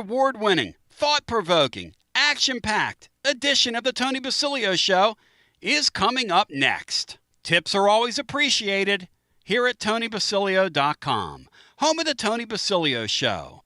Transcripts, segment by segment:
award-winning, thought-provoking, action-packed edition of the Tony Basilio Show is coming up next. Tips are always appreciated here at TonyBasilio.com, home of the Tony Basilio Show.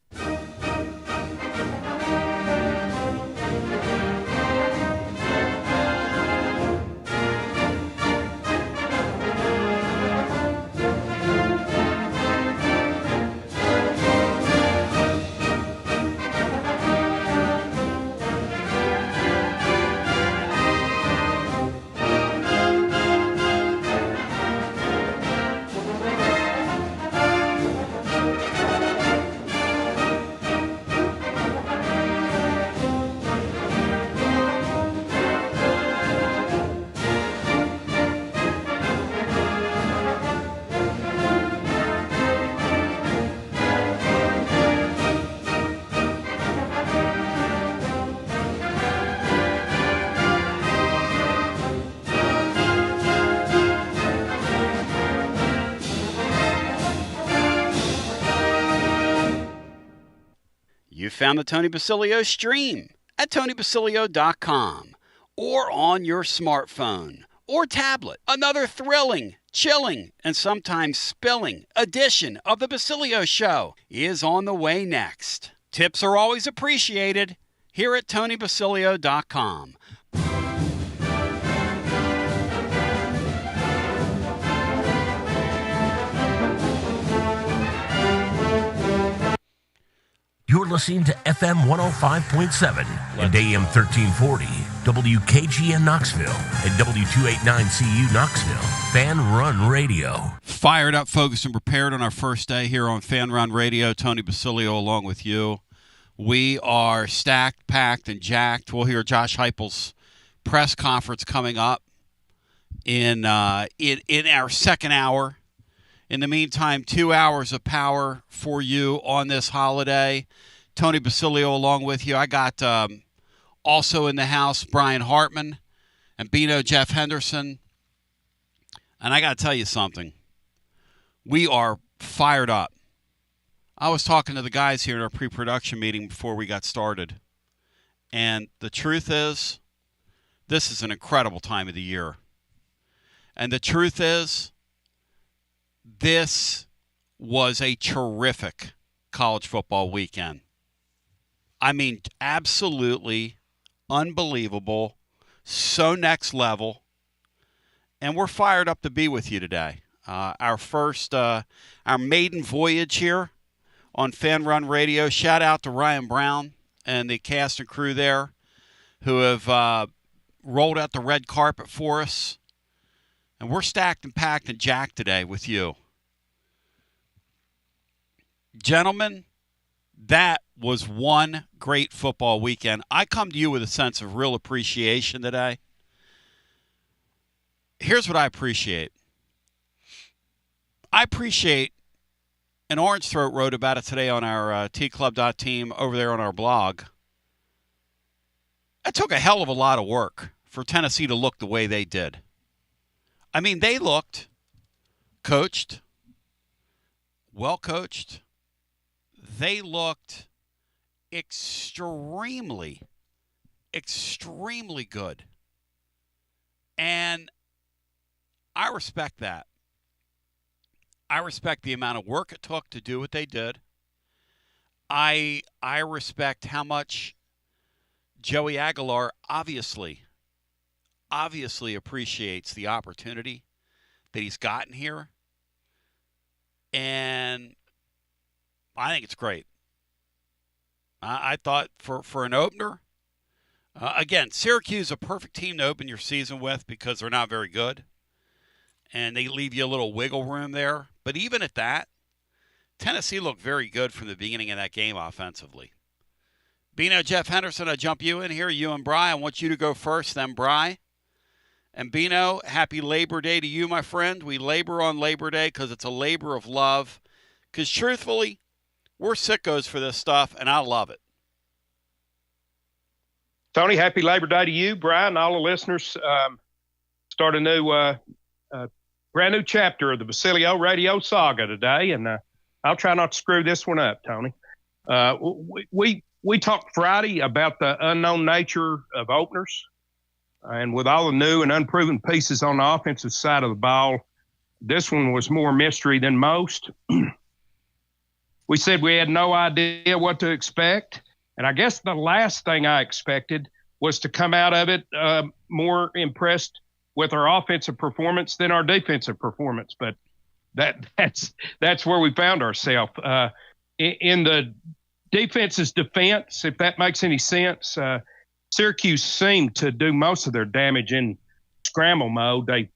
You found the Tony Basilio stream at TonyBasilio.com or on your smartphone or tablet. Another thrilling, chilling, and sometimes spilling edition of the Basilio Show is on the way next. Tips are always appreciated here at TonyBasilio.com. You're listening to FM 105.7 and AM 1340, WKGN Knoxville, and W289CU Knoxville, Fan Run Radio. Fired up, focused, and prepared on our first day here on Fan Run Radio. Tony Basilio along with you. We are stacked, packed, and jacked. We'll hear Josh Heupel's press conference coming up in our second hour. In the meantime, 2 hours of power for you on this holiday. Tony Basilio along with you. I got also in the house Brian Hartman and Bino Jeff Henderson. And I got to tell you something. We are fired up. I was talking to the guys here in our pre-production meeting before we got started. And the truth is, this is an incredible time of the year. And the truth is, this was a terrific college football weekend. I mean, absolutely unbelievable, so next level, and we're fired up to be with you today. Our maiden voyage here on Fan Run Radio. Shout out to Ryan Brown and the cast and crew there who have rolled out the red carpet for us. And we're stacked and packed and jacked today with you. Gentlemen, that was one great football weekend. I come to you with a sense of real appreciation today. Here's what I appreciate. I appreciate, and Orange Throat wrote about it today on our tclub.team over there on our blog. It took a hell of a lot of work for Tennessee to look the way they did. I mean, they looked coached, well coached. They looked extremely, extremely good. And I respect that. I respect the amount of work it took to do what they did. I respect how much Joey Aguilar obviously appreciates the opportunity that he's gotten here. And I think it's great. I thought for an opener, again, Syracuse is a perfect team to open your season with because they're not very good. And they leave you a little wiggle room there. But even at that, Tennessee looked very good from the beginning of that game offensively. Bino, Jeff Henderson, I'll jump you in here. You and Bri, I want you to go first, then Bri. And Bino, happy Labor Day to you, my friend. We labor on Labor Day because it's a labor of love. Because truthfully, we're sickos for this stuff, and I love it. Tony, happy Labor Day to you, Brian, and all the listeners. Start a new, brand new chapter of the Basilio Radio saga today, and I'll try not to screw this one up, Tony. We we talked Friday about the unknown nature of openers. And with all the new and unproven pieces on the offensive side of the ball, this one was more mystery than most. We said we had no idea what to expect. And I guess the last thing I expected was to come out of it more impressed with our offensive performance than our defensive performance. But that's where we found ourselves. In the defense's defense, if that makes any sense, Syracuse seemed to do most of their damage in scramble mode. They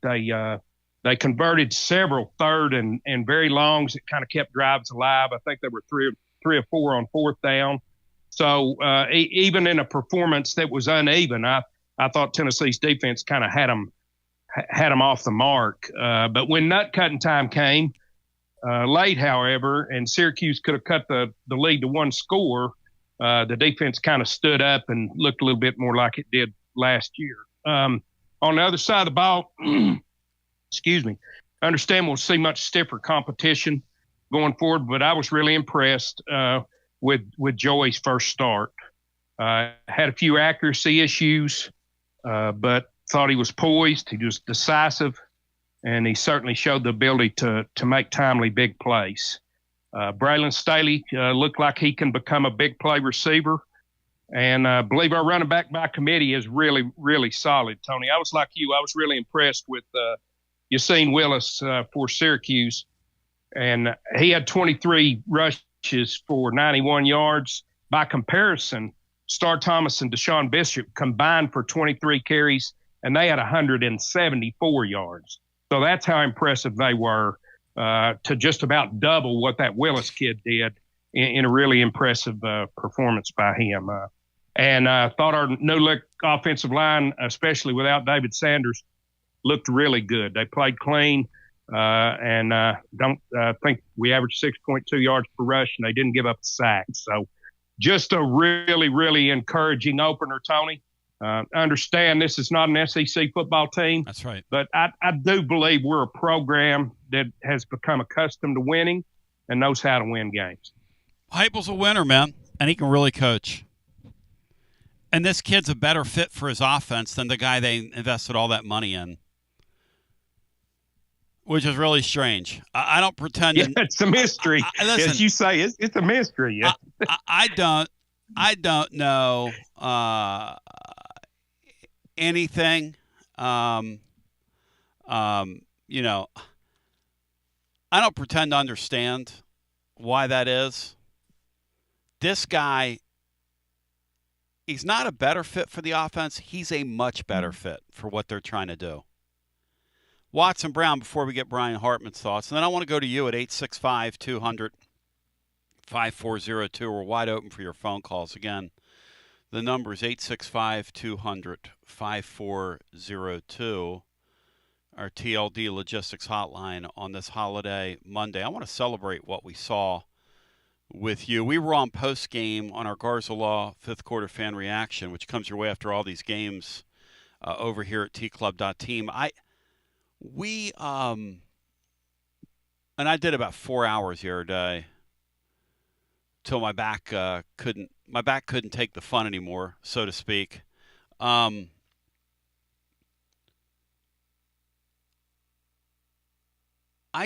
converted several third and very longs that kind of kept drives alive. I think there were three or four on fourth down. So even in a performance that was uneven, I thought Tennessee's defense kind of had them off the mark. But when nut cutting time came late, however, and Syracuse could have cut the lead to one score, the defense kind of stood up and looked a little bit more like it did last year. On the other side of the ball, excuse me, I understand we'll see much stiffer competition going forward, but I was really impressed with Joey's first start. Had a few accuracy issues, but thought he was poised. He was decisive, and he certainly showed the ability to make timely big plays. Braylon Staley looked like he can become a big play receiver. And I believe our running back by committee is really, really solid, Tony. I was like you. I was really impressed with Yassine Willis for Syracuse. And he had 23 rushes for 91 yards. By comparison, Star Thomas and Deshaun Bishop combined for 23 carries, and they had 174 yards. So that's how impressive they were. To just about double what that Willis kid did in a really impressive performance by him. And I thought our no-look offensive line, especially without David Sanders, looked really good. They played clean, and don't think we averaged 6.2 yards per rush, and they didn't give up a sack. So just a really, really encouraging opener, Tony. Understand this is not an SEC football team. That's right. But I do believe we're a program that has become accustomed to winning and knows how to win games. Heupel's a winner, man, and he can really coach. And this kid's a better fit for his offense than the guy they invested all that money in, which is really strange. I don't pretend. Yeah, it's a mystery. Listen, as you say, it's a mystery. Yeah. I don't know anything. You know, I don't pretend to understand why that is. This guy, he's not a better fit for the offense. He's a much better fit for what they're trying to do. Watson Brown, before we get Brian Hartman's thoughts, and then I want to go to you at 865-200-5402. We're wide open for your phone calls. Again, the number is 865-200-5402. Our TLD Logistics Hotline on this holiday Monday. I want to celebrate what we saw with you. We were on post-game on our Garza Law fifth quarter fan reaction, which comes your way after all these games over here at tclub.team. And I did about 4 hours the other day till my back couldn't take the fun anymore, so to speak. I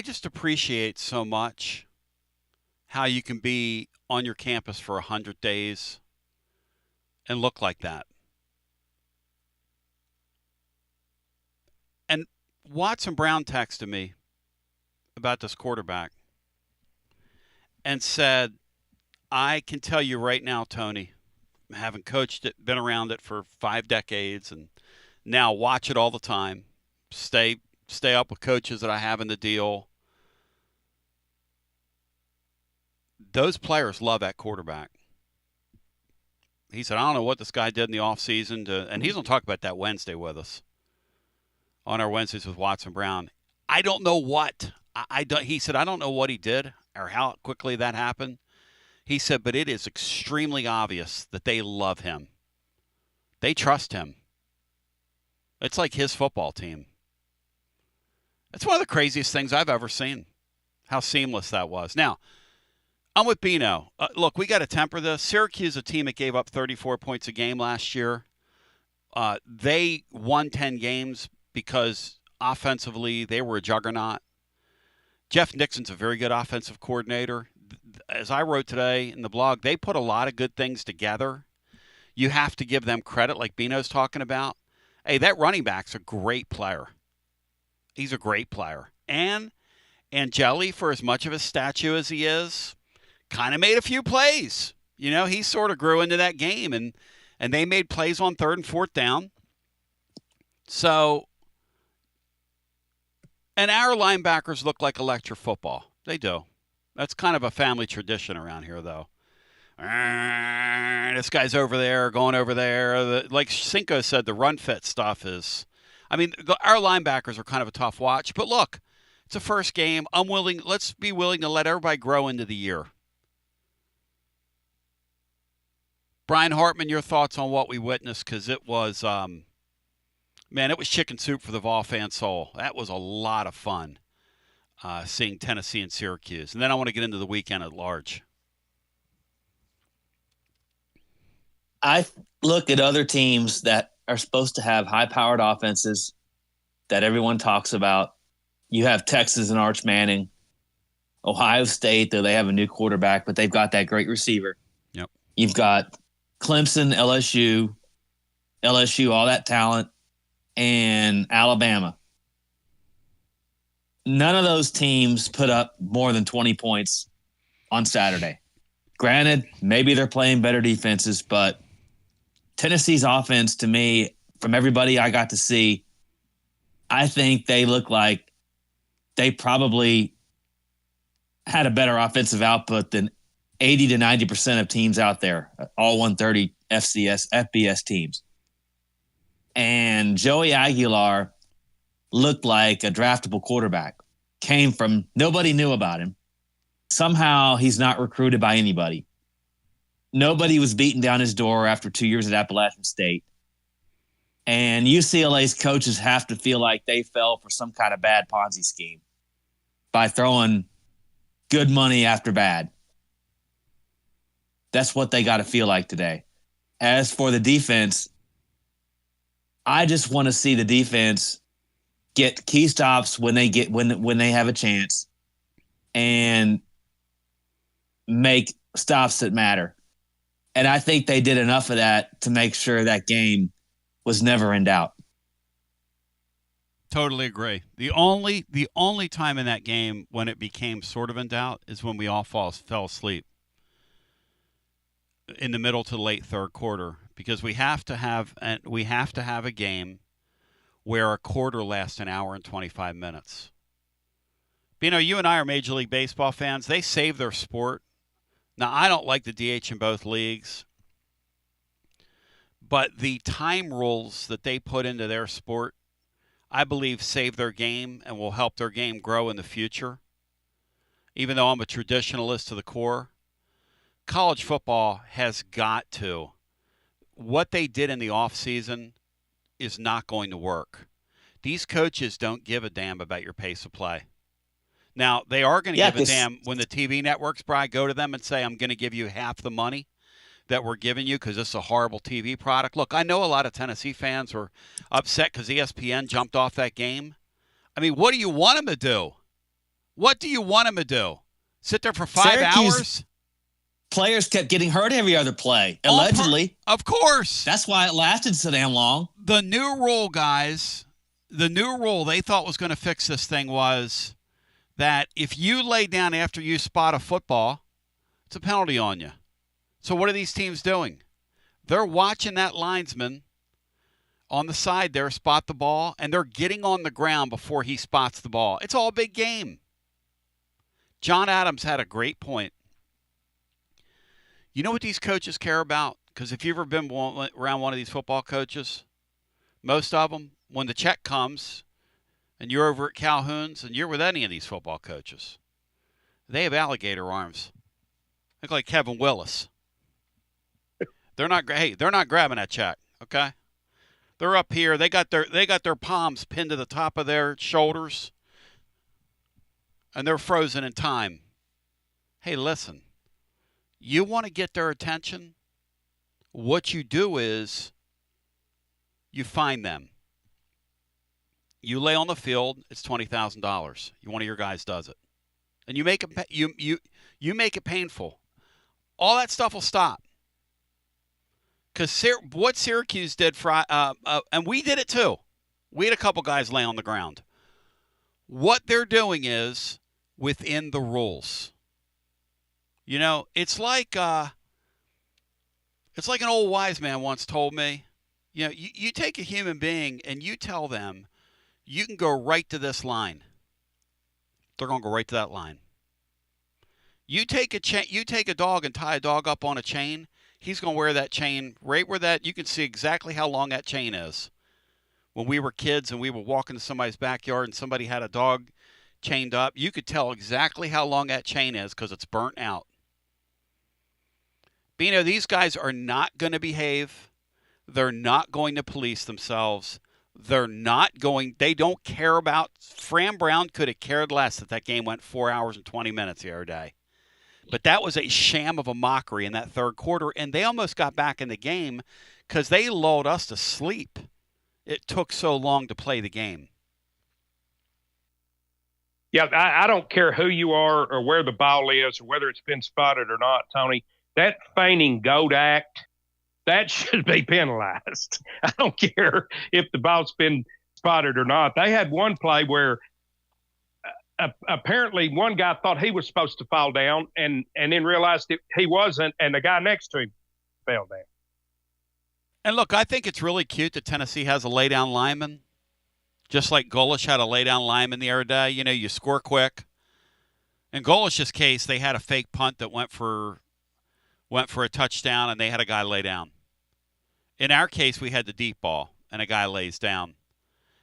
just appreciate so much how you can be on your campus for 100 days and look like that. And Watson Brown texted me about this quarterback and said, I can tell you right now, Tony, having coached it, been around it for 5 decades, and now watch it all the time, stay up with coaches that I have in the deal. Those players love that quarterback. He said, I don't know what this guy did in the offseason, and he's going to talk about that Wednesday with us on our Wednesdays with Watson Brown. I don't know what. He said, I don't know what he did or how quickly that happened. He said, but it is extremely obvious that they love him. They trust him. It's like his football team. It's one of the craziest things I've ever seen, how seamless that was. Now, I'm with Bino. Look, we got to temper this. Syracuse, a team that gave up 34 points a game last year. They won 10 games because offensively they were a juggernaut. Jeff Nixon's a very good offensive coordinator. As I wrote today in the blog, they put a lot of good things together. You have to give them credit, like Bino's talking about. Hey, that running back's a great player. He's a great player. And Angeli, for as much of a statue as he is, kind of made a few plays. He sort of grew into that game, and they made plays on 3rd and 4th down. So, and our linebackers look like electric football. They do. That's kind of a family tradition around here, though. This guy's over there, going over there. Like Cinco said, the run fit stuff is, our linebackers are kind of a tough watch. But look, it's a first game. Let's be willing to let everybody grow into the year. Brian Hartman, your thoughts on what we witnessed, because it was, it was chicken soup for the Vol fan soul. That was a lot of fun, seeing Tennessee and Syracuse. And then I want to get into the weekend at large. I look at other teams that are supposed to have high-powered offenses that everyone talks about. You have Texas and Arch Manning. Ohio State, though they have a new quarterback, but they've got that great receiver. Yep. You've got Clemson, LSU, all that talent, and Alabama. None of those teams put up more than 20 points on Saturday. Granted, maybe they're playing better defenses, but Tennessee's offense, to me, from everybody I got to see, I think they look like they probably had a better offensive output than 80 to 90% of teams out there, all 130 FBS teams. And Joey Aguilar looked like a draftable quarterback. Came from, nobody knew about him. Somehow he's not recruited by anybody. Nobody was beating down his door after 2 years at Appalachian State. And UCLA's coaches have to feel like they fell for some kind of bad Ponzi scheme by throwing good money after bad. That's what they got to feel like today. As for the defense, I just want to see the defense get key stops when they have a chance and make stops that matter. And I think they did enough of that to make sure that game was never in doubt. Totally agree. The only time in that game when it became sort of in doubt is when we all fell asleep in the middle to late third quarter, because we have to have a game where a quarter lasts an hour and 25 minutes. But, you and I are Major League Baseball fans. They save their sport. Now, I don't like the DH in both leagues, but the time rules that they put into their sport, I believe, save their game and will help their game grow in the future. Even though I'm a traditionalist to the core, college football has got to. What they did in the offseason is not going to work. These coaches don't give a damn about your pace of play. Now, they are going to give a damn when the TV networks, Brian, go to them and say, I'm going to give you half the money that we're giving you because this is a horrible TV product. Look, I know a lot of Tennessee fans were upset because ESPN jumped off that game. What do you want them to do? What do you want them to do? Sit there for 5 hours? Players kept getting hurt every other play, allegedly. Of course. That's why it lasted so damn long. The new rule, guys, they thought was going to fix this thing was that if you lay down after you spot a football, it's a penalty on you. So what are these teams doing? They're watching that linesman on the side there spot the ball, and they're getting on the ground before he spots the ball. It's all a big game. John Adams had a great point. You know what these coaches care about? Because if you've ever been around one of these football coaches, most of them, when the check comes and you're over at Calhoun's and you're with any of these football coaches, they have alligator arms. Look like Kevin Willis. They're not grabbing that check, okay? They're up here. They got their palms pinned to the top of their shoulders, and they're frozen in time. Hey, listen. You want to get their attention? What you do is you find them. You lay on the field, it's $20,000. One of your guys does it. And you make it you make it painful. All that stuff will stop. Because what Syracuse did, and we did it too. We had a couple guys lay on the ground. What they're doing is within the rules. You know, it's like an old wise man once told me. You know, you take a human being and you tell them you can go right to this line. They're going to go right to that line. You take a dog and tie a dog up on a chain. He's going to wear that chain right where that you can see exactly how long that chain is. When we were kids and we would walk into somebody's backyard and somebody had a dog chained up, you could tell exactly how long that chain is because it's burnt out. But, you know, these guys are not going to behave. They're not going to police themselves. They don't care about. Fran Brown could have cared less that game went 4 hours and 20 minutes the other day. But that was a sham of a mockery in that third quarter, and they almost got back in the game because they lulled us to sleep. It took so long to play the game. Yeah, I don't care who you are or where the ball is or whether it's been spotted or not, Tony. That feigning goat act, that should be penalized. I don't care if the ball's been spotted or not. They had one play where apparently one guy thought he was supposed to fall down and then realized he wasn't, and the guy next to him fell down. And look, I think it's really cute that Tennessee has a lay-down lineman, just like Golish had a lay-down lineman the other day. You know, you score quick. In Golish's case, they had a fake punt that went for a touchdown, and they had a guy lay down. In our case, we had the deep ball, and a guy lays down.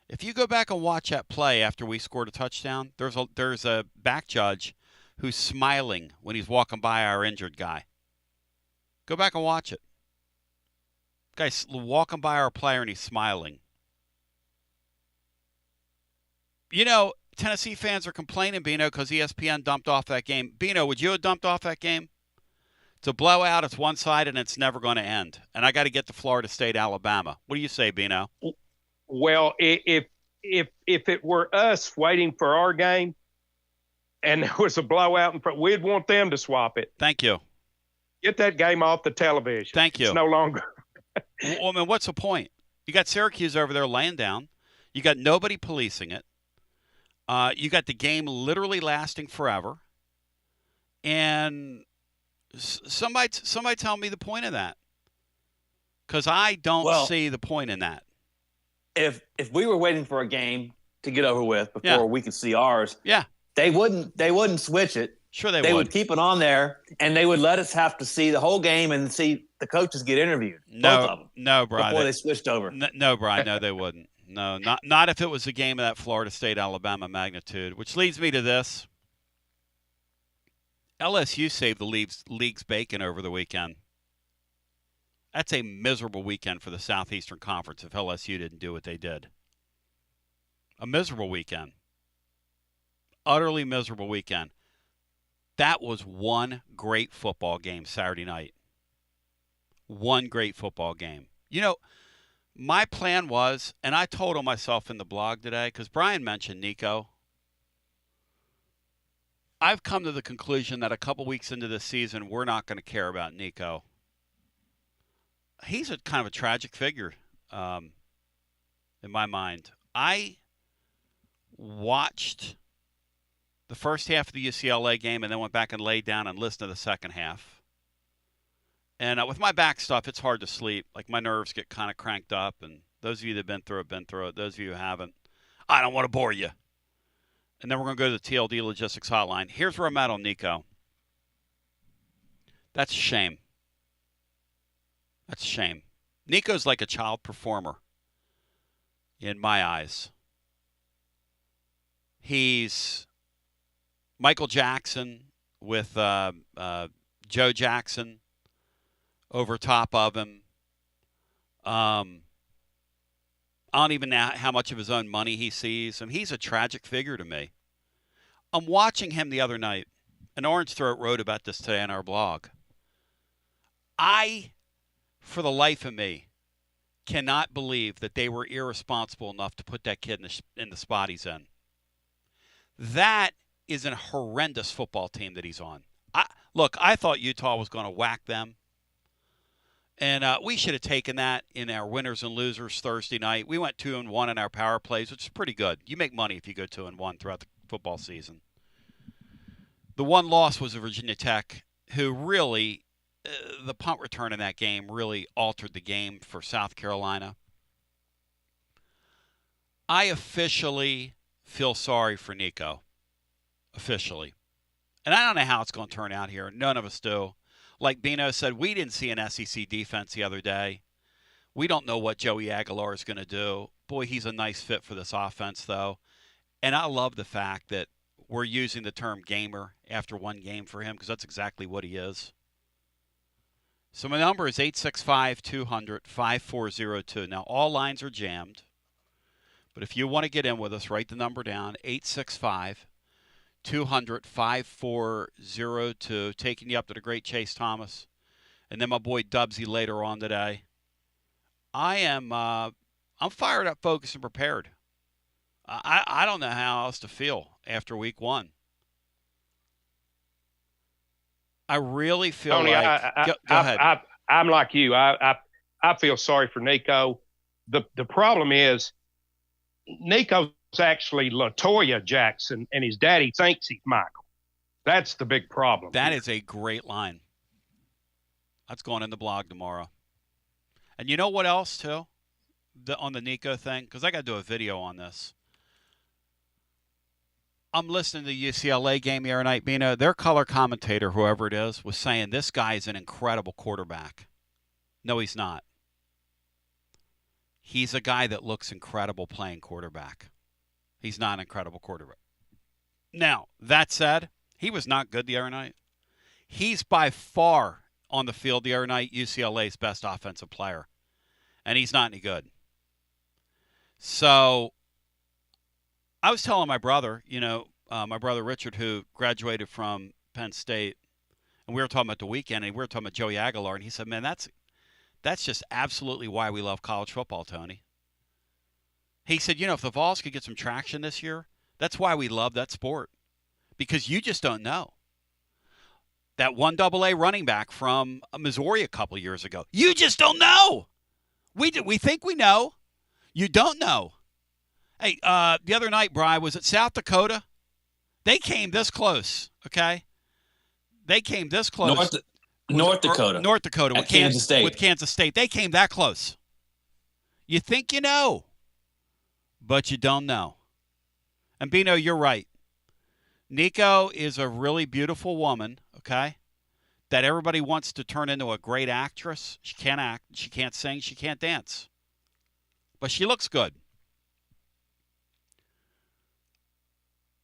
If you go back and watch that play after we scored a touchdown, there's a back judge who's smiling when he's walking by our injured guy. Go back and watch it. Guy's walking by our player and he's smiling. You know, Tennessee fans are complaining, Bino, because ESPN dumped off that game. Bino, would you have dumped off that game? It's a blowout. It's one side, and it's never going to end. And I got to get to Florida State, Alabama. What do you say, Bino? Well, if it were us waiting for our game and there was a blowout in front, we'd want them to swap it. Thank you. Get that game off the television. Thank you. It's no longer. Well, I mean, what's the point? You got Syracuse over there laying down. You got nobody policing it. You got the game literally lasting forever. And somebody tell me the point of that. Because I don't see the point in that. If we were waiting for a game to get over with before we could see ours, they wouldn't switch it. Sure they would. They would keep it on there, and they would let us have to see the whole game and see the coaches get interviewed. Both of them. No, Brian. Before they switched over. No, Brian. No, they wouldn't. No, not if it was a game of that Florida State-Alabama magnitude. Which leads me to this. LSU saved the league's bacon over the weekend. That's a miserable weekend for the Southeastern Conference if LSU didn't do what they did. A miserable weekend. Utterly miserable weekend. That was one great football game Saturday night. One great football game. You know, my plan was, and I told myself in the blog today, because Brian mentioned Nico. I've come to the conclusion that a couple weeks into this season, we're not going to care about Nico. He's a kind of a tragic figure in my mind. I watched the first half of the UCLA game and then went back and laid down and listened to the second half. And with my back stuff, it's hard to sleep. Like, my nerves get kind of cranked up. And those of you that have been through it. Those of you who haven't, I don't want to bore you. And then we're going to go to the TLD Logistics Hotline. Here's where I'm at on Nico. That's a shame. That's a shame. Nico's like a child performer in my eyes. He's Michael Jackson with Joe Jackson over top of him. I don't even know how much of his own money he sees. And he's a tragic figure to me. I'm watching him the other night. And Orange Throat wrote about this today on our blog. I, for the life of me, cannot believe that they were irresponsible enough to put that kid in the spot he's in. That is a horrendous football team that he's on. Look, I thought Utah was going to whack them. And we should have taken that in our winners and losers Thursday night. We went 2-1 in our power plays, which is pretty good. You make money if you go 2-1 throughout the football season. The one loss was Virginia Tech, who really, the punt return in that game really altered the game for South Carolina. I officially feel sorry for Nico. Officially. And I don't know how it's going to turn out here. None of us do. Like Bino said, we didn't see an SEC defense the other day. We don't know what Joey Aguilar is going to do. Boy, he's a nice fit for this offense, though. And I love the fact that we're using the term gamer after one game for him, because that's exactly what he is. So my number is 865-200-5402. Now, all lines are jammed. But if you want to get in with us, write the number down, 865-200-5402, taking you up to the great Chase Thomas. And then my boy Dubsy later on today. I'm fired up, focused, and prepared. I don't know how else to feel after week one. I really feel Tony, like go ahead. I'm like you. I feel sorry for Nico. The problem is Nico's actually LaToya Jackson, and his daddy thinks he's Michael. That's the big problem. That is a great line. That's going in the blog tomorrow. And you know what else, too, on the Nico thing? Because I got to do a video on this. I'm listening to the UCLA game the other night. Bino, their color commentator, whoever it is, was saying this guy is an incredible quarterback. No, he's not. He's a guy that looks incredible playing quarterback. He's not an incredible quarterback. Now, that said, he was not good the other night. He's by far on the field the other night UCLA's best offensive player. And he's not any good. So I was telling my brother, my brother Richard, who graduated from Penn State, and we were talking about the weekend, and we were talking about Joey Aguilar, and he said, man, that's just absolutely why we love college football, Tony. He said, if the Vols could get some traction this year, that's why we love that sport. Because you just don't know. That one AA running back from Missouri a couple of years ago. You just don't know. We think we know. You don't know. Hey, the other night, Bri, was it South Dakota? They came this close, okay? They came this close. North Dakota. North Dakota with Kansas State. With Kansas State. They came that close. You think you know, but you don't know. And Bino, you're right. Nico is a really beautiful woman, okay, that everybody wants to turn into a great actress. She can't act, she can't sing, she can't dance. But she looks good.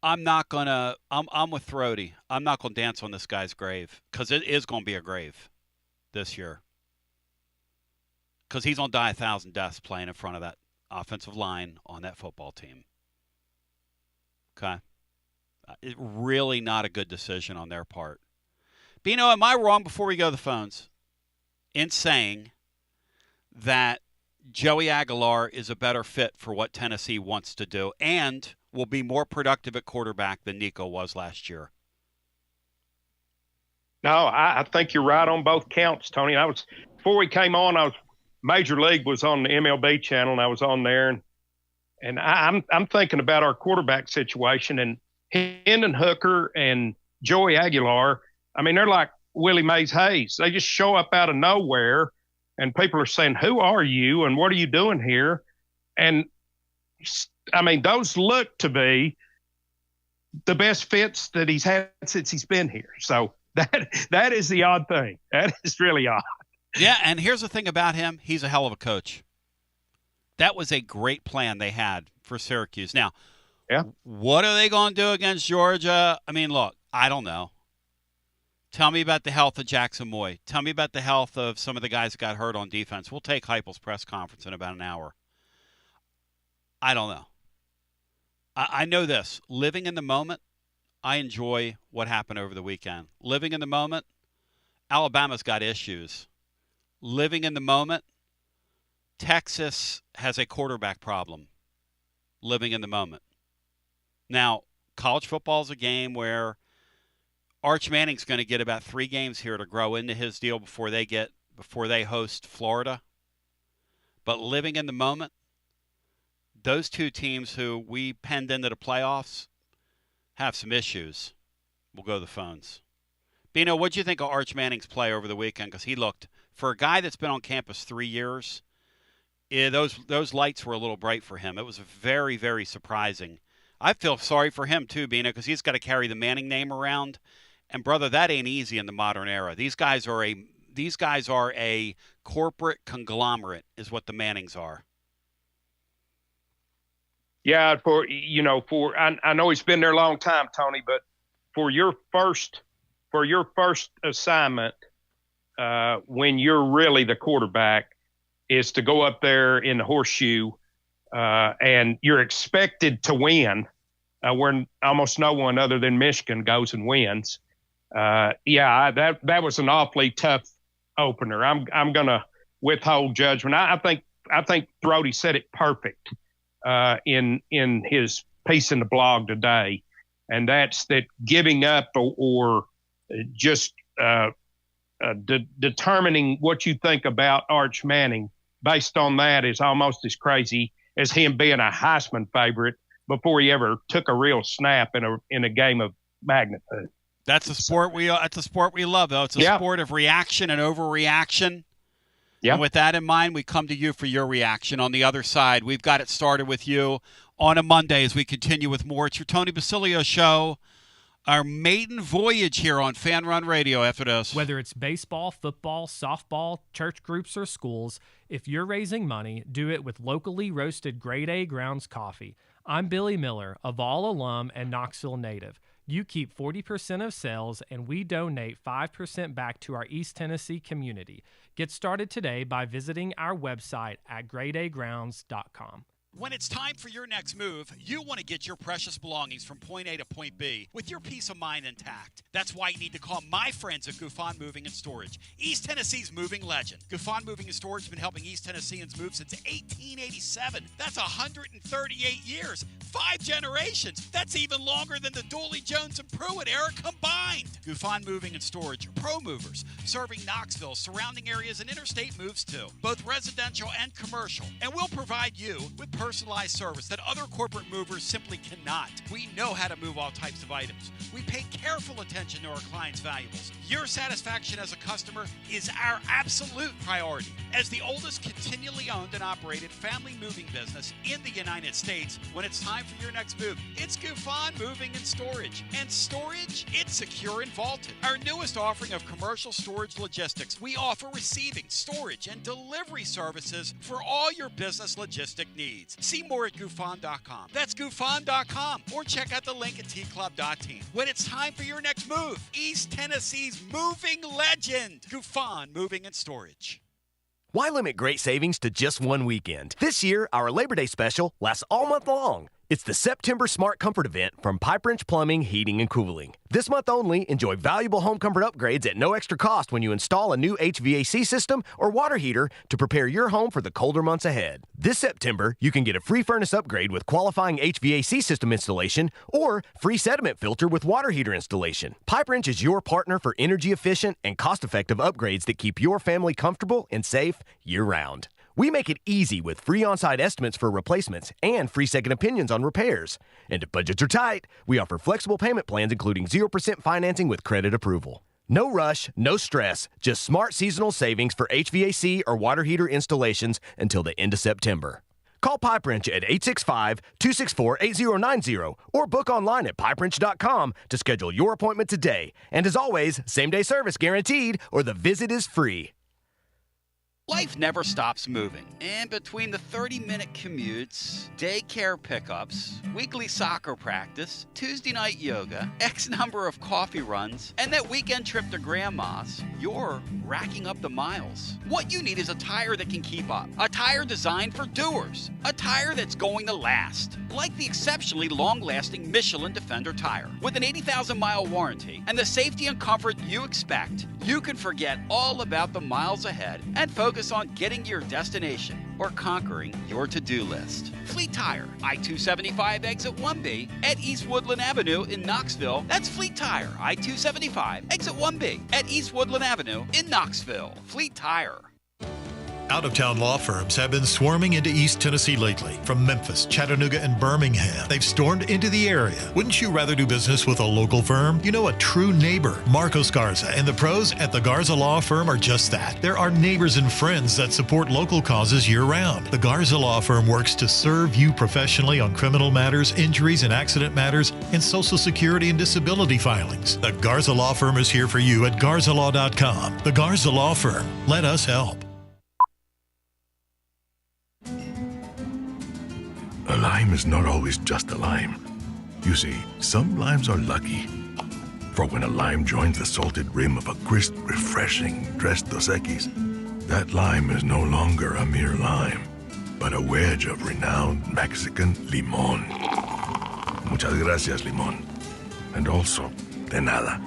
I'm with Throaty. I'm not going to dance on this guy's grave, because it is going to be a grave this year. Because he's going to die 1,000 deaths playing in front of that offensive line on that football team. Okay? Really not a good decision on their part. Bino, am I wrong before we go to the phones in saying that Joey Aguilar is a better fit for what Tennessee wants to do and will be more productive at quarterback than Nico was last year? No, I think you're right on both counts, Tony. Before we came on, Major League was on the MLB channel, and I was on there, and I'm thinking about our quarterback situation, and Hendon Hooker and Joey Aguilar. I mean, they're like Willie Mays Hayes. They just show up out of nowhere, and people are saying, "Who are you, and what are you doing here?" And I mean, those look to be the best fits that he's had since he's been here. So that is the odd thing. That is really odd. Yeah, and here's the thing about him. He's a hell of a coach. That was a great plan they had for Syracuse. Now, yeah, what are they going to do against Georgia? I mean, look, I don't know. Tell me about the health of Jackson Moy. Tell me about the health of some of the guys that got hurt on defense. We'll take Heupel's press conference in about an hour. I don't know. I know this. Living in the moment, I enjoy what happened over the weekend. Living in the moment, Alabama's got issues. living in the moment, Texas has a quarterback problem. Living in the moment. Now, college football is a game where Arch Manning's going to get about 3 games here to grow into his deal before they host Florida. But living in the moment, those two teams who we penned into the playoffs have some issues. We'll go to the phones. Bino, what did you think of Arch Manning's play over the weekend? Because he looked, for a guy that's been on campus 3 years, those lights were a little bright for him. It was very, very surprising. I feel sorry for him too, Bino, because he's got to carry the Manning name around. And brother, that ain't easy in the modern era. These guys are a corporate conglomerate, is what the Mannings are. Yeah, I know he's been there a long time, Tony, but for your first assignment, when you're really the quarterback, is to go up there in the horseshoe, and you're expected to win, where almost no one other than Michigan goes and wins. That was an awfully tough opener. I'm gonna withhold judgment. I think Brody said it perfect in his piece in the blog today, and that's that giving up or just determining what you think about Arch Manning based on that is almost as crazy as him being a Heisman favorite before he ever took a real snap in a game of magnitude. That's a sport we love, though. It's a sport of reaction and overreaction. Yeah. And with that in mind, we come to you for your reaction. On the other side, we've got it started with you on a Monday as we continue with more. It's your Tony Basilio show. Our maiden voyage here on Fan Run Radio after this. Whether it's baseball, football, softball, church groups, or schools, if you're raising money, do it with locally roasted Grade A Grounds coffee. I'm Billy Miller, a Vol alum and Knoxville native. You keep 40% of sales, and we donate 5% back to our East Tennessee community. Get started today by visiting our website at gradeagrounds.com. When it's time for your next move, you want to get your precious belongings from point A to point B with your peace of mind intact. That's why you need to call my friends at Gufon Moving and Storage, East Tennessee's moving legend. Gufon Moving and Storage has been helping East Tennesseans move since 1887. That's 138 years, 5 generations. That's even longer than the Dooley, Jones, and Pruitt era combined. Gufon Moving and Storage are pro movers, serving Knoxville, surrounding areas, and interstate moves too, both residential and commercial. And we'll provide you with personalized service that other corporate movers simply cannot. We know how to move all types of items. We pay careful attention to our clients' valuables. Your satisfaction as a customer is our absolute priority. As the oldest continually owned and operated family moving business in the United States, when it's time for your next move, it's Gufon Moving and Storage. And storage, it's secure and vaulted. Our newest offering of commercial storage logistics, we offer receiving, storage, and delivery services for all your business logistic needs. See more at Gufon.com. That's Gufon.com. Or check out the link at tclub.team. When it's time for your next move, East Tennessee's moving legend, Gufon Moving and Storage. Why limit great savings to just one weekend? This year, our Labor Day special lasts all month long. It's the September Smart Comfort event from Pipe Wrench Plumbing, Heating, and Cooling. This month only, enjoy valuable home comfort upgrades at no extra cost when you install a new HVAC system or water heater to prepare your home for the colder months ahead. This September, you can get a free furnace upgrade with qualifying HVAC system installation or free sediment filter with water heater installation. Pipe Wrench is your partner for energy-efficient and cost-effective upgrades that keep your family comfortable and safe year-round. We make it easy with free on-site estimates for replacements and free second opinions on repairs. And if budgets are tight, we offer flexible payment plans including 0% financing with credit approval. No rush, no stress, just smart seasonal savings for HVAC or water heater installations until the end of September. Call Pipe Wrench at 865-264-8090 or book online at pipewrench.com to schedule your appointment today. And as always, same-day service guaranteed or the visit is free. Life never stops moving, and between the 30-minute commutes, daycare pickups, weekly soccer practice, Tuesday night yoga, X number of coffee runs, and that weekend trip to Grandma's, you're racking up the miles. What you need is a tire that can keep up, a tire designed for doers, a tire that's going to last, like the exceptionally long-lasting Michelin Defender tire. With an 80,000-mile warranty and the safety and comfort you expect, you can forget all about the miles ahead and focus on getting to your destination or conquering your to-do list. Fleet Tire, I-275 exit 1B at East Woodland Avenue in Knoxville. That's Fleet Tire, I-275 exit 1B at East Woodland Avenue in Knoxville. Fleet Tire. Out-of-town law firms have been swarming into East Tennessee lately. From Memphis, Chattanooga, and Birmingham, they've stormed into the area. Wouldn't you rather do business with a local firm? You know, a true neighbor. Marcos Garza and the pros at the Garza Law Firm are just that. There are neighbors and friends that support local causes year-round. The Garza Law Firm works to serve you professionally on criminal matters, injuries and accident matters, and Social Security and disability filings. The Garza Law Firm is here for you at garzalaw.com. The Garza Law Firm. Let us help. A lime is not always just a lime. You see, some limes are lucky. For when a lime joins the salted rim of a crisp, refreshing Tres Dos Equis, that lime is no longer a mere lime, but a wedge of renowned Mexican limón. Muchas gracias, limón. And also, de nada.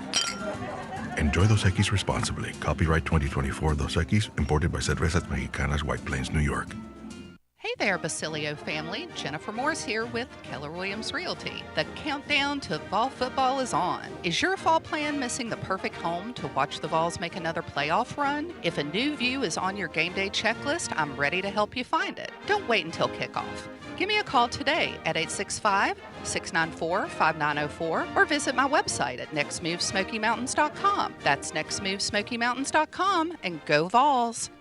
Enjoy Dos Equis responsibly. Copyright 2024 Dos Equis, imported by Cervezas Mexicanas, White Plains, New York. Hey there, Basilio family. Jennifer Morris here with Keller Williams Realty. The countdown to fall football is on. Is your fall plan missing the perfect home to watch the Vols make another playoff run? If a new view is on your game day checklist, I'm ready to help you find it. Don't wait until kickoff. Give me a call today at 865-694-5904 or visit my website at nextmovesmokymountains.com. That's nextmovesmokymountains.com, and go Vols.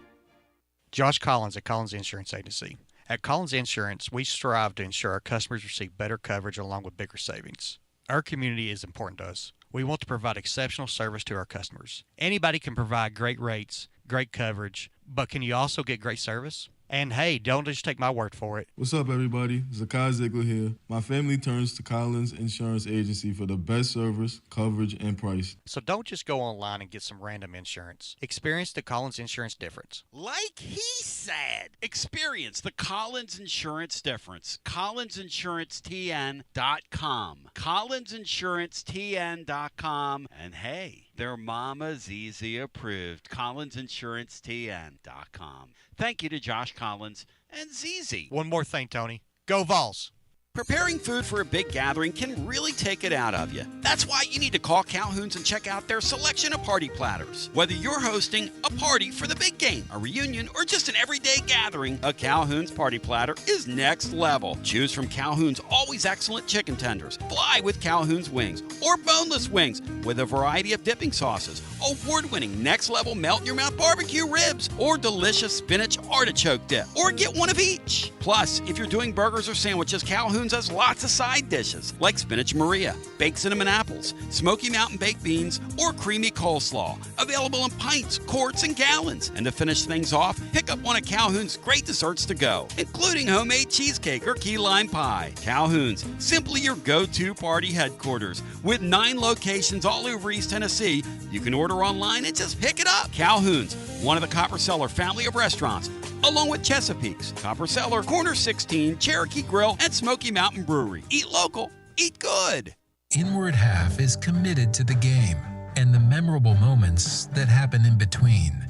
Josh Collins at Collins Insurance Agency. At Collins Insurance, we strive to ensure our customers receive better coverage along with bigger savings. Our community is important to us. We want to provide exceptional service to our customers. Anybody can provide great rates, great coverage, but can you also get great service? And hey, don't just take my word for it. What's up, everybody? Zakai Ziegler here. My family turns to Collins Insurance Agency for the best service, coverage, and price. So don't just go online and get some random insurance. Experience the Collins Insurance difference. Like he said, experience the Collins Insurance difference. CollinsInsuranceTN.com. CollinsInsuranceTN.com. And hey, their Mama ZZ approved. CollinsInsuranceTN.com. Thank you to Josh Collins and ZZ. One more thing, Tony. Go Vols! Preparing food for a big gathering can really take it out of you. That's why you need to call Calhoun's and check out their selection of party platters. Whether you're hosting a party for the big game, a reunion, or just an everyday gathering, a Calhoun's party platter is next level. Choose from Calhoun's always excellent chicken tenders, fly with Calhoun's wings, or boneless wings with a variety of dipping sauces, award-winning next-level melt-in-your-mouth barbecue ribs, or delicious spinach artichoke dip, or get one of each. Plus, if you're doing burgers or sandwiches, Calhoun's has lots of side dishes like spinach Maria, baked cinnamon apples, Smoky Mountain baked beans, or creamy coleslaw. Available in pints, quarts, and gallons. And to finish things off, pick up one of Calhoun's great desserts to go, including homemade cheesecake or key lime pie. Calhoun's, simply your go-to party headquarters. With 9 locations all over East Tennessee, you can order online and just pick it up. Calhoun's, one of the Copper Cellar family of restaurants, along with Chesapeake's, Copper Cellar, Corner 16, Cherokee Grill, and Smoky Mountain Brewery. Eat local, eat good. Inward Half is committed to the game and the memorable moments that happen in between.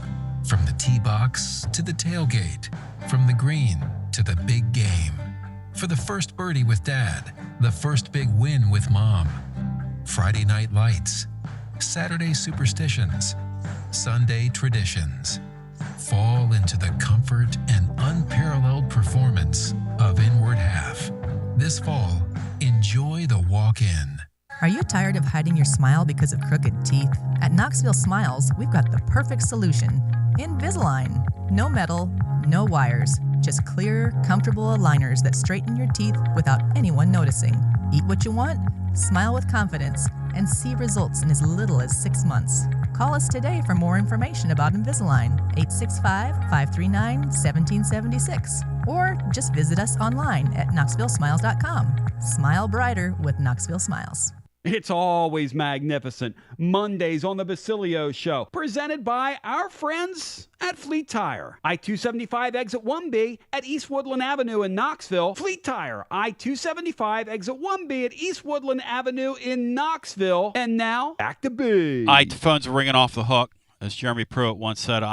From the tee box to the tailgate, from the green to the big game. For the first birdie with Dad, the first big win with Mom. Friday night lights, Saturday superstitions, Sunday traditions. Fall into the comfort and unparalleled performance of Inward Half. This fall, enjoy the walk-in. Are you tired of hiding your smile because of crooked teeth? At Knoxville Smiles, we've got the perfect solution. Invisalign. No metal, no wires, just clear, comfortable aligners that straighten your teeth without anyone noticing. Eat what you want, smile with confidence, and see results in as little as 6 months. Call us today for more information about Invisalign, 865-539-1776. Or just visit us online at KnoxvilleSmiles.com. Smile brighter with Knoxville Smiles. It's always magnificent. Mondays on the Basilio Show, presented by our friends at Fleet Tire. I-275 exit 1B at East Woodland Avenue in Knoxville. Fleet Tire, I-275 exit 1B at East Woodland Avenue in Knoxville. And now, back to B. All right, the phones are ringing off the hook. As Jeremy Pruitt once said,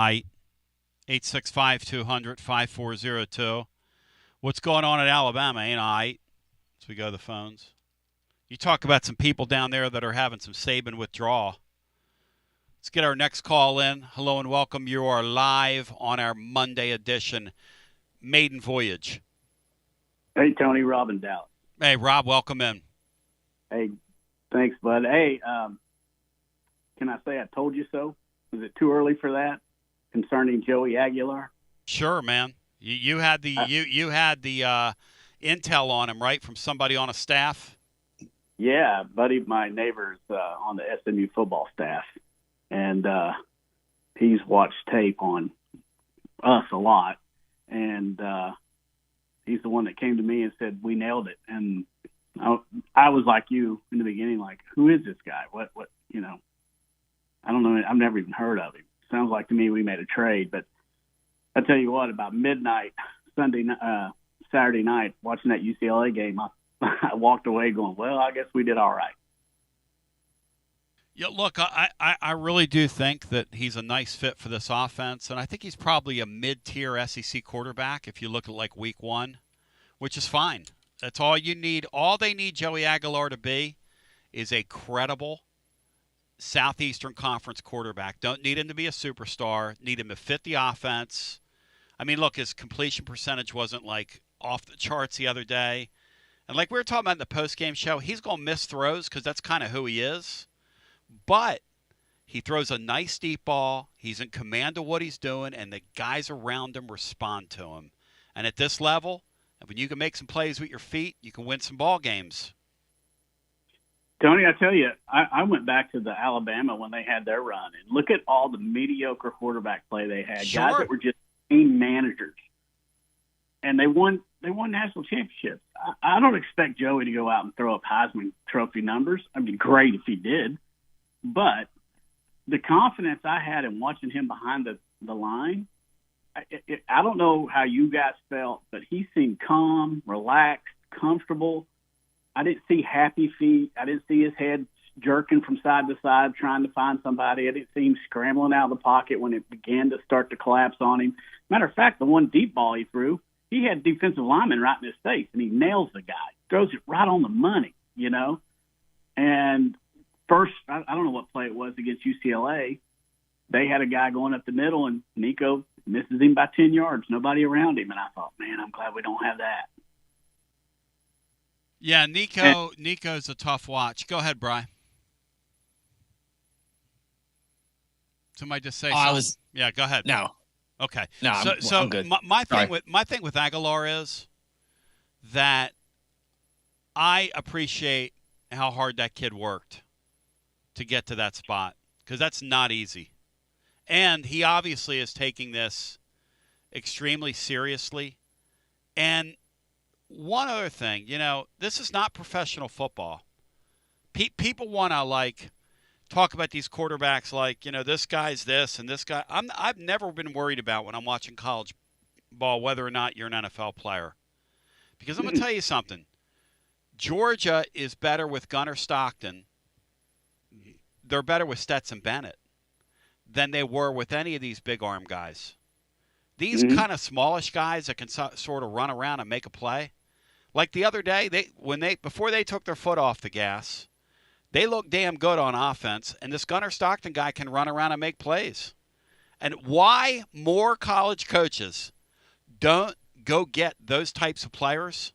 865-200-5402. What's going on at Alabama, ain't I? So we go to the phones. You talk about some people down there that are having some Saban withdrawal. Let's get our next call in. Hello and welcome. You are live on our Monday edition, Maiden Voyage. Hey, Tony, Rob, and Dallas. Hey, Rob, welcome in. Hey, thanks, bud. Hey, can I say I told you so? Was it too early for that concerning Joey Aguilar? Sure, man. You had the you had the intel on him, right, from somebody on a staff? Yeah, a buddy of my neighbor's on the SMU football staff, and he's watched tape on us a lot, and he's the one that came to me and said, we nailed it. And I was like you in the beginning, like, who is this guy? What, you know, I don't know. I've never even heard of him. Sounds like to me we made a trade, but I tell you what, about midnight Saturday night, watching that UCLA game, I walked away going, well, I guess we did all right. Yeah, look, I really do think that he's a nice fit for this offense, and I think he's probably a mid-tier SEC quarterback if you look at, like, week one, which is fine. That's all you need. All they need Joey Aguilar to be is a credible Southeastern Conference quarterback. Don't need him to be a superstar. Need him to fit the offense. I mean, look, his completion percentage wasn't, like, off the charts the other day. And like we were talking about in the post-game show, he's going to miss throws because that's kind of who he is. But he throws a nice deep ball. He's in command of what he's doing, and the guys around him respond to him. And at this level, when you can make some plays with your feet, you can win some ball games. Tony, I tell you, I went back to the Alabama when they had their run, and look at all the mediocre quarterback play they had. Sure. Guys that were just team managers. And they won national championships. I don't expect Joey to go out and throw up Heisman Trophy numbers. I mean, great if he did. But the confidence I had in watching him behind the line, I don't know how you guys felt, but he seemed calm, relaxed, comfortable. I didn't see happy feet. I didn't see his head jerking from side to side trying to find somebody. I didn't see him scrambling out of the pocket when it began to start to collapse on him. Matter of fact, the one deep ball he threw, he had defensive lineman right in his face, and he nails the guy, throws it right on the money, you know. And first, I don't know what play it was against UCLA. They had a guy going up the middle, and Nico misses him by 10 yards, nobody around him. And I thought, man, I'm glad we don't have that. Yeah, Nico's a tough watch. Go ahead, Bri. Somebody just say something. Yeah, go ahead. No. Okay. No, I'm good. My thing with Aguilar is that I appreciate how hard that kid worked to get to that spot, because that's not easy. And he obviously is taking this extremely seriously. And one other thing, you know, this is not professional football. People want to, talk about these quarterbacks like, you know, this guy's this and this guy. I've never been worried about when I'm watching college ball whether or not you're an NFL player. Because I'm going to tell you something. Georgia is better with Gunnar Stockton. They're better with Stetson Bennett than they were with any of these big arm guys. These kind of smallish guys that can sort of run around and make a play. Like the other day, before they took their foot off the gas, they look damn good on offense, and this Gunnar Stockton guy can run around and make plays. And why more college coaches don't go get those types of players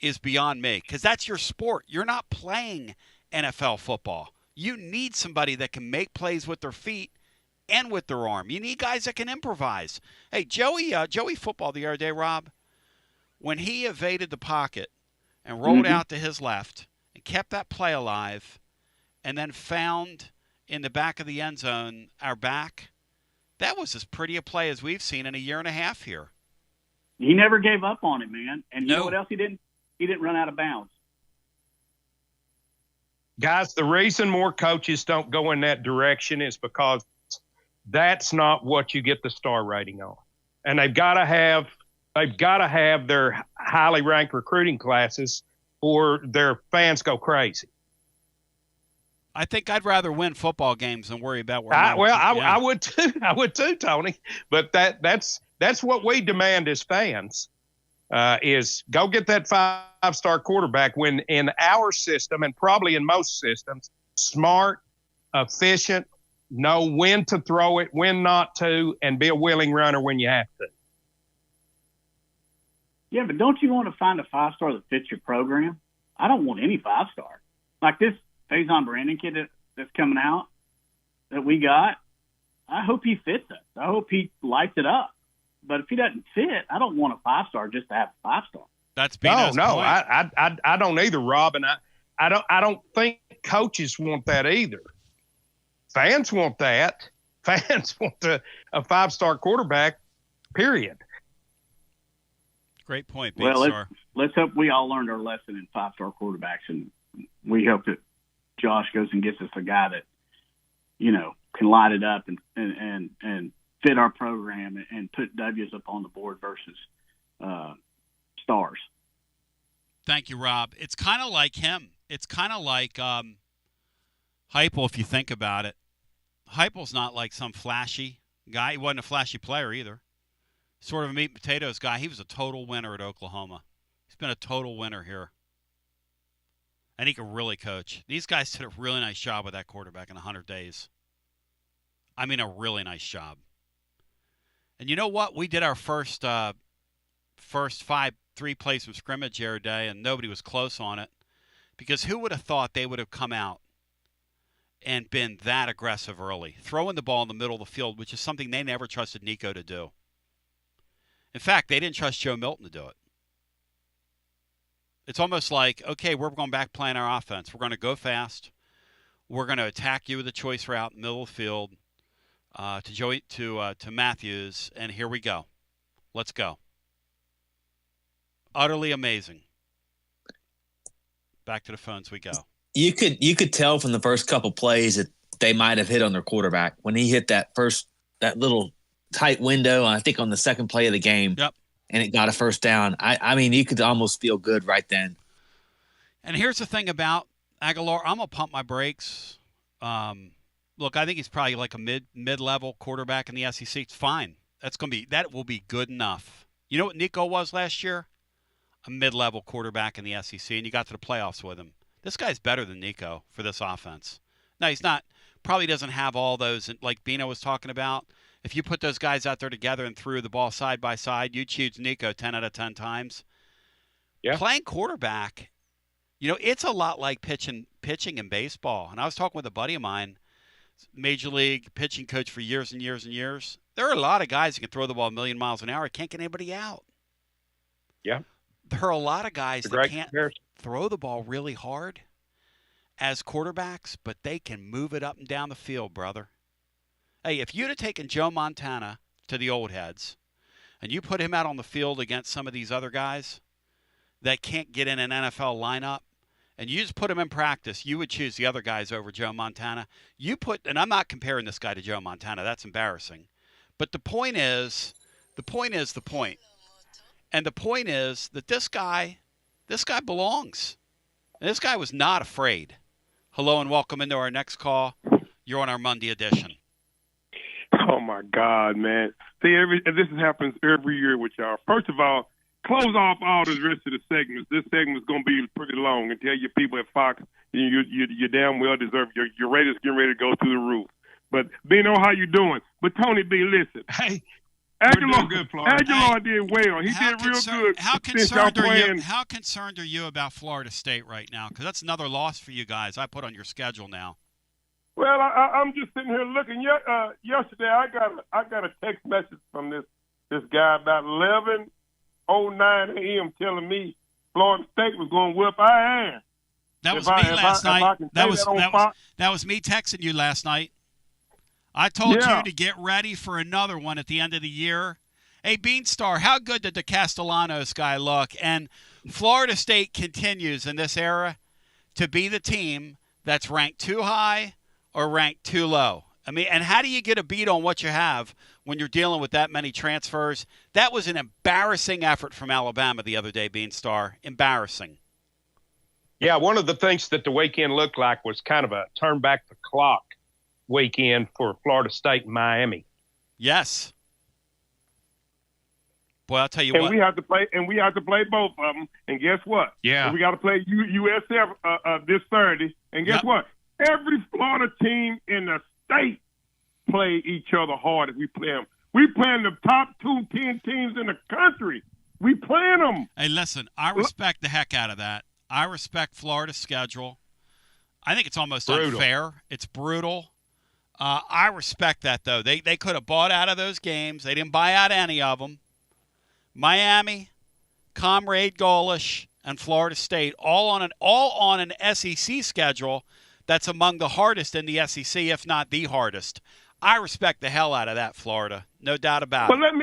is beyond me, because that's your sport. You're not playing NFL football. You need somebody that can make plays with their feet and with their arm. You need guys that can improvise. Hey, Joey football the other day, Rob, when he evaded the pocket and rolled out to his left and kept that play alive, and then found in the back of the end zone, our back, that was as pretty a play as we've seen in a year and a half here. He never gave up on it, man. And you know what else he didn't? He didn't run out of bounds. Guys, the reason more coaches don't go in that direction is because that's not what you get the star rating on. And they've got to have their highly ranked recruiting classes or their fans go crazy. I think I'd rather win football games than worry about where I would too. I would too, Tony. But that's what we demand as fans, is go get that five-star quarterback when in our system and probably in most systems, smart, efficient, know when to throw it, when not to, and be a willing runner when you have to. Yeah, but don't you want to find a five-star that fits your program? I don't want any five-star. Like this Faison Brandon kid that's coming out that we got, I hope he fits us. I hope he lights it up. But if he doesn't fit, I don't want a five-star just to have a five-star. That's Bino's point. I don't either, Rob, and I don't think coaches want that either. Fans want that. Fans want a five-star quarterback, period. Great point, Well, let's hope we all learned our lesson in five-star quarterbacks, and we hope that Josh goes and gets us a guy that, can light it up and fit our program and put W's up on the board versus stars. Thank you, Rob. It's kind of like him. It's kind of like Heupel, if you think about it. Heupel's not like some flashy guy. He wasn't a flashy player either. Sort of a meat and potatoes guy. He was a total winner at Oklahoma. He's been a total winner here. And he can really coach. These guys did a really nice job with that quarterback in 100 days. I mean, a really nice job. And you know what? We did our first 3 plays from scrimmage the other day, and nobody was close on it. Because who would have thought they would have come out and been that aggressive early, throwing the ball in the middle of the field, which is something they never trusted Nico to do. In fact, they didn't trust Joe Milton to do it. It's almost like, okay, we're going back playing our offense. We're going to go fast. We're going to attack you with a choice route in the middle of the field to Matthews, and here we go. Let's go. Utterly amazing. Back to the phones we go. You could tell from the first couple plays that they might have hit on their quarterback when he hit that little tight window, I think on the second play of the game. Yep. And it got a first down. I mean, you could almost feel good right then. And here's the thing about Aguilar. I'm going to pump my brakes. Look, I think he's probably like a mid-level quarterback in the SEC. It's fine. That will be good enough. You know what Nico was last year? A mid-level quarterback in the SEC, and you got to the playoffs with him. This guy's better than Nico for this offense. Now, he's not – probably doesn't have all those, like Bino was talking about. If you put those guys out there together and threw the ball side by side, you'd choose Nico 10 out of 10 times. Yeah. Playing quarterback, it's a lot like pitching in baseball. And I was talking with a buddy of mine, major league pitching coach for years and years and years. There are a lot of guys who can throw the ball a million miles an hour, can't get anybody out. Yeah. There are a lot of guys that can't throw the ball really hard as quarterbacks, but they can move it up and down the field, brother. Hey, if you'd have taken Joe Montana to the old heads and you put him out on the field against some of these other guys that can't get in an NFL lineup, and you just put him in practice, you would choose the other guys over Joe Montana. And I'm not comparing this guy to Joe Montana. That's embarrassing. But the point is the point. And the point is that this guy belongs. And this guy was not afraid. Hello and welcome into our next call. You're on our Monday edition. Oh, my God, man. See, this happens every year with y'all. First of all, close off all the rest of the segments. This segment's going to be pretty long, and tell your people at Fox you damn well deserve your ratings getting ready to go through the roof. But, Bino, how you doing? But, Tony B., listen. Hey, Aguilar good, Florida. Aguilar did well. He did real good. How concerned are you about Florida State right now? Because that's another loss for you guys I put on your schedule now. Well, I'm just sitting here looking. Yesterday, I got a text message from this guy about 11:09 a.m. telling me Florida State was going to whip our ass. That was me last night. That was me texting you last night. I told you to get ready for another one at the end of the year. Hey, Beanstar, how good did the Castellanos guy look? And Florida State continues in this era to be the team that's ranked too high or ranked too low. I mean, and how do you get a beat on what you have when you're dealing with that many transfers? That was an embarrassing effort from Alabama the other day, Beanstar. Embarrassing. Yeah, one of the things that the weekend looked like was kind of a turn back the clock weekend for Florida State and Miami. Yes. Boy, I'll tell you and what. We have to play both of them. And guess what? Yeah. And we got to play USF this Saturday. And guess what? Every Florida team in the state play each other hard if we play them. We playing the top 10 teams in the country. We playing them. Hey, listen, I respect the heck out of that. I respect Florida's schedule. I think it's almost unfair. It's brutal. I respect that, though. They could have bought out of those games. They didn't buy out any of them. Miami, Comrade Golish, and Florida State all on an SEC schedule that's among the hardest in the SEC, if not the hardest. I respect the hell out of that, Florida. No doubt about it. But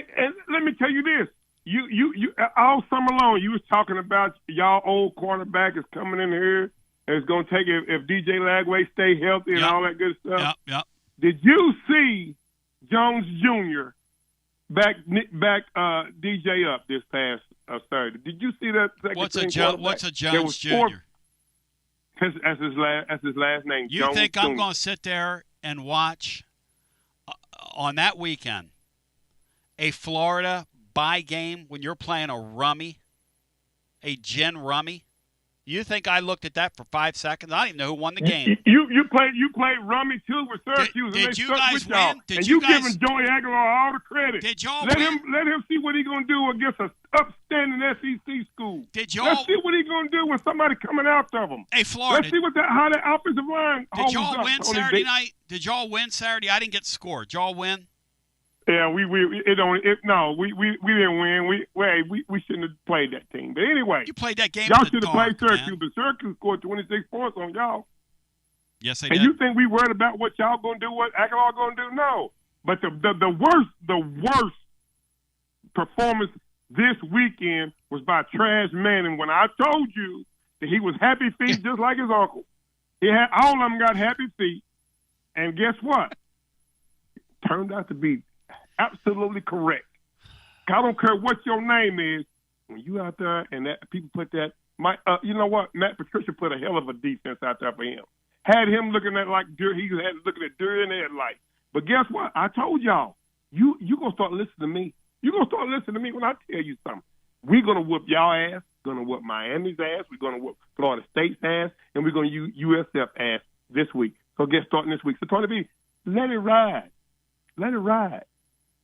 let me tell you this. You all summer long you was talking about y'all old quarterback is coming in here and it's going to take if DJ Lagway stay healthy and all that good stuff. Yep. Did you see Jones Jr. back DJ up this past Saturday? Did you see that? What's a Jones Jr.? That's his last name. You Jones think Jr. I'm going to sit there and watch on that weekend a Florida bye game when you're playing a gin rummy? You think I looked at that for 5 seconds? I don't even know who won the game. You played rummy too with Syracuse. Did you guys win? Giving Joey Aguilar all the credit. Did y'all let win? Let him see what he's gonna do against an upstanding SEC school. Let's see what he's gonna do when somebody coming after him. Hey, Florida. Let's see how that offensive line. Did y'all win Saturday night? Did y'all win Saturday? I didn't get scored. Did y'all win? Yeah, we didn't win. We shouldn't have played that team. But anyway, you played that game. Y'all should have played Syracuse, but Syracuse scored 26 points on y'all. Yes, they did. And you think we worried about what y'all gonna do? What Aguilar gonna do? No. But the worst performance this weekend was by Trash Manning. When I told you that he was happy feet just like his uncle, all of them got happy feet, and guess what? It turned out to be absolutely correct. I don't care what your name is. When you out there and that people put that, you know what? Matt Patricia put a hell of a defense out there for him. Had him looking at like he had looking at deer in the headlight. But guess what? I told y'all, you gonna start listening to me. You gonna start listening to me when I tell you something. We're gonna whoop y'all ass. Gonna whoop Miami's ass. We're gonna whoop Florida State's ass, and we're gonna use USF ass this week. So starting this week. So Tony B, let it ride. Let it ride.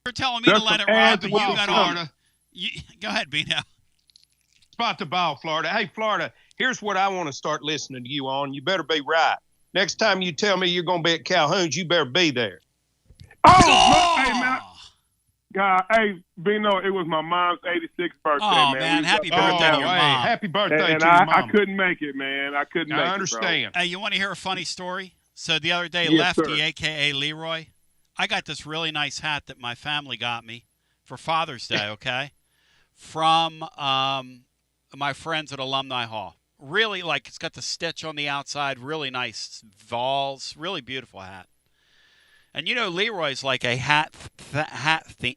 You're telling me to let it ride, but you got Florida. Go ahead, B-Now. Spot the ball, Florida. Hey, Florida, here's what I want to start listening to you on. You better be right. Next time you tell me you're going to be at Calhoun's, you better be there. Oh! Hey, man. God, hey, B-No, it was my mom's 86th birthday, man. Man, happy birthday to your mom. Happy birthday to your mom. I couldn't make it, man. I couldn't make it, I understand. Hey, you want to hear a funny story? So the other day, Yes, Lefty, sir. a.k.a. Leroy, I got this really nice hat that my family got me for Father's Day, okay, from my friends at Alumni Hall. Really, it's got the stitch on the outside, really nice Vols, really beautiful hat. And you know Leroy's like a hat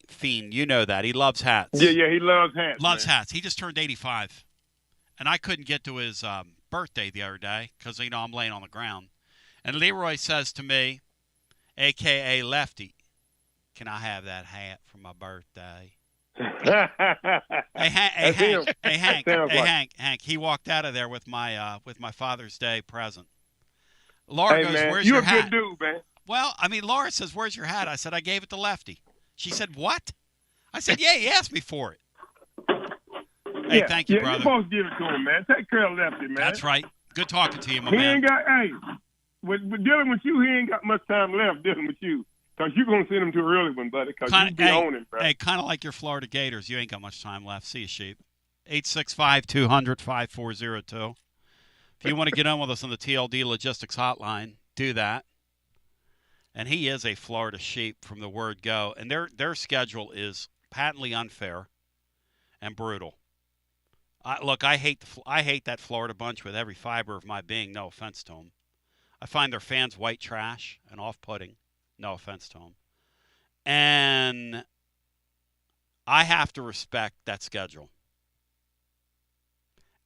fiend. You know that. He loves hats. Yeah, he loves hats. Loves hats. He just turned 85. And I couldn't get to his birthday the other day because, I'm laying on the ground. And Leroy says to me, a.k.a. Lefty, can I have that hat for my birthday? Hank. He walked out of there with my Father's Day present. Laura goes, man, where's your hat? You're a good dude, man. Well, Laura says, where's your hat? I said, I gave it to Lefty. She said, what? I said, yeah, he asked me for it. Hey, thank you, brother. You're supposed to give it to him, man. Take care of Lefty, man. That's right. Good talking to you, my man. He ain't got, with dealing with you, he ain't got much time left dealing with you. Because you're going to send him to an early one, buddy, because you be on him, bro. Hey, kind of like your Florida Gators. You ain't got much time left. See you, sheep. 865-200-5402. If you want to get on with us on the TLD Logistics Hotline, do that. And he is a Florida sheep from the word go. And their schedule is patently unfair and brutal. Look, I hate that Florida bunch with every fiber of my being. No offense to them. I find their fans white trash and off-putting. No offense to them. And I have to respect that schedule.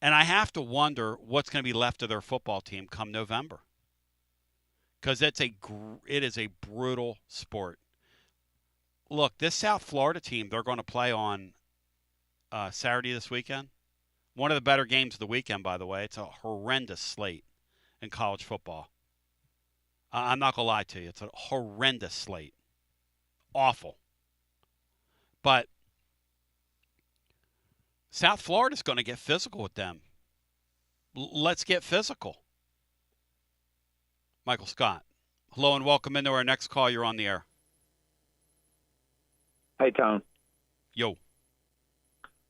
And I have to wonder what's going to be left of their football team come November. Because it is a brutal sport. Look, this South Florida team they're going to play on Saturday this weekend. One of the better games of the weekend, by the way. It's a horrendous slate in college football. I'm not going to lie to you. It's a horrendous slate. Awful. But South Florida's going to get physical with them. Let's get physical. Michael Scott. Hello and welcome into our next call. You're on the air. Hey, Tone. Yo.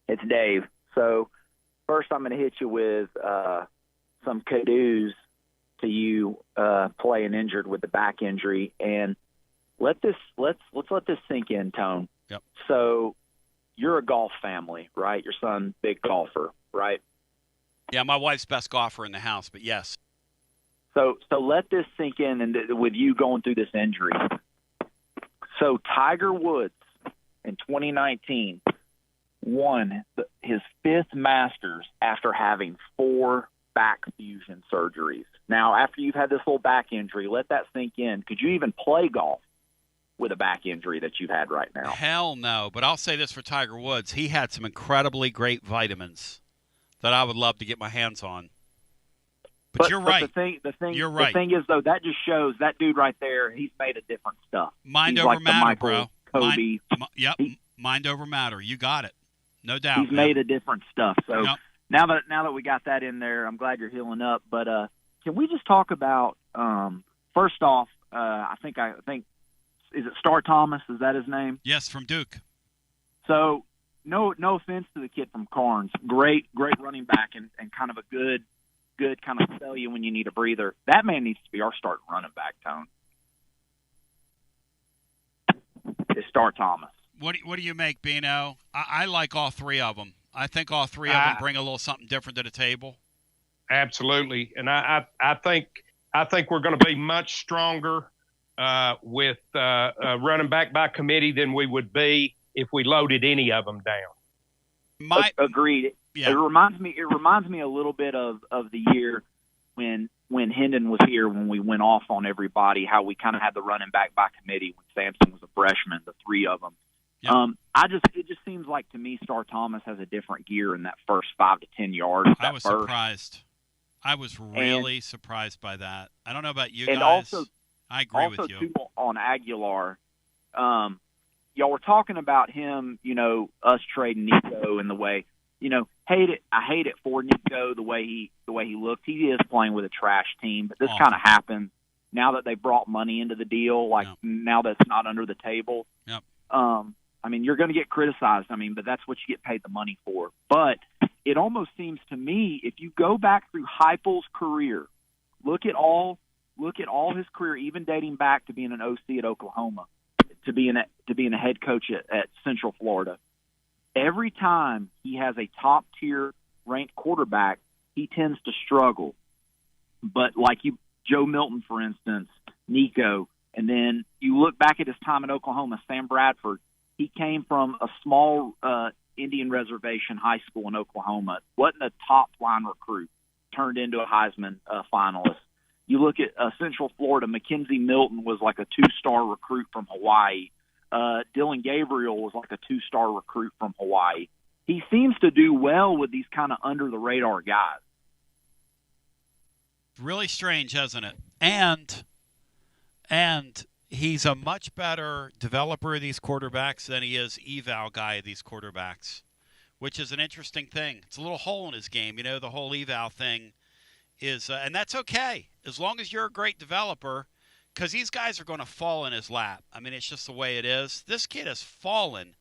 It's Dave. So first I'm going to hit you with some kudos to you playing injured with the back injury. And let's let this sink in, Tone. Yep. So you're a golf family, right? Your son, big golfer, right? Yeah, my wife's best golfer in the house, but yes. So let this sink in and with you going through this injury. So Tiger Woods in 2019 won his fifth Masters after having 4 back fusion surgeries. Now, after you've had this little back injury, let that sink in. Could you even play golf with a back injury that you've had right now? Hell no. But I'll say this for Tiger Woods. He had some incredibly great vitamins that I would love to get my hands on. But you're right. You're right. The thing is, though, that just shows that dude right there, he's made of different stuff. Mind he's over like matter, Michael, bro. Kobe. Mind over matter. You got it. No doubt. He's made of different stuff. So now that we got that in there, I'm glad you're healing up. But can we just talk about first off? I think is it Star Thomas? Is that his name? Yes, from Duke. So no offense to the kid from Carnes, great running back and kind of a good kind of sell you when you need a breather. That man needs to be our starting running back, Tone. It's Star Thomas. What do you make, Bino? I like all 3 of them. I think all 3 of them bring a little something different to the table. Absolutely, and I think we're going to be much stronger with running back by committee than we would be if we loaded any of them down. Agreed. Yeah. It reminds me a little bit of the year when Hendon was here, when we went off on everybody, how we kind of had the running back by committee when Sampson was a freshman, the 3 of them. Yep. It just seems like to me Star Thomas has a different gear in that first 5 to 10 yards. I was surprised. I was really surprised by that. I don't know about you guys. Also, I agree with you. Too, on Aguilar, y'all were talking about him, us trading Nico in the way, I hate it for Nico the way he looked. He is playing with a trash team, but this kind of happened now that they brought money into the deal. Now that's not under the table. Yep. You're going to get criticized. but that's what you get paid the money for. But it almost seems to me, if you go back through Heupel's career, look at all his career, even dating back to being an OC at Oklahoma, to being a head coach at Central Florida. Every time he has a top-tier ranked quarterback, he tends to struggle. But Joe Milton, for instance, Nico, and then you look back at his time at Oklahoma, Sam Bradford, he came from a small Indian reservation high school in Oklahoma, wasn't a top-line recruit, turned into a Heisman finalist. You look at Central Florida, Mackenzie Milton was like a 2-star recruit from Hawaii. Dylan Gabriel was like a 2-star recruit from Hawaii. He seems to do well with these kind of under-the-radar guys. Really strange, isn't it? And he's a much better developer of these quarterbacks than he is eval guy of these quarterbacks, which is an interesting thing. It's a little hole in his game. The whole eval thing is, and that's okay as long as you're a great developer, because these guys are going to fall in his lap. It's just the way it is. This kid has fallen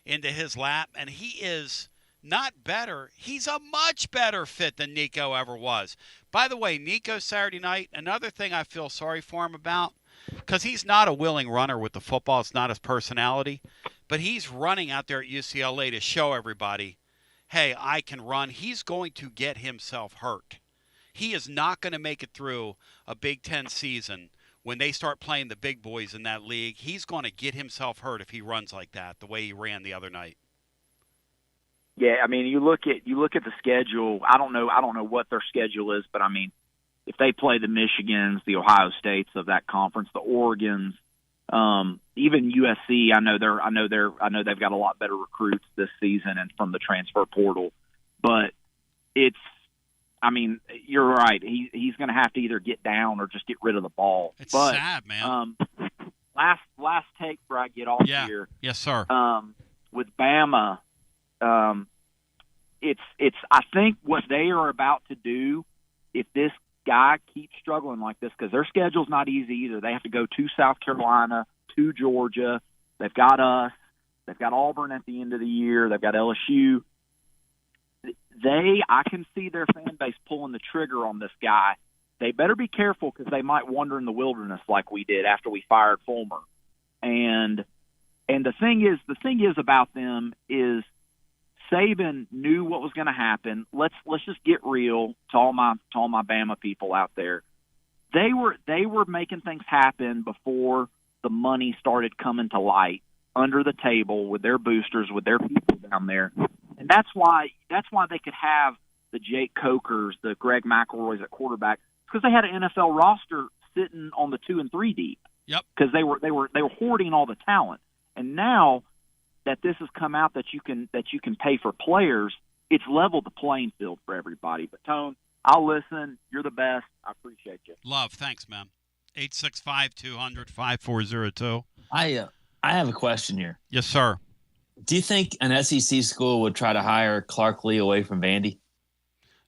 into his lap, and he is Not better. He's a much better fit than Nico ever was. By the way, Nico Saturday night, another thing I feel sorry for him about, because he's not a willing runner with the football. It's not his personality. But he's running out there at UCLA to show everybody, hey, I can run. He's going to get himself hurt. He is not going to make it through a Big Ten season when they start playing the big boys in that league. He's going to get himself hurt if he runs like that, the way he ran the other night. Yeah, I mean, you look at the schedule. I don't know what their schedule is, but I mean, if they play the Michigans, the Ohio States of that conference, the Oregons, even USC, I know they've got a lot better recruits this season and from the transfer portal. But I mean, you're right. He's going to have to either get down or just get rid of the ball. It's sad, man. Last take before I get off here. Yes, sir. With Bama. It's I think what they are about to do, if this guy keeps struggling like this, because their schedule's not easy either. They have to go to South Carolina, to Georgia. They've got us. They've got Auburn at the end of the year. They've got LSU. I can see their fan base pulling the trigger on this guy. They better be careful because they might wander in the wilderness like we did after we fired Fulmer. And the thing is about them is Saban knew what was going to happen. Let's just get real to all my Bama people out there. They were making things happen before the money started coming to light under the table with their boosters, with their people down there. And that's why they could have the Jake Cokers, the Greg McElroys at quarterback, because they had an NFL roster sitting on the 2 and 3 deep. Yep. Because they were hoarding all the talent. And now that this has come out that you can pay for players, it's leveled the playing field for everybody. But Tone, I'll listen. You're the best. I appreciate you. Love, thanks, man. 865-200-5402. I have a question here. Yes, sir. Do you think an SEC school would try to hire Clark Lee away from Vandy?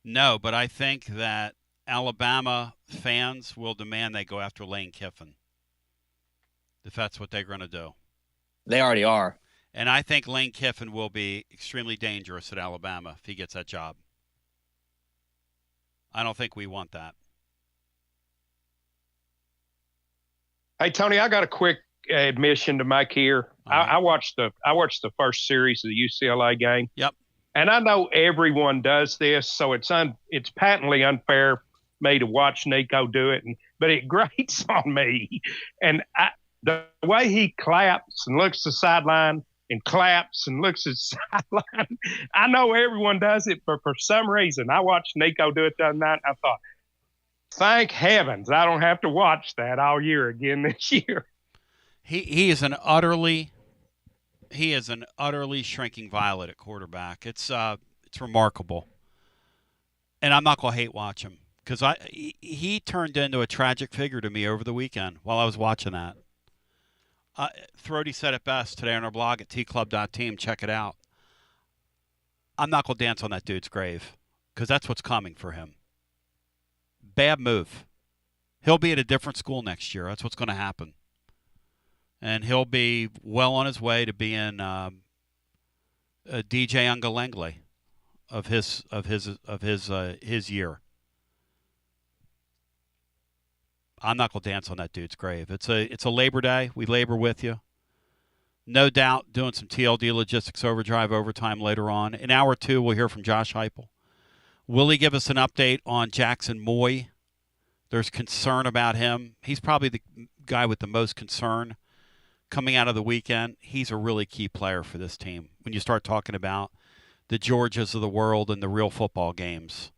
No, but I think that Alabama fans will demand they go after Lane Kiffin, if that's what they're going to do. They already are. And I think Lane Kiffin will be extremely dangerous at Alabama if he gets that job. I don't think we want that. Hey, Tony, I got a quick admission to make here. I watched the first series of the UCLA game. Yep. And I know everyone does this, so it's patently unfair me to watch Nico do it, but it grates on me. And the way he claps and looks at the sideline and claps and looks at the sideline, I know everyone does it, but for some reason, I watched Nico do it the other night, and I thought, thank heavens I don't have to watch that all year again this year. He is an utterly shrinking violet at quarterback. It's remarkable, and I'm not gonna hate watch him because he turned into a tragic figure to me over the weekend while I was watching that. Throaty said it best today on our blog at tclub.team. Check it out. I'm not gonna dance on that dude's grave because that's what's coming for him. Bad move. He'll be at a different school next year. That's what's going to happen. And he'll be well on his way to being a DJ Ungalengle of his year. I'm not going to dance on that dude's grave. It's a Labor Day. We labor with you. No doubt doing some TLD Logistics Overdrive overtime later on. In hour 2, we'll hear from Josh Heupel. Will he give us an update on Jackson Moy? There's concern about him. He's probably the guy with the most concern coming out of the weekend. He's a really key player for this team when you start talking about the Georgias of the world and the real football games.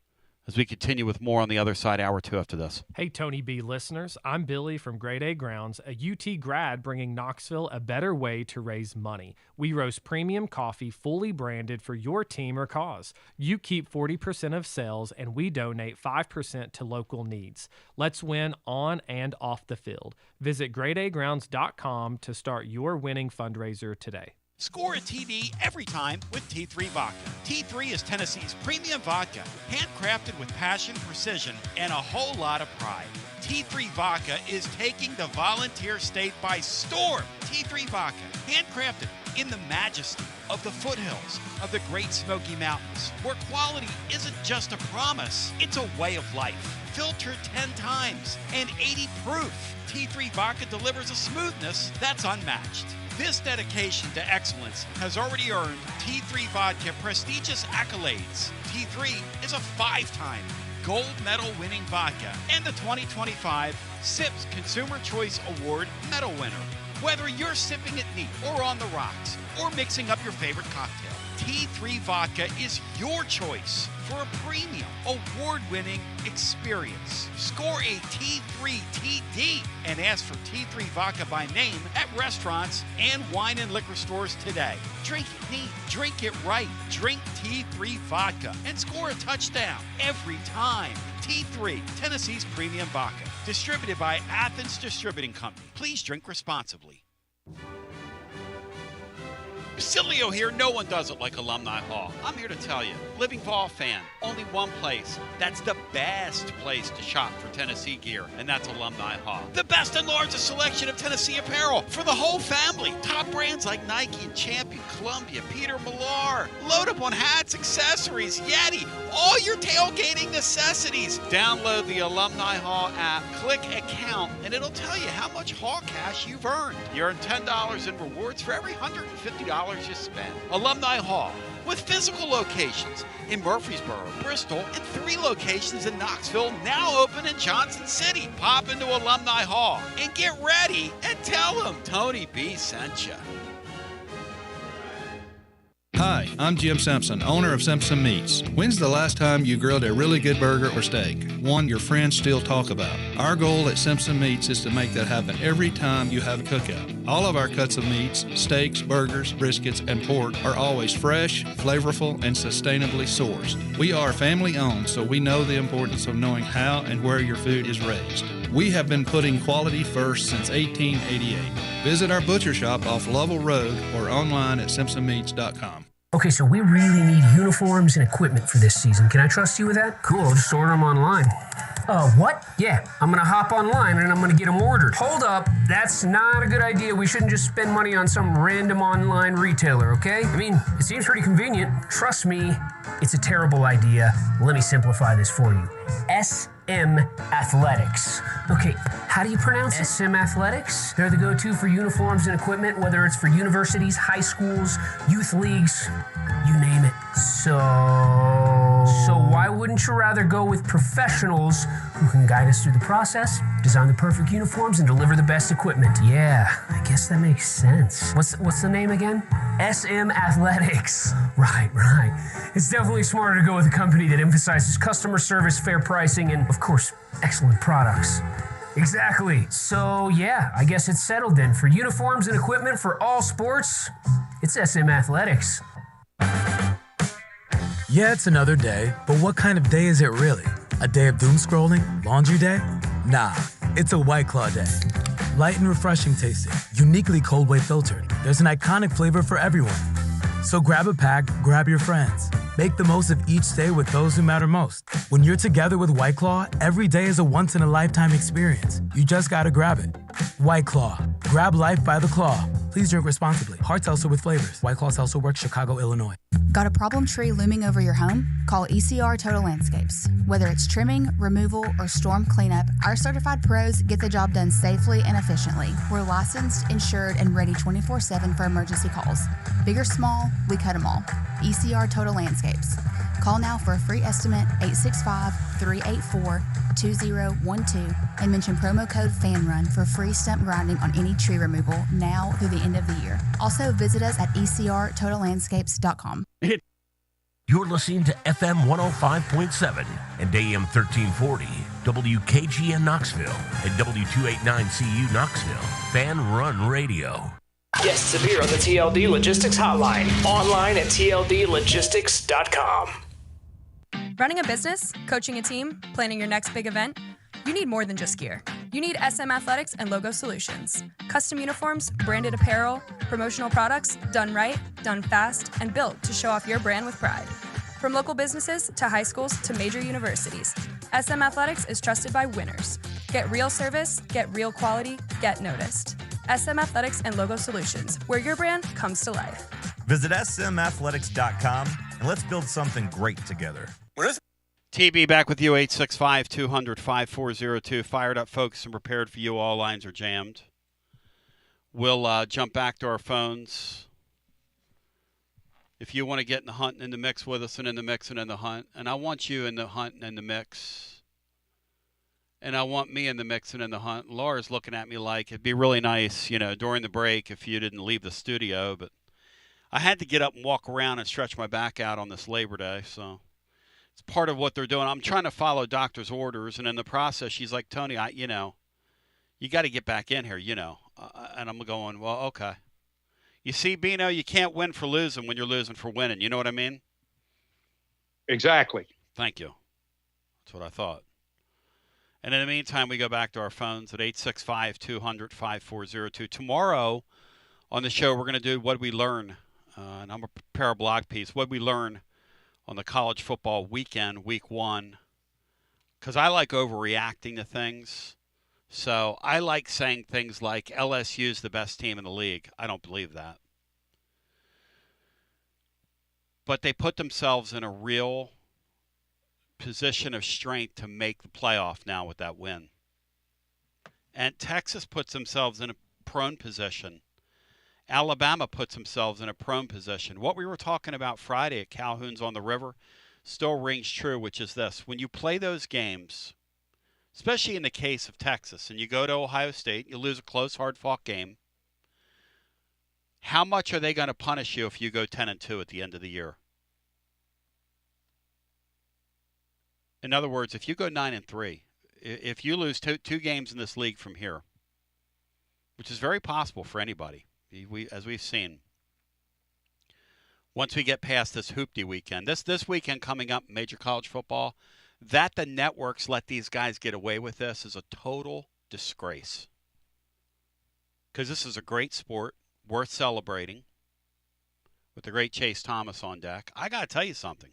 As we continue with more on the other side, hour 2 after this. Hey, Tony B listeners. I'm Billy from Grade A Grounds, a UT grad bringing Knoxville a better way to raise money. We roast premium coffee fully branded for your team or cause. You keep 40% of sales, and we donate 5% to local needs. Let's win on and off the field. Visit gradeagrounds.com to start your winning fundraiser today. Score a TD every time with T3 Vodka. T3 is Tennessee's premium vodka, handcrafted with passion, precision, and a whole lot of pride. T3 Vodka is taking the Volunteer State by storm. T3 Vodka, handcrafted in the majesty of the foothills of the Great Smoky Mountains, where quality isn't just a promise, it's a way of life. Filtered 10 times and 80 proof, T3 Vodka delivers a smoothness that's unmatched. This dedication to excellence has already earned T3 Vodka prestigious accolades. T3 is a 5-time gold medal winning vodka and the 2025 SIPS Consumer Choice Award medal winner. Whether you're sipping it neat or on the rocks or mixing up your favorite cocktail, T3 Vodka is your choice for a premium, award-winning experience. Score a T3 TD and ask for T3 Vodka by name at restaurants and wine and liquor stores today. Drink it neat, drink it right, drink T3 Vodka and score a touchdown every time. T3, Tennessee's premium vodka. Distributed by Athens Distributing Company. Please drink responsibly. Basilio here. No one does it like Alumni Hall. I'm here to tell you, living Vol fan, only one place that's the best place to shop for Tennessee gear, and that's Alumni Hall. The best and largest selection of Tennessee apparel for the whole family. Top brands like Nike and Champion, Columbia, Peter Millar. Load up on hats, accessories, Yeti, all your tailgating necessities. Download the Alumni Hall app, click account, and it'll tell you how much Hall cash you've earned. You earn $10 in rewards for every $150 you spend. Alumni Hall, with physical locations in Murfreesboro, Bristol, and 3 locations in Knoxville, now open in Johnson City. Pop into Alumni Hall and get ready and tell them Tony B sent you. Hi, I'm Jim Simpson, owner of Simpson Meats. When's the last time you grilled a really good burger or steak? One your friends still talk about. Our goal at Simpson Meats is to make that happen every time you have a cookout. All of our cuts of meats, steaks, burgers, briskets, and pork are always fresh, flavorful, and sustainably sourced. We are family owned, so we know the importance of knowing how and where your food is raised. We have been putting quality first since 1888. Visit our butcher shop off Lovell Road or online at simpsonmeats.com. Okay, so we really need uniforms and equipment for this season. Can I trust you with that? Cool, I'll just order them online. What? Yeah, I'm gonna hop online and I'm gonna get them ordered. Hold up, that's not a good idea. We shouldn't just spend money on some random online retailer, okay? I mean, it seems pretty convenient. Trust me, it's a terrible idea. Let me simplify this for you. SM Athletics. Okay, how do you pronounce it? SM Athletics? They're the go-to for uniforms and equipment, whether it's for universities, high schools, youth leagues, you name it. So why wouldn't you rather go with professionals who can guide us through the process, design the perfect uniforms, and deliver the best equipment? Yeah, I guess that makes sense. What's the name again? SM Athletics. Right. It's definitely smarter to go with a company that emphasizes customer service, fair pricing, and, of course, excellent products. Exactly. So, yeah, I guess it's settled then. For uniforms and equipment for all sports, it's SM Athletics. Yeah, it's another day, but what kind of day is it really? A day of doom scrolling? Laundry day? Nah, it's a White Claw day. Light and refreshing tasting, uniquely cold way filtered. There's an iconic flavor for everyone. So grab a pack, grab your friends. Make the most of each day with those who matter most. When you're together with White Claw, every day is a once-in-a-lifetime experience. You just gotta grab it. White Claw. Grab life by the claw. Please drink responsibly. Hard seltzer with flavors. White Claw Seltzer Works, Chicago, Illinois. Got a problem tree looming over your home? Call ECR Total Landscapes. Whether it's trimming, removal, or storm cleanup, our certified pros get the job done safely and efficiently. We're licensed, insured, and ready 24/7 for emergency calls. Big or small, we cut them all. ECR Total Landscapes. Call now for a free estimate, 865-384-2012, and mention promo code FANRUN for free stump grinding on any tree removal now through the end of the year. Also, visit us at ecrtotallandscapes.com. You're listening to FM 105.7 and AM 1340, WKGN Knoxville, and W289CU Knoxville, Fan Run Radio. Get Sabir on the TLD Logistics Hotline, online at tldlogistics.com. Running a business, coaching a team, planning your next big event, you need more than just gear. You need SM Athletics and Logo Solutions. Custom uniforms, branded apparel, promotional products, done right, done fast, and built to show off your brand with pride. From local businesses to high schools to major universities, SM Athletics is trusted by winners. Get real service, get real quality, get noticed. SM Athletics and Logo Solutions, where your brand comes to life. Visit smathletics.com and let's build something great together. TB back with you, 865-200-5402. Fired up, folks, and prepared for you. All lines are jammed. We'll jump back to our phones. If you want to get in the hunt and in the mix with us and in the mix and in the hunt, and I want you in the hunt and in the mix, and I want me in the mix and in the hunt. Laura's looking at me like it'd be really nice, during the break if you didn't leave the studio, but I had to get up and walk around and stretch my back out on this Labor Day, so it's part of what they're doing. I'm trying to follow doctor's orders, and in the process, she's like, Tony, you got to get back in here, and I'm going, well, okay. You see, Bino, you can't win for losing when you're losing for winning. You know what I mean? Exactly. Thank you. That's what I thought. And in the meantime, we go back to our phones at 865-200-5402. Tomorrow on the show, we're going to do What We Learn. And I'm going to prepare a blog piece, What We Learn on the college football weekend, week one. Because I like overreacting to things. So I like saying things like LSU is the best team in the league. I don't believe that. But they put themselves in a real position of strength to make the playoff now with that win. And Texas puts themselves in a prone position. Alabama puts themselves in a prone position. What we were talking about Friday at Calhoun's on the River still rings true, which is this. When you play those games, especially in the case of Texas, and you go to Ohio State, you lose a close, hard-fought game, how much are they going to punish you if you go 10-2 at the end of the year? In other words, if you go 9-3, if you lose two games in this league from here, which is very possible for anybody, as we've seen, once we get past this hoopty weekend, this weekend coming up, major college football, that the networks let these guys get away with this is a total disgrace. Because this is a great sport, worth celebrating, with the great Chase Thomas on deck. I got to tell you something.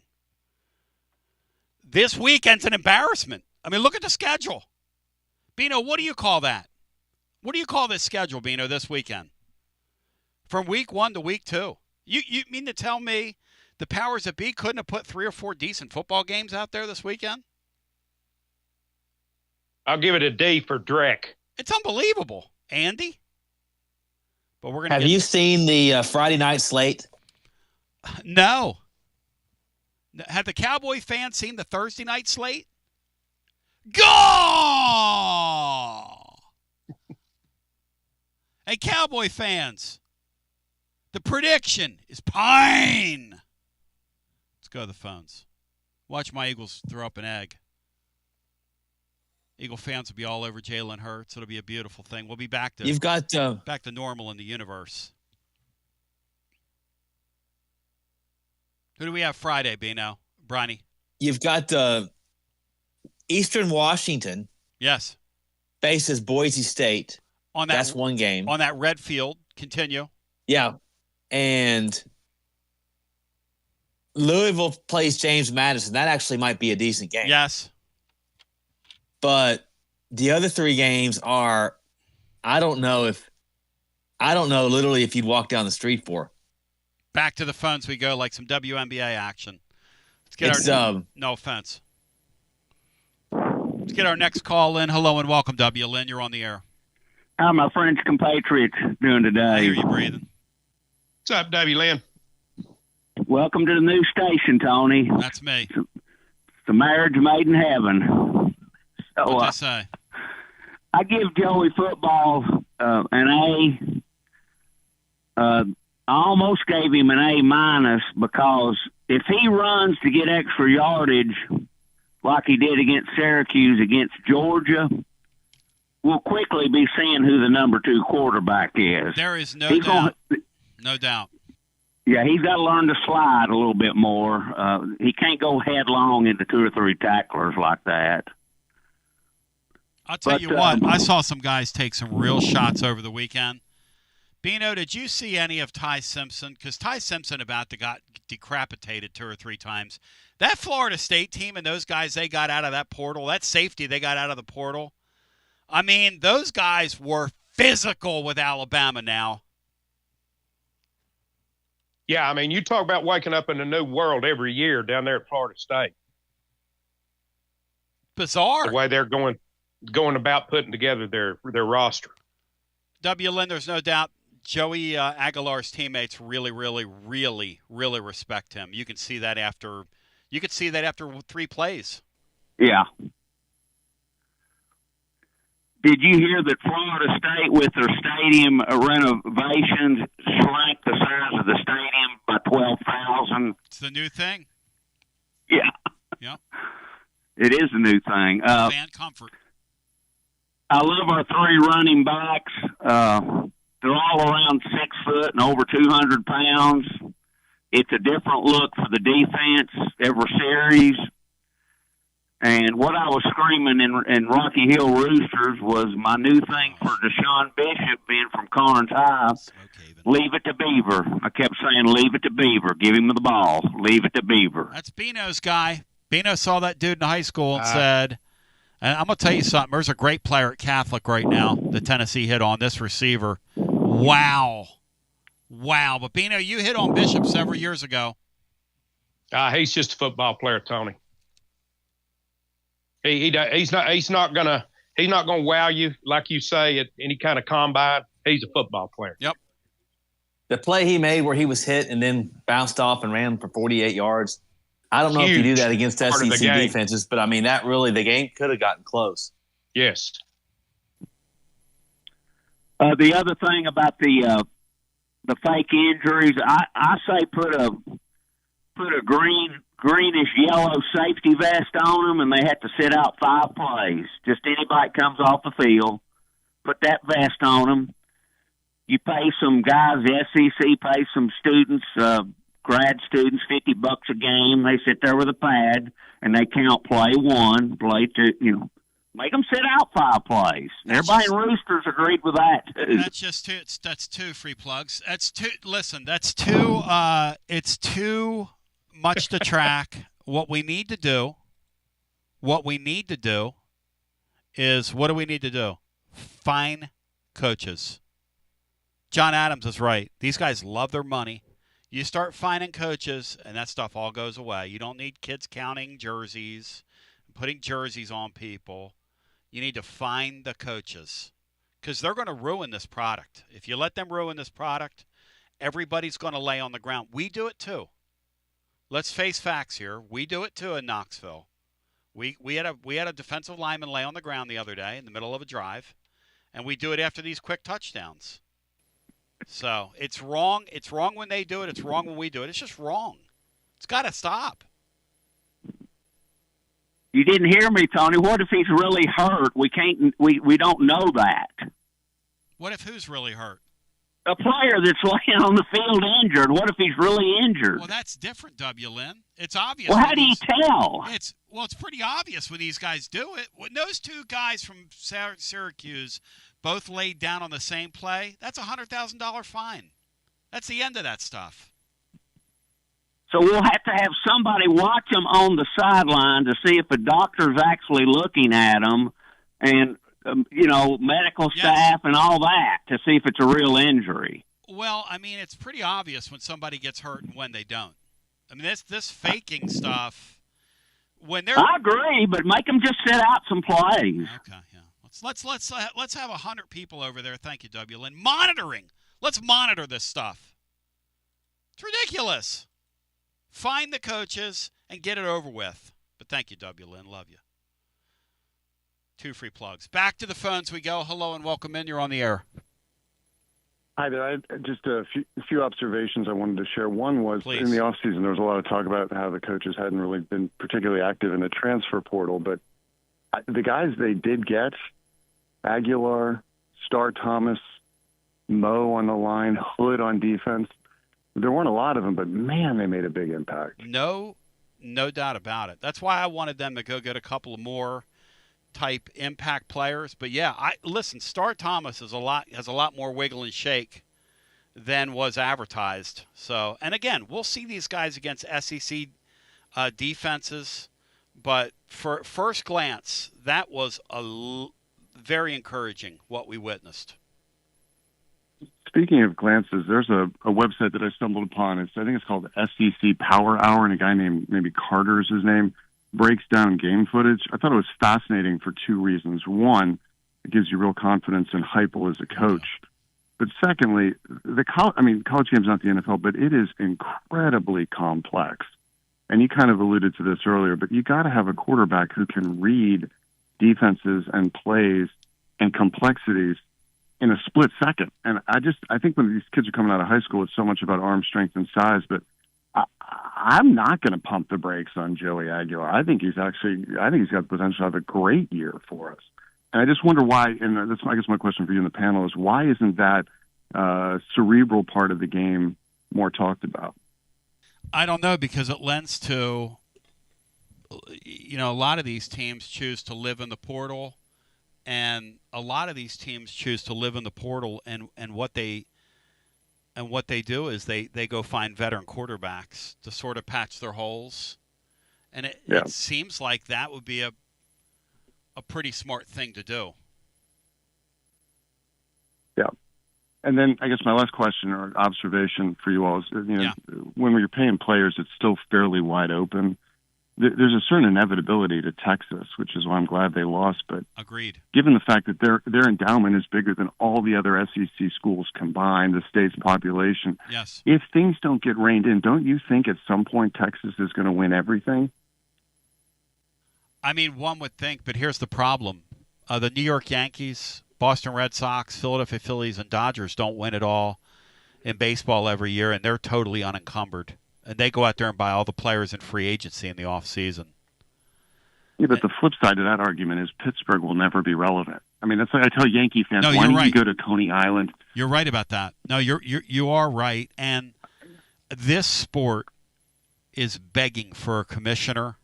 This weekend's an embarrassment. I mean, look at the schedule. Bino, what do you call that? What do you call this schedule, Bino, this weekend? From week 1 to week 2. You mean to tell me the powers that be couldn't have put 3 or 4 decent football games out there this weekend? I'll give it a D for Drek. It's unbelievable, Andy. But we're gonna. Have you seen the Friday night slate? No. Have the Cowboy fans seen the Thursday night slate? Go! Hey, Cowboy fans, the prediction is Pine. Let's go to the phones. Watch my Eagles throw up an egg. Eagle fans will be all over Jalen Hurts. It'll be a beautiful thing. We'll be back to back to normal in the universe. Who do we have Friday, Bino? Bronny? You've got Eastern Washington. Yes. Faces Boise State. That's one game. On that red field. Continue. Yeah. And Louisville plays James Madison. That actually might be a decent game. Yes. But the other 3 games are, I don't know literally if you'd walk down the street for. Back to the phones we go, like some WNBA action. Let's get no offense. Let's get our next call in. Hello and welcome, W. Lynn. You're on the air. How my French compatriots doing today? I hear you breathing. What's up, W. Lynn? Welcome to the new station, Tony. That's me. It's a marriage made in heaven. So, What'd I say? I give Joey football an A. I almost gave him an A- because if he runs to get extra yardage like he did against Syracuse against Georgia, we'll quickly be seeing who the number 2 quarterback is. There is no doubt. No doubt. Yeah, he's got to learn to slide a little bit more. He can't go headlong into 2 or 3 tacklers like that. I'll tell you what, I saw some guys take some real shots over the weekend. Bino, did you see any of Ty Simpson? Because Ty Simpson got decapitated 2 or 3 times. That Florida State team and those guys they got out of that portal, that safety they got out of the portal, I mean, those guys were physical with Alabama now. Yeah, I mean, you talk about waking up in a new world every year down there at Florida State. Bizarre. The way they're going about putting together their roster. Lynn, there's no doubt Joey Aguilar's teammates really respect him. You can see that after 3 plays. Yeah. Did you hear that Florida State, with their stadium renovations, shrank the size of the stadium by 12,000? It's the new thing. Yeah. Yep. It is a new thing. Fan comfort. I love our 3 running backs. They're all around 6 foot and over 200 pounds. It's a different look for the defense every series. And what I was screaming in Rocky Hill Roosters was my new thing for Deshaun Bishop being from Carnes High. Leave it to Beaver. I kept saying, leave it to Beaver. Give him the ball. Leave it to Beaver. That's Bino's guy. Bino saw that dude in high school and said, and I'm going to tell you something. There's a great player at Catholic right now that Tennessee hit on, this receiver. Wow. But, Bino, you hit on Bishop several years ago. He's just a football player, Tony. He's not gonna wow you like you say at any kind of combine. He's a football player. Yep. The play he made where he was hit and then bounced off and ran for 48 yards. I don't know if you do that against SEC defenses, but I mean that really the game could have gotten close. Yes. The other thing about the fake injuries, I say put a greenish yellow safety vest on them, and they have to sit out 5 plays. Just anybody comes off the field, put that vest on them. You pay some guys, the SEC pays some students, grad students, $50 a game. They sit there with a pad, and they count play 1, play 2, make them sit out 5 plays. Everybody in Roosters agreed with that, too. That's just 2. That's 2 free plugs. That's 2. Listen, that's 2. It's too much to track. What we need to do is, what do we need to do? Fine coaches. John Adams is right. These guys love their money. You start fining coaches, and that stuff all goes away. You don't need kids counting jerseys, putting jerseys on people. You need to fine the coaches because they're going to ruin this product. If you let them ruin this product, everybody's going to lay on the ground. We do it too. Let's face facts here. We do it too in Knoxville. We had a defensive lineman lay on the ground the other day in the middle of a drive, and we do it after these quick touchdowns. So it's wrong. It's wrong when they do it. It's wrong when we do it. It's just wrong. It's got to stop. You didn't hear me, Tony. What if he's really hurt? We don't know that. What if who's really hurt? A player that's laying on the field injured. What if he's really injured? Well, that's different, Lynn. It's obvious. Well, how do you tell? It's pretty obvious when these guys do it. When those 2 guys from Syracuse both laid down on the same play, that's a $100,000 fine. That's the end of that stuff. So we'll have to have somebody watch them on the sideline to see if a doctor's actually looking at them, and medical staff and all that to see if it's a real injury. Well, I mean, it's pretty obvious when somebody gets hurt and when they don't. I mean, this faking stuff. I agree, but make them just sit out some plays. Okay, yeah. Let's have 100 people over there. Thank you, Lynn. Monitoring. Let's monitor this stuff. It's ridiculous. Find the coaches and get it over with. But thank you, Lynn. Love you. 2 free plugs. Back to the phones we go. Hello and welcome in. You're on the air. Hi there. I had just a few observations I wanted to share. One was, in the offseason, there was a lot of talk about how the coaches hadn't really been particularly active in the transfer portal. But the guys they did get, Aguilar, Star Thomas, Moe on the line, Hood on defense, there weren't a lot of them, but, man, they made a big impact. No doubt about it. That's why I wanted them to go get a couple of more type impact players. But yeah, listen, Star Thomas has a lot more wiggle and shake than was advertised. So, and again, we'll see these guys against SEC defenses, but for first glance, that was very encouraging what we witnessed. speaking of glances, there's a website that I stumbled upon. I think it's called SEC Power Hour, and a guy named maybe Carter is his name, breaks down game footage. I thought it was fascinating for two reasons. One, it gives you real confidence in Heupel as a coach. But secondly, college game's not the NFL, but it is incredibly complex. And you kind of alluded to this earlier, but you got to have a quarterback who can read defenses and plays and complexities in a split second. And I think when these kids are coming out of high school, it's so much about arm strength and size, but I'm not going to pump the brakes on Joey Aguilar. I think he's got the potential to have a great year for us. And I just wonder why, and that's, I guess my question for you in the panel is, why isn't that cerebral part of the game more talked about? I don't know, because it lends to, a lot of these teams choose to live in the portal, and a lot of these teams choose to live in the portal, and what they do is they go find veteran quarterbacks to sort of patch their holes, and it seems like that would be a pretty smart thing to do. Yeah. And then I guess my last question or observation for you all is, when you're paying players, it's still fairly wide open. There's a certain inevitability to Texas, which is why I'm glad they lost. But agreed. Given the fact that their endowment is bigger than all the other SEC schools combined, the state's population. Yes. If things don't get reined in, don't you think at some point Texas is going to win everything? I mean, one would think, but here's the problem: the New York Yankees, Boston Red Sox, Philadelphia Phillies, and Dodgers don't win it all in baseball every year, and they're totally unencumbered. And they go out there and buy all the players in free agency in the offseason. Yeah, but the flip side of that argument is Pittsburgh will never be relevant. I mean, that's like I tell Yankee fans, why don't you go to Coney Island? You're right about that. No, you are right. And this sport is begging for a commissioner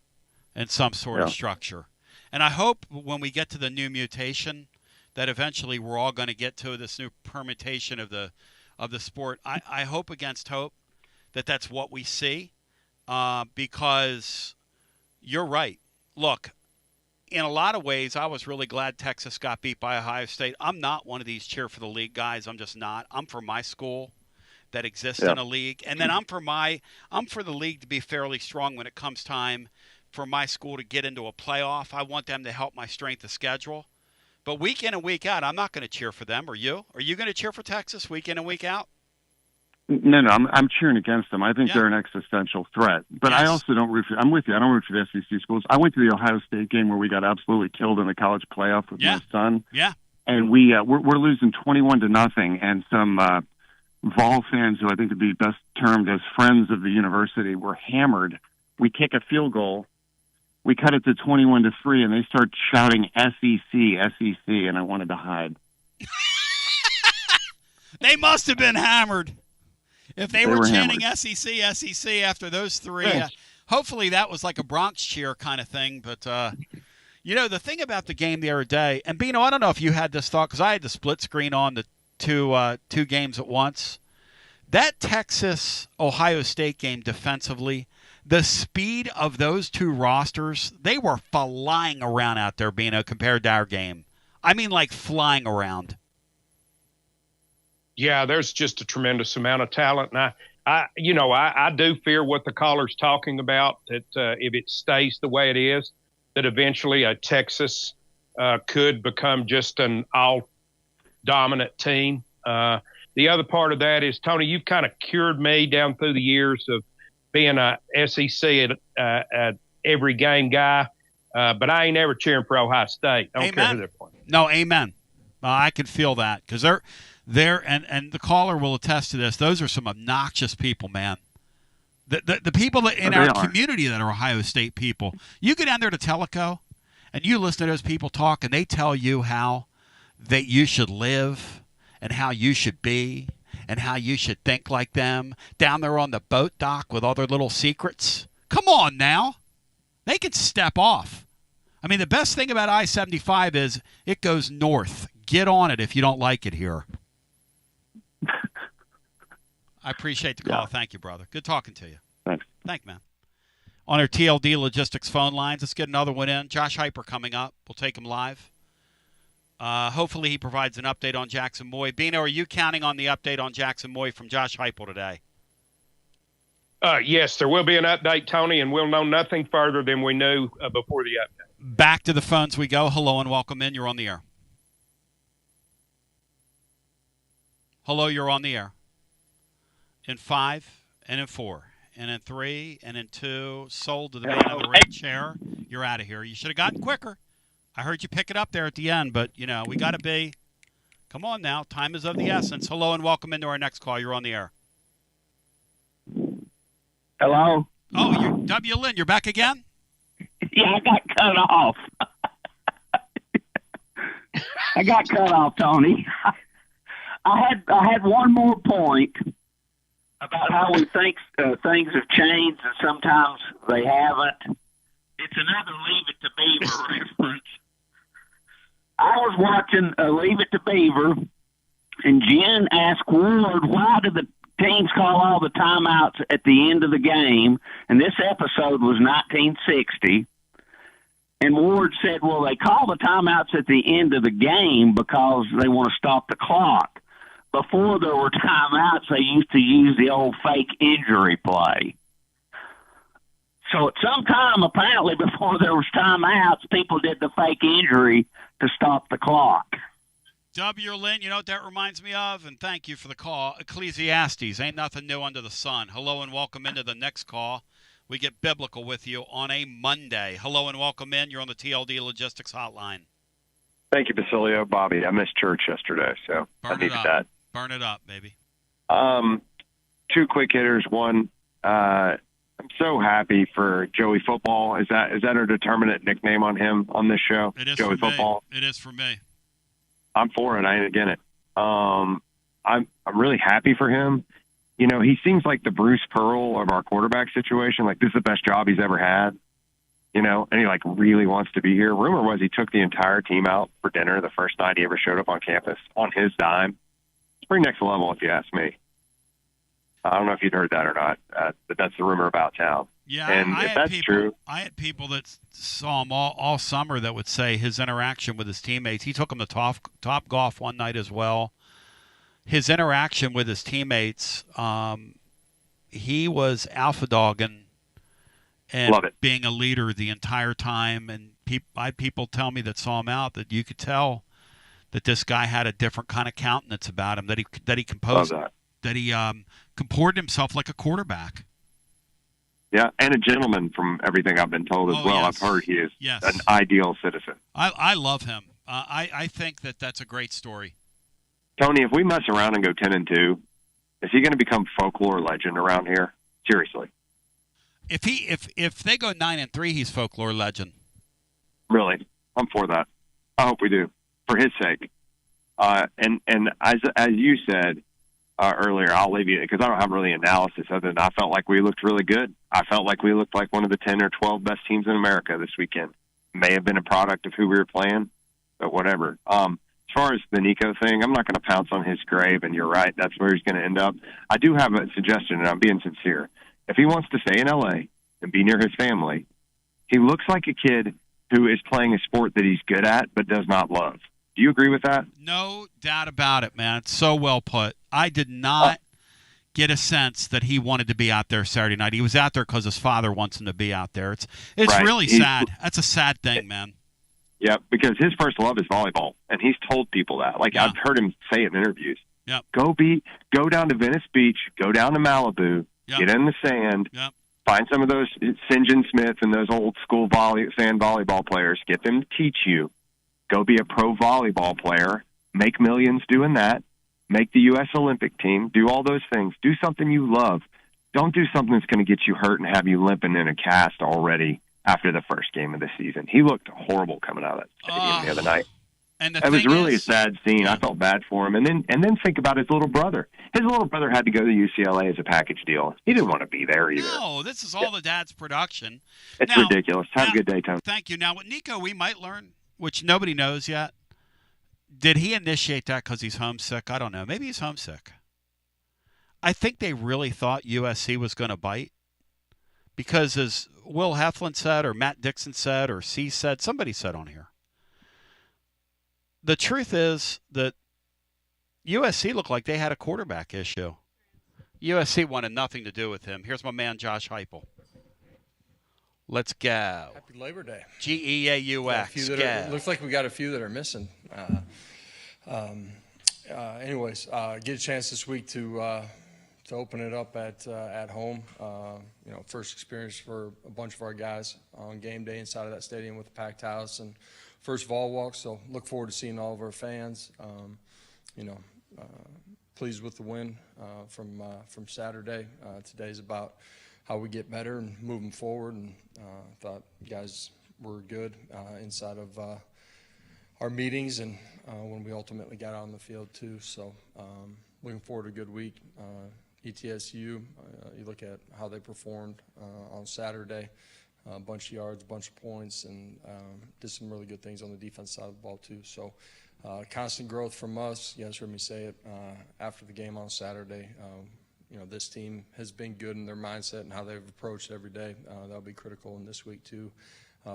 and some sort of structure. And I hope when we get to the new mutation that eventually we're all going to get to this new permutation of the sport. I hope against hope that that's what we see, because you're right. Look, in a lot of ways, I was really glad Texas got beat by Ohio State. I'm not one of these cheer for the league guys. I'm just not. I'm for my school that exists in a league, and then I'm for the league to be fairly strong when it comes time for my school to get into a playoff. I want them to help my strength of schedule. But week in and week out, I'm not going to cheer for them. Are you? Are you going to cheer for Texas week in and week out? No, I'm cheering against them. I think they're an existential threat. But I also don't root for. I'm with you. I don't root for the SEC schools. I went to the Ohio State game where we got absolutely killed in the college playoff with my son. Yeah. And we're losing 21-0, and some Vol fans, who I think would be best termed as friends of the university, were hammered. We kick a field goal. We cut it to 21-3, and they start shouting SEC, SEC, and I wanted to hide. They must have been hammered. If they were chanting SEC, SEC after those three, hopefully that was like a Bronx cheer kind of thing. But, the thing about the game the other day, and Bino, I don't know if you had this thought, because I had the split screen on the two games at once. That Texas-Ohio State game defensively, the speed of those two rosters, they were flying around out there, Bino, compared to our game. I mean, like flying around. Yeah, there's just a tremendous amount of talent. And I do fear what the caller's talking about, that if it stays the way it is, that eventually a Texas could become just an all-dominant team. The other part of that is, Tony, you've kind of cured me down through the years of being a SEC at every game guy, but I ain't ever cheering for Ohio State. I don't care who they're playing. No, amen. I can feel that, because they're and the caller will attest to this. Those are some obnoxious people, man. The people in our community that are Ohio State people. You go down there to Tellico, and you listen to those people talk, and they tell you how that you should live and how you should be and how you should think like them down there on the boat dock with all their little secrets. Come on now. They can step off. I mean, the best thing about I-75 is it goes north. Get on it if you don't like it here. I appreciate the call. Thank you, brother. Good talking to you. Thanks. Thank you, man. On our TLD Logistics phone lines, let's get another one in. Josh Heupel coming up. We'll take him live. Hopefully he provides an update on Jackson Moy. Bino, are you counting on the update on Jackson Moy from Josh Heupel today? Yes, there will be an update, Tony, and we'll know nothing further than we knew before the update. Back to the phones we go. Hello and welcome in. You're on the air. Hello, you're on the air. In 5 and in 4 and in 3 and in 2. Sold to the man in the red chair. You're out of here. You should have gotten quicker. I heard you pick it up there at the end, but, you know, we got to be – come on now. Time is of the essence. Hello and welcome into our next call. You're on the air. Hello? Oh, W. Lynn, you're back again? Yeah, I got cut off. I got cut off, Tony. I had one more point about how we think things have changed and sometimes they haven't. It's another Leave It to Beaver reference. I was watching Leave It to Beaver, and Jen asked Ward, why did the teams call all the timeouts at the end of the game? And this episode was 1960. And Ward said, well, they call the timeouts at the end of the game because they want to stop the clock. Before there were timeouts, they used to use the old fake injury play. So at some time, apparently, before there was timeouts, people did the fake injury to stop the clock. W. Lynn, you know what that reminds me of? And thank you for the call. Ecclesiastes, ain't nothing new under the sun. Hello and welcome into the next call. We get biblical with you on a Monday. Hello and welcome in. You're on the TLD Logistics Hotline. Thank you, Basilio. Bobby, I missed church yesterday, so I needed that. Burn it up, baby. 2 quick hitters. One, I'm so happy for Joey Football. Is that a determinate nickname on him on this show? It is Joey for Football. Me. It is for me. I'm for it. I ain't against it. I'm really happy for him. You know, he seems like the Bruce Pearl of our quarterback situation. Like, this is the best job he's ever had. You know, and he, like, really wants to be here. Rumor was he took the entire team out for dinner the first night he ever showed up on campus on his dime. It's pretty next level, if you ask me. I don't know if you'd heard that or not, but that's the rumor about town. Yeah, and if that's true. I had people that saw him all summer that would say his interaction with his teammates. He took him to Top Golf one night as well. His interaction with his teammates, he was alpha dogging and being a leader the entire time. And people tell me that saw him out that you could tell that this guy had a different kind of countenance about him, that he composed, that he comported himself like a quarterback. Yeah, and a gentleman from everything I've been told as well. Yes. I've heard he is an ideal citizen. I love him. I think that's a great story. Tony, if we mess around and go 10-2, is he going to become folklore legend around here? Seriously. If they go 9-3, he's folklore legend. Really, I'm for that. I hope we do, for his sake. And as you said earlier, I'll leave you because I don't have really analysis other than I felt like we looked really good. I felt like we looked like one of the 10 or 12 best teams in America this weekend. May have been a product of who we were playing, but whatever. As far as the Nico thing, I'm not going to pounce on his grave, and you're right, that's where he's going to end up. I do have a suggestion, and I'm being sincere. If he wants to stay in L.A. and be near his family, he looks like a kid who is playing a sport that he's good at but does not love. Do you agree with that? No doubt about it, man. It's so well put. I did not get a sense that he wanted to be out there Saturday night. He was out there because his father wants him to be out there. It's right. Really sad. That's a sad thing, man. Yeah, because his first love is volleyball, and he's told people that. Like, I've heard him say it in interviews. Yep. Go down to Venice Beach, go down to Malibu, get in the sand, find some of those St. John Smith and those old school sand volleyball players, get them to teach you. Go be a pro volleyball player, make millions doing that, make the U.S. Olympic team, do all those things. Do something you love. Don't do something that's going to get you hurt and have you limping in a cast already after the first game of the season. He looked horrible coming out of that stadium the other night. And it was really a sad scene. I felt bad for him. And then think about his little brother. His little brother had to go to UCLA as a package deal. He didn't want to be there either. No, this is all the dad's production. It's ridiculous. Have a good day, Tony. Thank you. Now, with Nico, we might learn, which nobody knows yet. Did he initiate that because he's homesick? I don't know. Maybe he's homesick. I think they really thought USC was going to bite because, as Will Heflin said or Matt Dixon said or C said, somebody said on here, the truth is that USC looked like they had a quarterback issue. USC wanted nothing to do with him. Here's my man, Josh Heupel. Let's go. Happy Labor Day. G-E-A-U-X. Looks like we got a few that are missing. Anyways, get a chance this week to open it up at home. First experience for a bunch of our guys on game day inside of that stadium with a packed house and first of all walk. So look forward to seeing all of our fans. Pleased with the win from Saturday. Today's about how we get better and moving forward. And thought you guys were good inside of our meetings and when we ultimately got out on the field too. So looking forward to a good week. ETSU, you look at how they performed on Saturday, a bunch of yards, a bunch of points, and did some really good things on the defense side of the ball too. So constant growth from us. You guys heard me say it after the game on Saturday. This team has been good in their mindset and how they've approached every day. That'll be critical in this week too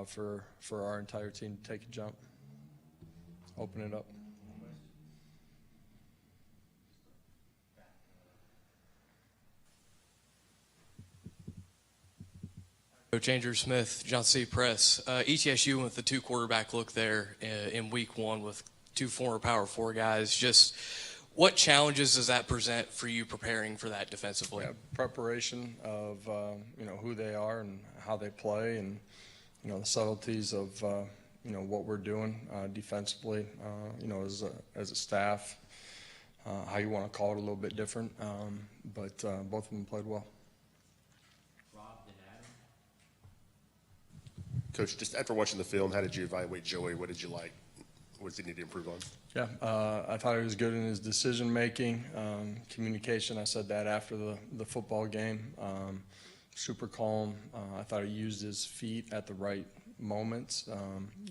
for our entire team to take a jump. Open it up. Coach Andrew Smith, John C. Press. ETSU went with the two quarterback look there in week one with two former Power 4 guys. Just what challenges does that present for you preparing for that defensively? Yeah, preparation of who they are and how they play, and the subtleties of what we're doing defensively. As a staff, how you want to call it a little bit different, but both of them played well. Coach, just after watching the film, how did you evaluate Joey? What did you like? What does he need to improve on? Yeah, I thought he was good in his decision-making, communication. I said that after the football game. Super calm. I thought he used his feet at the right moments.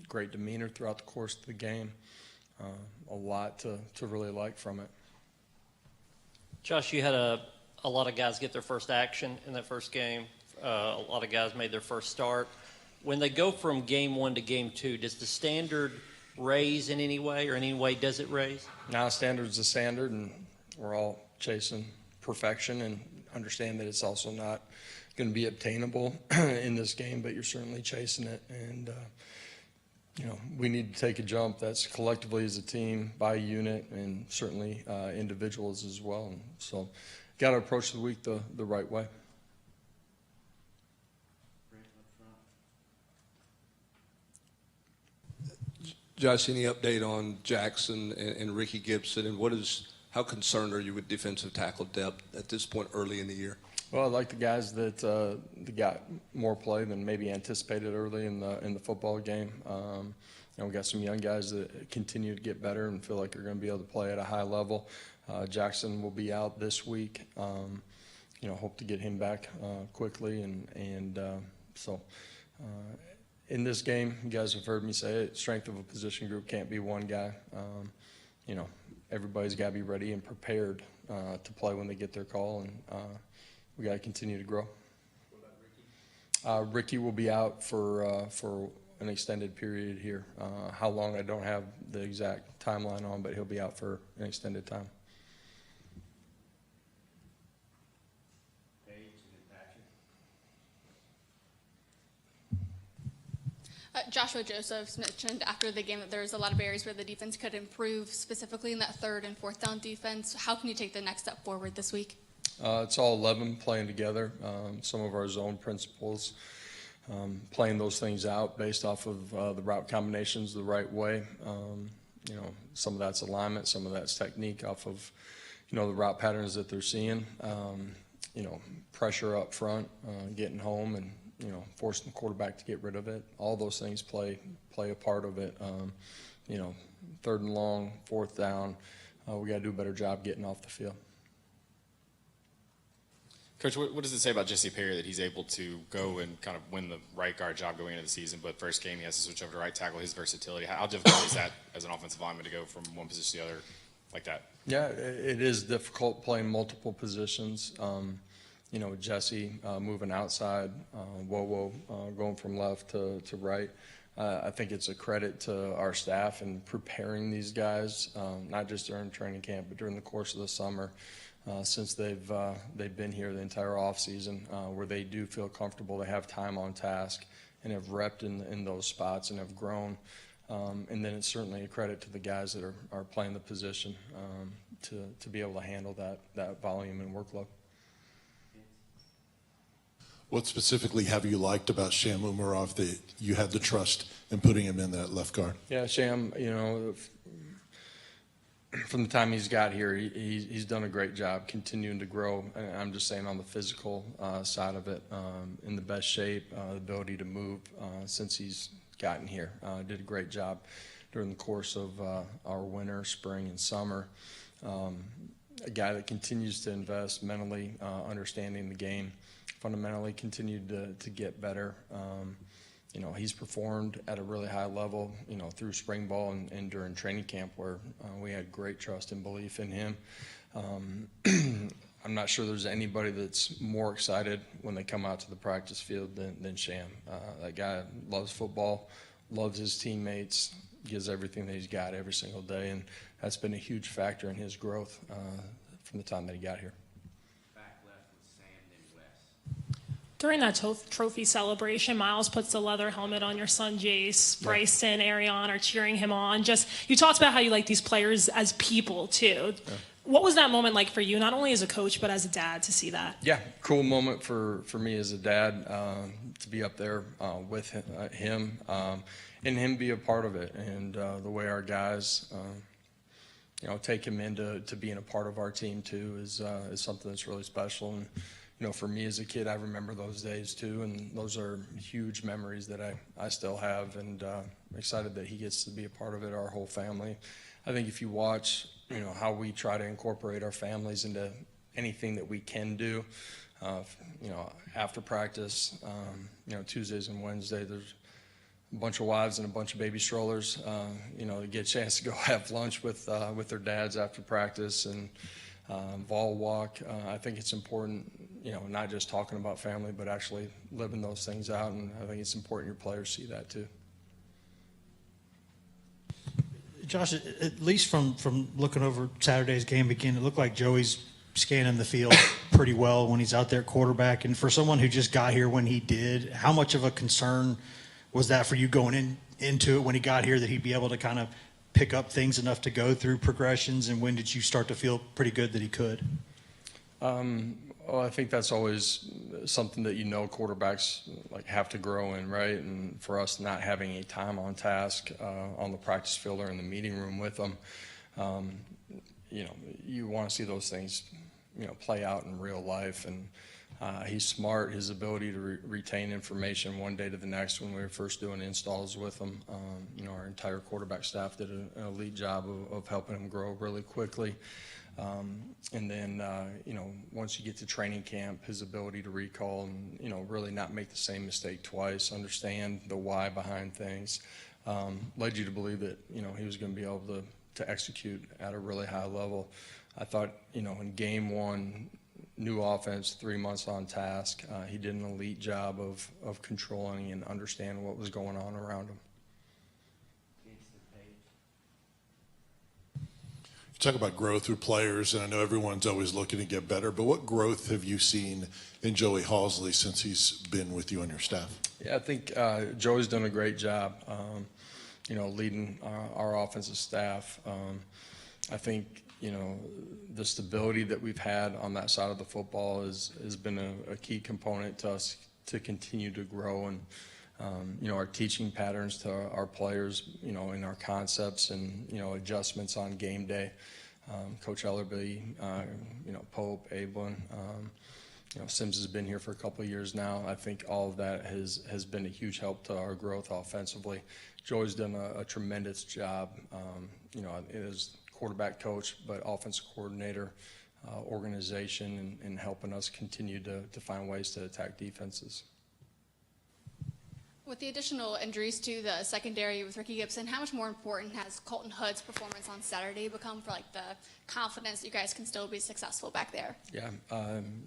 Great demeanor throughout the course of the game. A lot to really like from it. Josh, you had a lot of guys get their first action in that first game. A lot of guys made their first start. When they go from game one to game two, does the standard raise in any way, or in any way does it raise? Now, standard's the standard, and we're all chasing perfection and understand that it's also not going to be obtainable in this game, but you're certainly chasing it. And, we need to take a jump. That's collectively as a team, by unit, and certainly individuals as well. And so got to approach the week the right way. Josh, any update on Jackson and Ricky Gibson, and how concerned are you with defensive tackle depth at this point early in the year? Well, I like the guys that got more play than maybe anticipated early in the football game. We got some young guys that continue to get better and feel like they're going to be able to play at a high level. Jackson will be out this week. Hope to get him back quickly, and so. In this game, you guys have heard me say it, strength of a position group can't be one guy. Everybody's got to be ready and prepared to play when they get their call, and we got to continue to grow. What about Ricky? Ricky will be out for an extended period here. How long, I don't have the exact timeline on, but he'll be out for an extended time. Joshua Josephs mentioned after the game that there's a lot of areas where the defense could improve, specifically in that third and fourth down defense. How can you take the next step forward this week? It's all 11 playing together. Some of our zone principles, playing those things out based off of the route combinations the right way. Some of that's alignment, some of that's technique off of, the route patterns that they're seeing. Pressure up front, getting home, and forcing the quarterback to get rid of it. All those things play a part of it. Third and long, fourth down, we got to do a better job getting off the field. Coach, what does it say about Jesse Perry that he's able to go and kind of win the right guard job going into the season, but first game he has to switch over to right tackle, his versatility? How difficult is that as an offensive lineman to go from one position to the other like that? Yeah, it is difficult playing multiple positions. Jesse moving outside, Wowo going from left to right. I think it's a credit to our staff in preparing these guys, not just during training camp, but during the course of the summer, since they've been here the entire offseason, where they do feel comfortable. They have time on task and have repped in those spots and have grown. And then it's certainly a credit to the guys that are playing the position to be able to handle that volume and workload. What specifically have you liked about Sham Umarov that you had the trust in putting him in that left guard? Yeah, Sham, from the time he's got here, he's done a great job continuing to grow. And I'm just saying on the physical side of it, in the best shape, the ability to move since he's gotten here. Did a great job during the course of our winter, spring, and summer. A guy that continues to invest mentally, understanding the game, fundamentally continued to get better. He's performed at a really high level, through spring ball and during training camp, where we had great trust and belief in him. I'm not sure there's anybody that's more excited when they come out to the practice field than Sham. That guy loves football, loves his teammates, gives everything that he's got every single day, and that's been a huge factor in his growth from the time that he got here. During that trophy celebration, Miles puts the leather helmet on your son Jace. Yeah. Bryson, Arion are cheering him on. You talked about how you like these players as people too. Yeah. What was that moment like for you, not only as a coach but as a dad, to see that? Yeah, cool moment for me as a dad to be up there with him and him be a part of it, and the way our guys take him into being a part of our team too is something that's really special. And for me as a kid, I remember those days too, and those are huge memories that I still have, and I'm excited that he gets to be a part of it, our whole family. I think if you watch, how we try to incorporate our families into anything that we can do, after practice, Tuesdays and Wednesdays, there's a bunch of wives and a bunch of baby strollers, they get a chance to go have lunch with their dads after practice, and vol walk. I think it's important, not just talking about family, but actually living those things out. And I think it's important your players see that too. Josh, at least from looking over Saturday's game again, it looked like Joey's scanning the field pretty well when he's out there at quarterback. And for someone who just got here when he did, how much of a concern was that for you going into it when he got here, that he'd be able to kind of pick up things enough to go through progressions, and when did you start to feel pretty good that he could? Well, I think that's always something that quarterbacks have to grow in, right? And for us not having a time on task on the practice field or in the meeting room with them, you want to see those things, play out in real life. And he's smart. His ability to retain information one day to the next. When we were first doing installs with him, our entire quarterback staff did an elite job of helping him grow really quickly. And then, once you get to training camp, his ability to recall and, really not make the same mistake twice, understand the why behind things, led you to believe that, he was going to be able to execute at a really high level. I thought, in game one, new offense, 3 months on task, he did an elite job of controlling and understanding what was going on around him. You talk about growth through players, and I know everyone's always looking to get better, but what growth have you seen in Joey Halsley since he's been with you on your staff? Yeah, I think Joey's done a great job, leading our offensive staff. I think, the stability that we've had on that side of the football has been a key component to us to continue to grow, and our teaching patterns to our players, in our concepts and, adjustments on game day. Coach Ellerby, Pope, Ablin, Sims has been here for a couple of years now. I think all of that has been a huge help to our growth offensively. Joey's done a tremendous job, as quarterback coach, but offensive coordinator, organization, and helping us continue to find ways to attack defenses. With the additional injuries to the secondary with Ricky Gibson, how much more important has Colton Hood's performance on Saturday become for the confidence that you guys can still be successful back there? Yeah,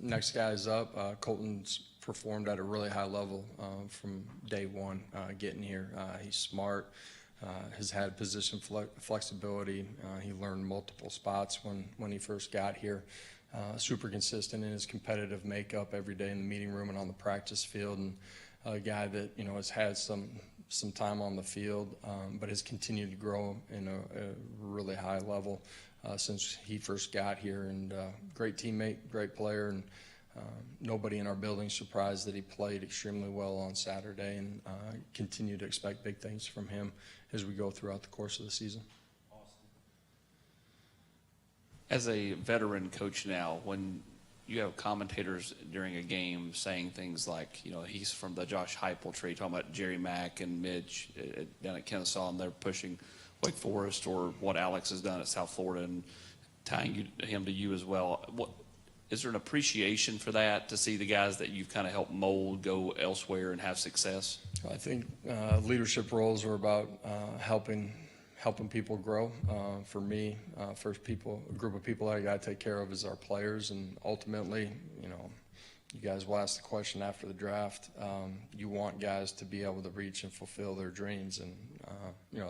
next guy's up. Colton's performed at a really high level from day one getting here. He's smart, has had position flexibility. He learned multiple spots when he first got here. Super consistent in his competitive makeup every day in the meeting room and on the practice field, and a guy that has had some time on the field, but has continued to grow in a really high level since he first got here. And great teammate, great player, and nobody in our building surprised that he played extremely well on Saturday, and continue to expect big things from him as we go throughout the course of the season. As a veteran coach now, when you have commentators during a game saying things like, he's from the Josh Heupel tree, talking about Jerry Mack and Mitch down at Kennesaw, and they're pushing Wake Forest, or what Alex has done at South Florida and tying him to you as well. Is there an appreciation for that, to see the guys that you've kind of helped mold go elsewhere and have success? I think leadership roles are about helping people grow. For me, a group of people I got to take care of is our players, and ultimately, you guys will ask the question after the draft. You want guys to be able to reach and fulfill their dreams, and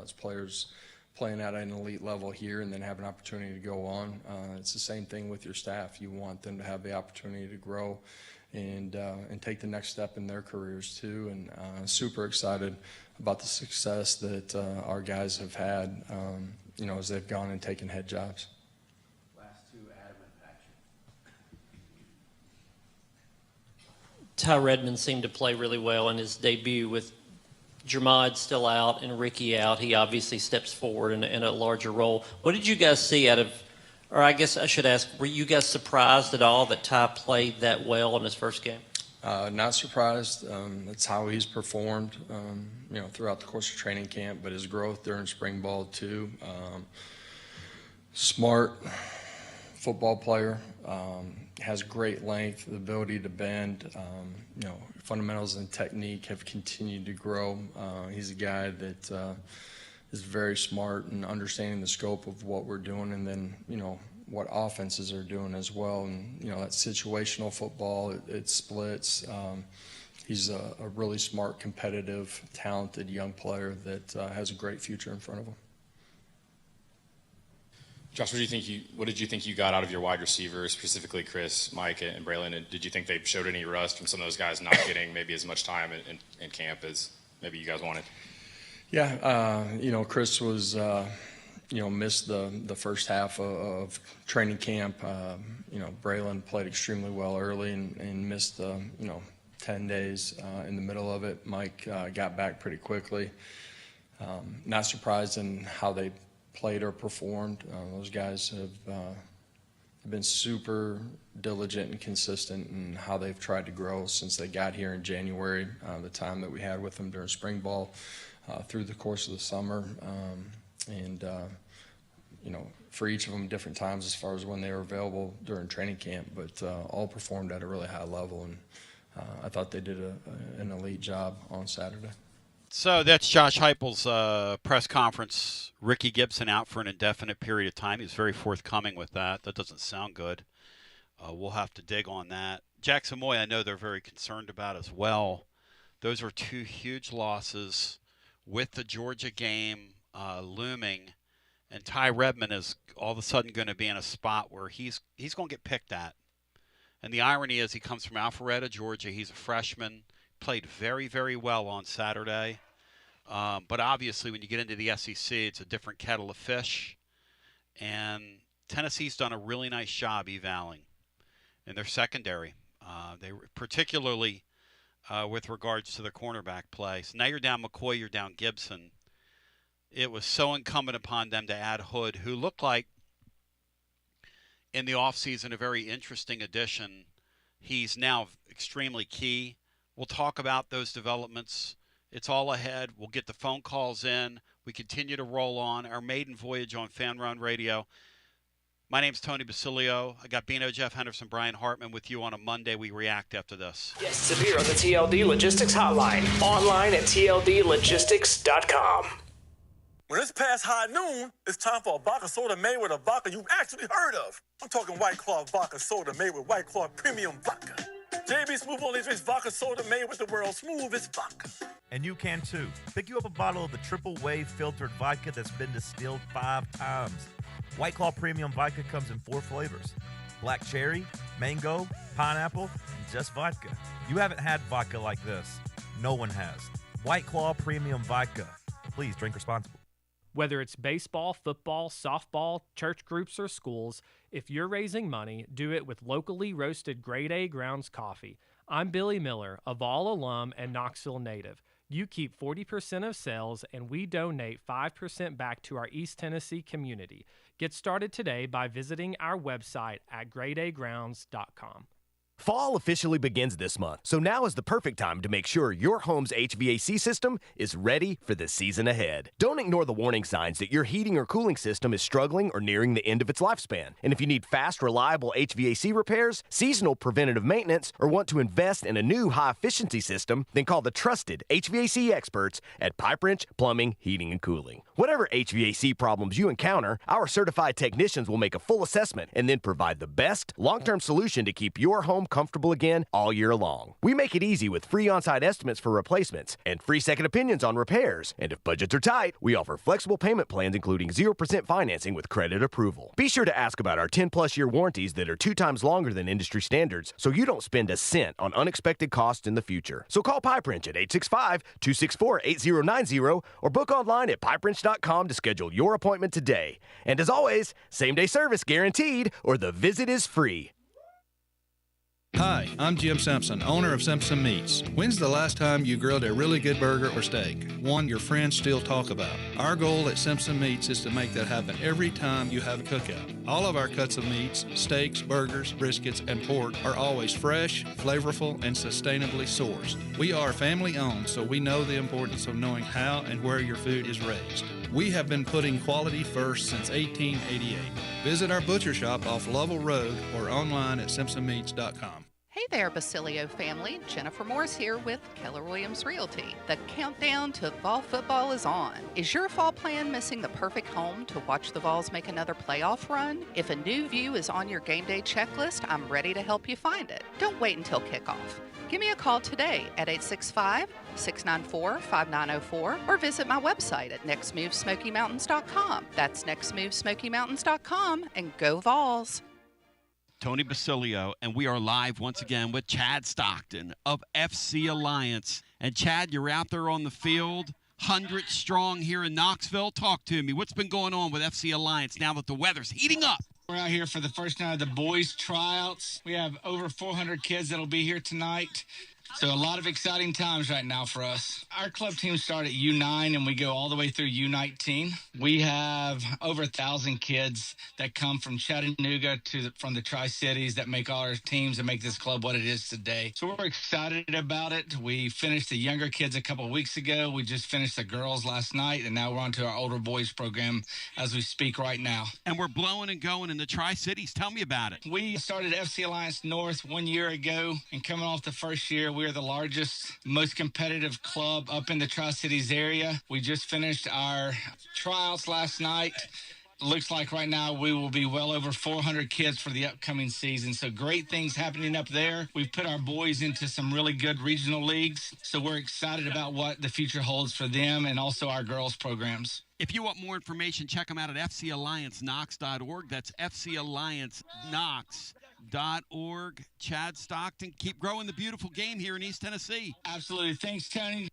as players playing at an elite level here and then have an opportunity to go on, it's the same thing with your staff. You want them to have the opportunity to grow and take the next step in their careers too. And super excited about the success that our guys have had, as they've gone and taken head jobs. Last two, Adam and Patrick. Ty Redmond seemed to play really well in his debut with Jermod still out and Ricky out. He obviously steps forward in a larger role. What did you guys see out of, or I guess I should ask, were you guys surprised at all that Ty played that well in his first game? Not surprised. That's how he's performed, throughout the course of training camp, but his growth during spring ball too. Smart football player, has great length, the ability to bend. Fundamentals and technique have continued to grow. He's a guy that is very smart in understanding the scope of what we're doing, and then what offenses are doing as well. And that situational football, it splits. He's a really smart, competitive, talented young player that has a great future in front of him. Josh, what did you think you got out of your wide receivers, specifically Chris, Mike, and Braylon? And did you think they showed any rust from some of those guys not getting maybe as much time in camp as maybe you guys wanted? Yeah, Chris was, missed the first half of training camp. Braylon played extremely well early and missed 10 days in the middle of it. Mike got back pretty quickly. Not surprised in how they played or performed. Those guys have been super diligent and consistent in how they've tried to grow since they got here in January, the time that we had with them during spring ball, through the course of the summer. For each of them, different times as far as when they were available during training camp, but all performed at a really high level, and I thought they did an elite job on Saturday. So that's Josh Heupel's press conference. Ricky Gibson out for an indefinite period of time. He was very forthcoming with that. That doesn't sound good. We'll have to dig on that. Jackson Moy, I know they're very concerned about as well. Those are two huge losses with the Georgia game looming, and Ty Redmond is all of a sudden going to be in a spot where he's going to get picked at. And the irony is he comes from Alpharetta, Georgia. He's a freshman. Played very, very well on Saturday. But obviously when you get into the SEC, it's a different kettle of fish. And Tennessee's done a really nice job evaling in their secondary. They particularly with regards to their cornerback play. So now you're down McCoy, you're down Gibson. It was so incumbent upon them to add Hood, who looked like in the offseason a very interesting addition. He's now extremely key. We'll talk about those developments. It's all ahead. We'll get the phone calls in. We continue to roll on our maiden voyage on Fan Run Radio. My name's Tony Basilio. I got Bino, Jeff Henderson, Brian Hartman with you on a Monday. We react after this. Guests appear on the TLD Logistics Hotline. Online at TLDLogistics.com. When it's past high noon, it's time for a vodka soda made with a vodka you've actually heard of. I'm talking White Claw vodka soda made with White Claw premium vodka. JB Smooth Only Drinks Vodka Soda made with the world's smoothest vodka. And you can too. Pick you up a bottle of the triple wave filtered vodka that's been distilled 5 times. White Claw Premium Vodka comes in 4 flavors: black cherry, mango, pineapple, and just vodka. You haven't had vodka like this. No one has. White Claw Premium Vodka. Please drink responsibly. Whether it's baseball, football, softball, church groups, or schools, if you're raising money, do it with locally roasted Grade A Grounds coffee. I'm Billy Miller, a Vol alum and Knoxville native. You keep 40% of sales, and we donate 5% back to our East Tennessee community. Get started today by visiting our website at gradeagrounds.com. Fall officially begins this month, so now is the perfect time to make sure your home's HVAC system is ready for the season ahead. Don't ignore the warning signs that your heating or cooling system is struggling or nearing the end of its lifespan. And if you need fast, reliable HVAC repairs, seasonal preventative maintenance, or want to invest in a new high-efficiency system, then call the trusted HVAC experts at Pipe Wrench Plumbing, Heating, and Cooling. Whatever HVAC problems you encounter, our certified technicians will make a full assessment and then provide the best long-term solution to keep your home comfortable again all year long. We make it easy with free on-site estimates for replacements and free second opinions on repairs. And if budgets are tight, we offer flexible payment plans including 0% financing with credit approval. Be sure to ask about our 10-plus year warranties that are 2 times longer than industry standards so you don't spend a cent on unexpected costs in the future. So call Pipe Wrench at 865-264-8090 or book online at pipewrench.com to schedule your appointment today. And as always, same-day service guaranteed or the visit is free. Hi, I'm Jim Simpson, owner of Simpson Meats. When's the last time you grilled a really good burger or steak? One your friends still talk about. Our goal at Simpson Meats is to make that happen every time you have a cookout. All of our cuts of meats, steaks, burgers, briskets, and pork are always fresh, flavorful, and sustainably sourced. We are family owned, so we know the importance of knowing how and where your food is raised. We have been putting quality first since 1888. Visit our butcher shop off Lovell Road or online at simpsonmeats.com. Hey there, Basilio family. Jennifer Morris here with Keller Williams Realty. The countdown to fall football is on. Is your fall plan missing the perfect home to watch the Vols make another playoff run? If a new view is on your game day checklist, I'm ready to help you find it. Don't wait until kickoff. Give me a call today at 865-694-5904 or visit my website at nextmovesmokymountains.com. That's nextmovesmokymountains.com, and go Vols. Tony Basilio, and we are live once again with Chad Stockton of FC Alliance. And Chad, you're out there on the field, 100 strong here in Knoxville. Talk to me. What's been going on with FC Alliance now that the weather's heating up? We're out here for the first night of the boys' tryouts. We have over 400 kids that'll be here tonight. So a lot of exciting times right now for us. Our club teams start at U9 and we go all the way through U19. We have over 1,000 kids that come from Chattanooga from the Tri-Cities that make all our teams and make this club what it is today. So we're excited about it. We finished the younger kids a couple of weeks ago. We just finished the girls last night, and now we're on to our older boys program as we speak right now. And we're blowing and going in the Tri-Cities. Tell me about it. We started FC Alliance North 1 year ago, and coming off the first year, we're the largest, most competitive club up in the Tri-Cities area. We just finished our tryouts last night. Looks like right now we will be well over 400 kids for the upcoming season. So great things happening up there. We've put our boys into some really good regional leagues. So we're excited about what the future holds for them and also our girls programs. If you want more information, check them out at fcallianceknox.org. That's fcallianceknox.org. Chad Stockton, keep growing the beautiful game here in East Tennessee. Absolutely. Thanks, Tony.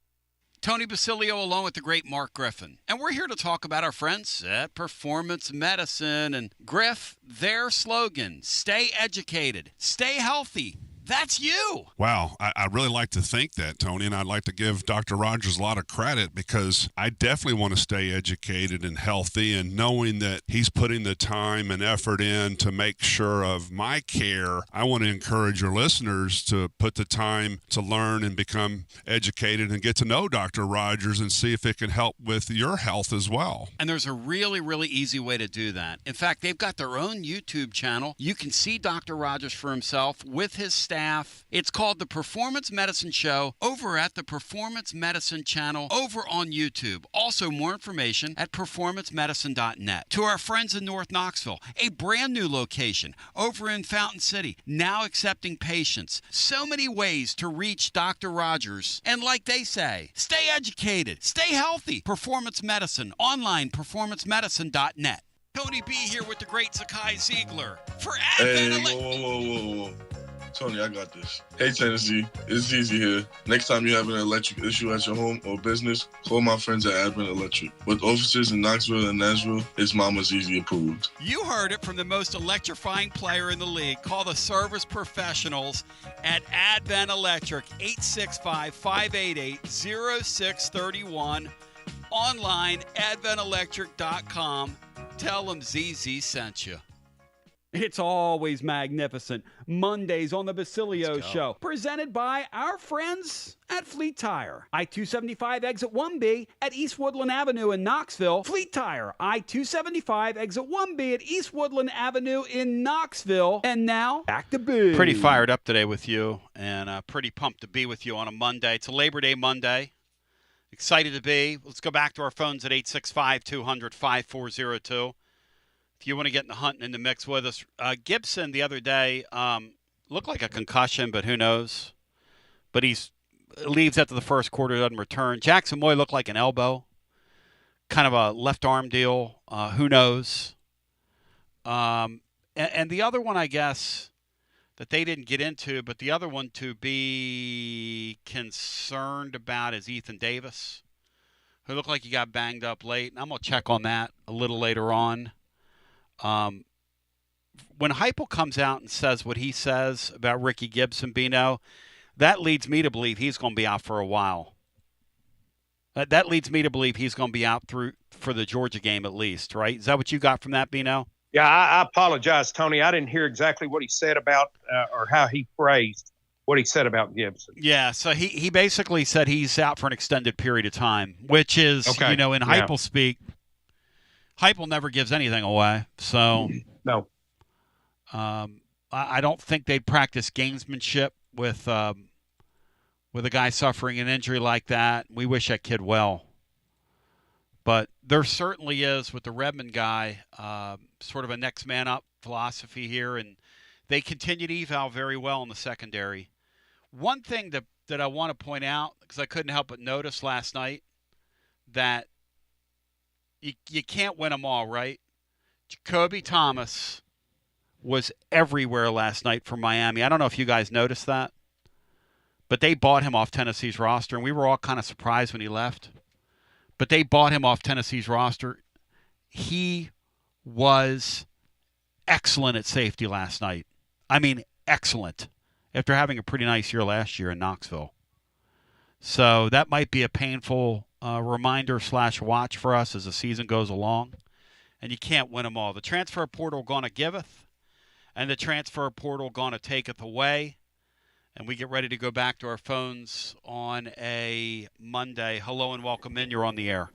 Tony Basilio along with the great Mark Griffin. And we're here to talk about our friends at Performance Medicine. And Griff, their slogan, stay educated, stay healthy. That's you. Wow. I really like to think that, Tony, and I'd like to give Dr. Rogers a lot of credit because I definitely want to stay educated and healthy, and knowing that he's putting the time and effort in to make sure of my care, I want to encourage your listeners to put the time to learn and become educated and get to know Dr. Rogers and see if it can help with your health as well. And there's a really, really easy way to do that. In fact, they've got their own YouTube channel. You can see Dr. Rogers for himself with his staff staff. It's called The Performance Medicine Show over at the Performance Medicine channel over on YouTube. Also, more information at performancemedicine.net. To our friends in North Knoxville, a brand new location over in Fountain City, now accepting patients. So many ways to reach Dr. Rogers. And like they say, stay educated, stay healthy. Performance Medicine, online, performancemedicine.net. Tony B here with the great Zakai Ziegler for Hey, Advent. whoa. Tony, I got this. Hey, Tennessee, it's Easy here. Next time you have an electric issue at your home or business, call my friends at Advent Electric. With offices in Knoxville and Nashville, it's Mama's Easy approved. You heard it from the most electrifying player in the league. Call the service professionals at Advent Electric, 865-588-0631. Online, adventelectric.com. Tell them ZZ sent you. It's always magnificent. Mondays on the Basilio Show. Presented by our friends at Fleet Tire. I-275 exit 1B at East Woodland Avenue in Knoxville. Fleet Tire. I-275 exit 1B at East Woodland Avenue in Knoxville. And now, back to B. Pretty fired up today with you, and pretty pumped to be with you on a Monday. It's a Labor Day Monday. Excited to be. Let's go back to our phones at 865-200-5402. If you want to get in the hunt and in the mix with us. Gibson the other day looked like a concussion, but who knows? But he leaves after the first quarter, doesn't return. Jackson Moy looked like an elbow, kind of a left arm deal. Who knows? And the other one, I guess, that they didn't get into, but the other one to be concerned about is Ethan Davis, who looked like he got banged up late. And I'm going to check on that a little later on. When Heupel comes out and says what he says about Ricky Gibson, Bino, that leads me to believe he's going to be out for a while. That leads me to believe he's going to be out for the Georgia game at least, right? Is that what you got from that, Bino? Yeah, I apologize, Tony. I didn't hear exactly what he said about or how he phrased what he said about Gibson. Yeah, so he basically said he's out for an extended period of time, which is, in Heupel speak, Heupel never gives anything away. So no, I don't think they'd practice gamesmanship with a guy suffering an injury like that. We wish that kid well. But there certainly is, with the Redmond guy, sort of a next man up philosophy here, and they continue to eval very well in the secondary. One thing that I want to point out, because I couldn't help but notice last night, that you can't win them all, right? Jacoby Thomas was everywhere last night for Miami. I don't know if you guys noticed that, but they bought him off Tennessee's roster, and we were all kind of surprised when he left. But they bought him off Tennessee's roster. He was excellent at safety last night. I mean, excellent, after having a pretty nice year last year in Knoxville. So that might be a painful reminder / watch for us as the season goes along. And you can't win them all. The transfer portal gonna giveth, and the transfer portal gonna taketh away. And we get ready to go back to our phones on a Monday. Hello and welcome in. You're on the air.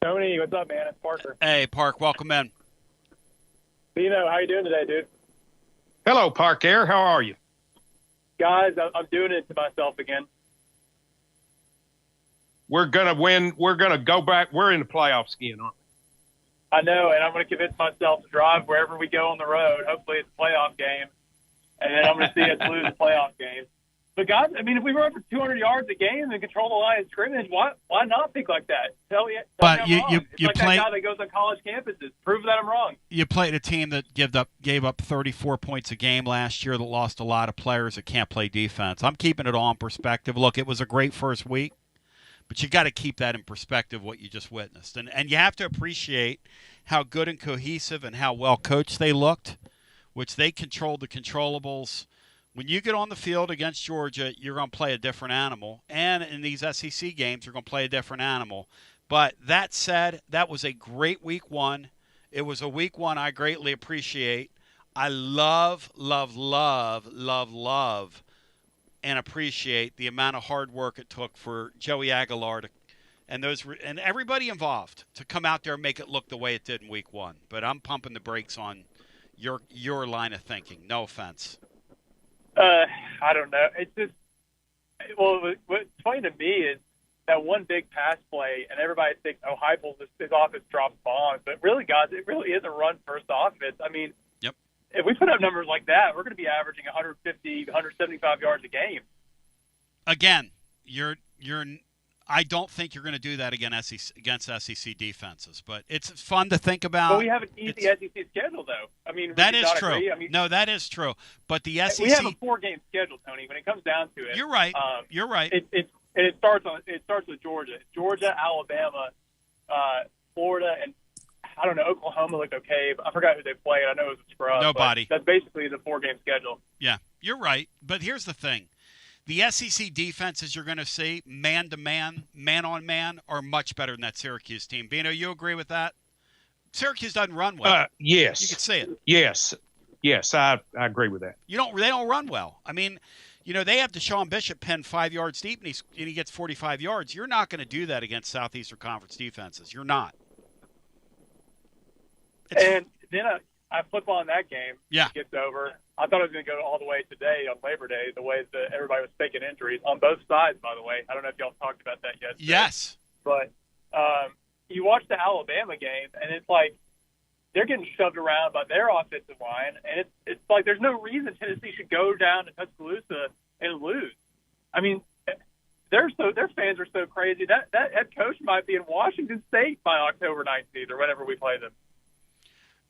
Tony, what's up, man? It's Parker. Hey, Park, welcome in. Bino, how you doing today, dude? Hello, Parker. How are you? Guys, I'm doing it to myself again. We're going to win. We're going to go back. We're in the playoffs again, aren't we? I know, and I'm going to convince myself to drive wherever we go on the road. Hopefully it's a playoff game, and then I'm going to see us lose a playoff game. But, guys, I mean, if we run for 200 yards a game and control the line of scrimmage, why not think like that? Tell me I'm wrong. It's like that guy that goes on college campuses. Prove that I'm wrong. You played a team that gave up 34 points a game last year, that lost a lot of players that can't play defense. I'm keeping it all in perspective. Look, it was a great first week. But you got to keep that in perspective, what you just witnessed. And you have to appreciate how good and cohesive and how well coached they looked, which they controlled the controllables. When you get on the field against Georgia, you're going to play a different animal. And in these SEC games, you're going to play a different animal. But that said, that was a great week one. It was a week one I greatly appreciate. I love and appreciate the amount of hard work it took for Joey Aguilar and everybody involved to come out there and make it look the way it did in week one. But I'm pumping the brakes on, your line of thinking? No offense. I don't know. It's just, well, what's funny to me is that one big pass play, and everybody thinks, oh, Heupel, his offense drops bombs. But really, guys, it really is a run-first offense. I mean, yep. If we put up numbers like that, we're going to be averaging 150, 175 yards a game. Again, I don't think you're going to do that against SEC defenses, but it's fun to think about. But we have an easy SEC schedule, though. I mean, that is true. agree? I mean, no, that is true. But the SEC, we have a 4-game schedule, Tony. When it comes down to it, you're right. You're right. It starts with Georgia, Alabama, Florida, and I don't know. Oklahoma looked okay, but I forgot who they played. I know it was a scrub. Nobody. That's basically the 4-game schedule. Yeah, you're right. But here's the thing. The SEC defenses you're going to see, man-to-man, man-on-man, are much better than that Syracuse team. Bino, you agree with that? Syracuse doesn't run well. Yes. You can see it. Yes, I agree with that. They don't run well. I mean, they have Deshaun Bishop pinned 5 yards deep, and he gets 45 yards. You're not going to do that against Southeastern Conference defenses. You're not. And then I flip on that game. Yeah. It gets over. I thought it was going to go all the way today on Labor Day, the way that everybody was faking injuries on both sides, by the way. I don't know if y'all talked about that yet. Yes. But you watch the Alabama game, and it's like they're getting shoved around by their offensive line, and it's like there's no reason Tennessee should go down to Tuscaloosa and lose. I mean, their fans are so crazy. That head coach might be in Washington State by October 19th or whenever we play them.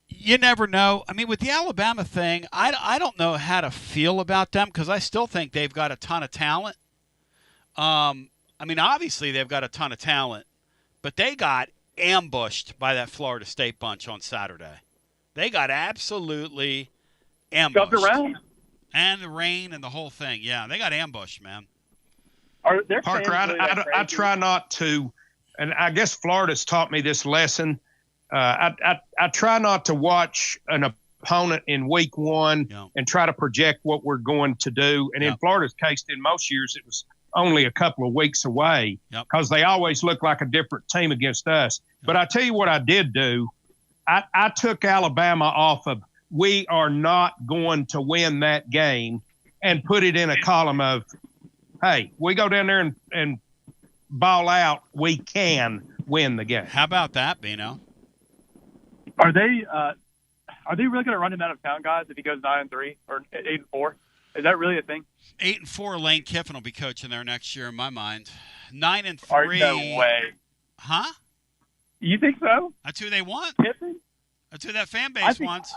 You never know. I mean, with the Alabama thing, I don't know how to feel about them because I still think they've got a ton of talent. I mean, obviously they've got a ton of talent, but they got ambushed by that Florida State bunch on Saturday. They got absolutely ambushed. Shoved around. And the rain and the whole thing. Yeah, they got ambushed, man. Parker, I try not to, and I guess Florida's taught me this lesson. I try not to watch an opponent in week one and try to project what we're going to do. And in Florida's case, in most years, it was only a couple of weeks away because they always look like a different team against us. But I tell you what I did do. I took Alabama off of we are not going to win that game and put it in a column of, hey, we go down there and ball out, we can win the game. How about that, Bino? Are they really going to run him out of town, guys, if he goes 9-3 or 8-4? Is that really a thing? 8-4, Lane Kiffin will be coaching there next year, in my mind. 9-3. No way. Huh? You think so? That's who they want. Kiffin? That's who that fan base wants.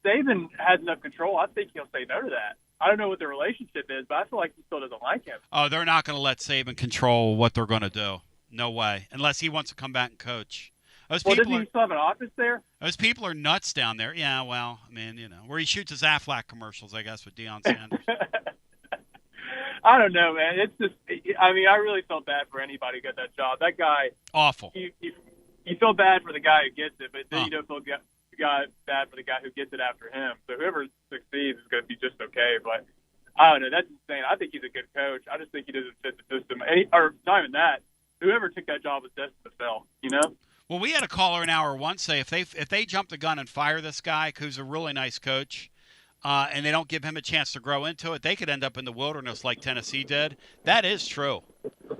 Saban has enough control. I think he'll say no to that. I don't know what the relationship is, but I feel like he still doesn't like him. Oh, they're not going to let Saban control what they're going to do. No way. Unless he wants to come back and coach. Doesn't he still have an office there? Those people are nuts down there. Yeah, well, I mean, where he shoots his Aflac commercials, I guess, with Deion Sanders. I don't know, man. It's just, I mean, I really felt bad for anybody who got that job. That guy. Awful. You feel bad for the guy who gets it, but then you don't feel bad for the guy who gets it after him. So whoever succeeds is going to be just okay. But I don't know. That's insane. I think he's a good coach. I just think he doesn't fit the system. Or not even that. Whoever took that job was destined to fail, Well, we had a caller in hour one say if they jump the gun and fire this guy, who's a really nice coach, and they don't give him a chance to grow into it, they could end up in the wilderness like Tennessee did. That is true.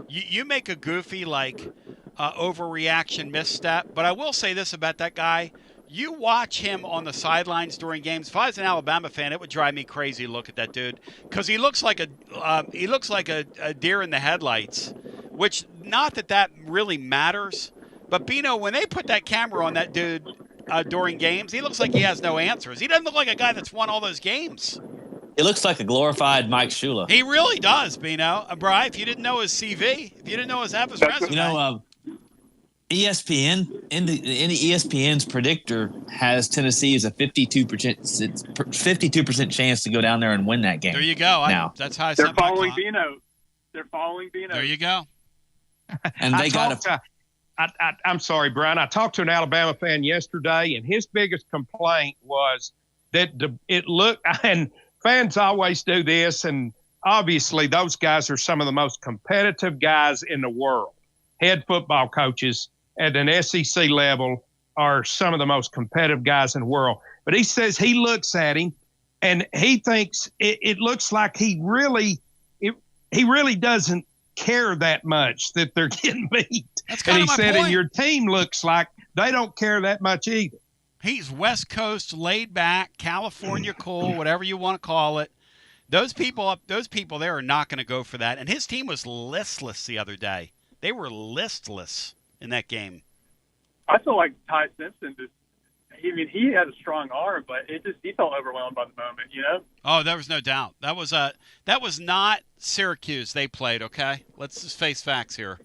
You make a goofy, overreaction misstep, but I will say this about that guy. You watch him on the sidelines during games. If I was an Alabama fan, it would drive me crazy to look at that dude because he looks like a deer in the headlights, which not that really matters. But, Bino, when they put that camera on that dude during games, he looks like he has no answers. He doesn't look like a guy that's won all those games. He looks like a glorified Mike Shula. He really does, Bino. Brian, if you didn't know his CV, if you didn't know his resume. ESPN, in ESPN's predictor has Tennessee as a 52% chance to go down there and win that game. There you go. That's how I They're following Bino. They're following Bino. There you go. And they got to. I'm sorry, Brian. I talked to an Alabama fan yesterday, and his biggest complaint was that it looked, and fans always do this, and obviously those guys are some of the most competitive guys in the world. Head football coaches at an SEC level are some of the most competitive guys in the world. but he says he looks at him and he thinks it looks like he really doesn't care that much that they're getting beat. And he said, and your team looks like they don't care that much either. He's West Coast, laid back, California cool, whatever you want to call it. Those people there are not going to go for that. And his team was listless the other day. They were listless in that game. I feel like Ty Simpson he had a strong arm, but he felt overwhelmed by the moment, you know? Oh, there was no doubt. That was not Syracuse they played, okay? Let's just face facts here.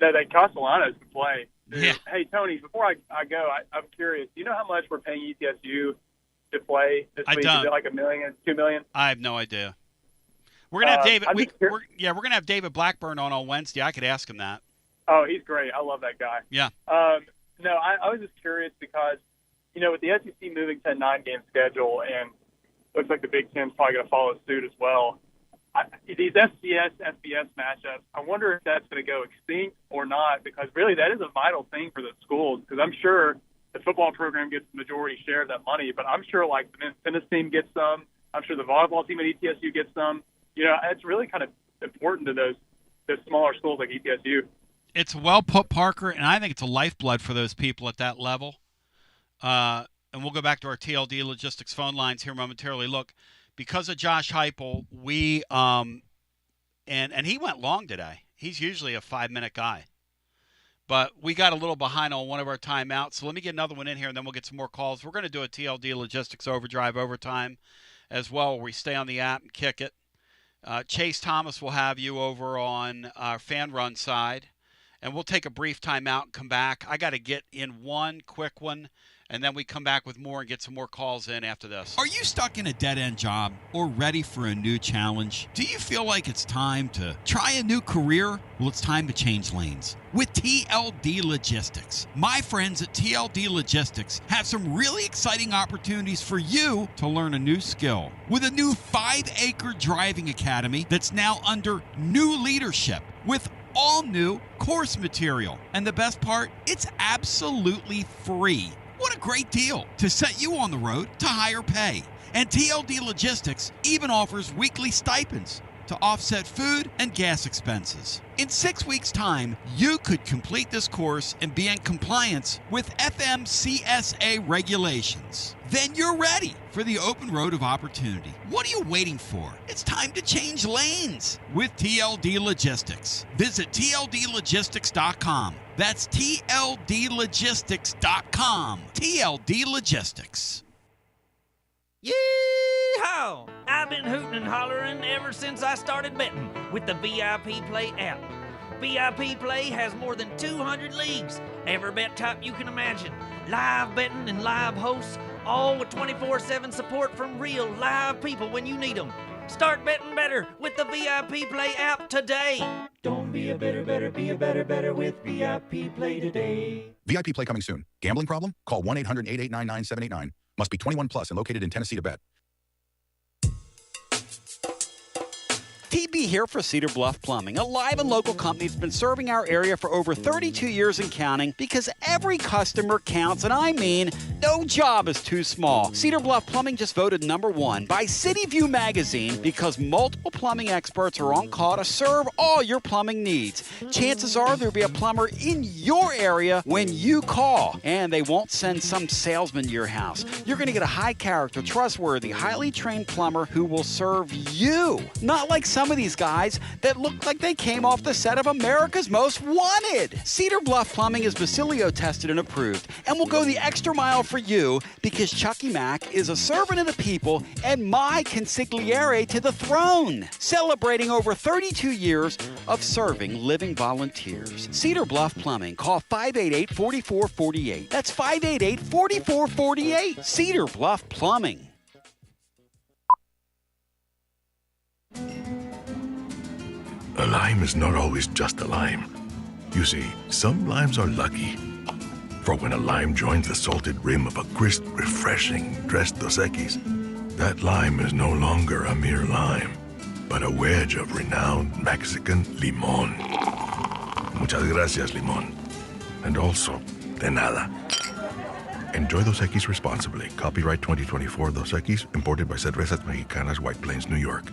No, Castellanos can play. Yeah. Hey, Tony, before I go, I'm curious. Do you know how much we're paying ETSU to play this week? Don't. Is it like $1 million, $2 million? I have no idea. We're gonna have David. We're gonna have David Blackburn on Wednesday. I could ask him that. Oh, he's great. I love that guy. Yeah. No, I was just curious because, you know, with the SEC moving to a 9-game schedule, and looks like the Big Ten's probably going to follow suit as well. These FCS, FBS matchups, I wonder if that's going to go extinct or not, because really that is a vital thing for the schools, because I'm sure the football program gets the majority share of that money, but I'm sure like the men's tennis team gets some. I'm sure the volleyball team at ETSU gets some. You know, it's really kind of important to those smaller schools like ETSU. It's well put, Parker, and I think it's a lifeblood for those people at that level. And we'll go back to our TLD Logistics phone lines here momentarily. Look, because of Josh Heupel, we and he went long today. He's usually a 5-minute guy. But we got a little behind on one of our timeouts, so let me get another one in here, and then we'll get some more calls. We're going to do a TLD Logistics Overdrive overtime as well, where we stay on the app and kick it. Chase Thomas will have you over on our fan run side, and we'll take a brief timeout and come back. I got to get in one quick one, and then we come back with more and get some more calls in after this. Are you stuck in a dead-end job or ready for a new challenge? Do you feel like it's time to try a new career? Well, it's time to change lanes with TLD Logistics. My friends at TLD Logistics have some really exciting opportunities for you to learn a new skill. With a new 5-acre driving academy that's now under new leadership with all new course material. And the best part, it's absolutely free. What a great deal to set you on the road to higher pay. And TLD Logistics even offers weekly stipends to offset food and gas expenses. In 6 weeks' time, you could complete this course and be in compliance with FMCSA regulations. Then you're ready for the open road of opportunity. What are you waiting for? It's time to change lanes with TLD Logistics. Visit TLDlogistics.com. That's TLDlogistics.com. TLD Logistics. Yee-haw! I've been hooting and hollering ever since I started betting with the VIP Play app. VIP Play has more than 200 leagues, every bet type you can imagine, live betting and live hosts, all with 24/7 support from real live people when you need them. Start betting better with the VIP Play app today. Don't be a better, be a better with VIP Play today. VIP Play coming soon. Gambling problem? Call 1-800-889-9789. Must be 21 plus and located in Tennessee to bet. TB here for Cedar Bluff Plumbing, a live and local company that's been serving our area for over 32 years and counting, because every customer counts, and I mean no job is too small. Cedar Bluff Plumbing just voted #1 by City View magazine because multiple plumbing experts are on call to serve all your plumbing needs. Chances are there'll be a plumber in your area when you call, and they won't send some salesman to your house. You're going to get a high character, trustworthy, highly trained plumber who will serve you. Not like some of these guys that look like they came off the set of America's Most Wanted. Cedar Bluff Plumbing is Basilio tested and approved and will go the extra mile for you because Chucky Mack is a servant of the people and my consigliere to the throne, celebrating over 32 years of serving living volunteers. Cedar Bluff Plumbing. Call 588-4448. That's 588-4448. Cedar Bluff Plumbing. A lime is not always just a lime. You see, some limes are lucky. For when a lime joins the salted rim of a crisp, refreshing Tres Dos Equis, that lime is no longer a mere lime, but a wedge of renowned Mexican limón. Muchas gracias, limón. And also, de nada. Enjoy Dos Equis responsibly. Copyright 2024 Dos Equis, imported by Cervezas Mexicanas, White Plains, New York.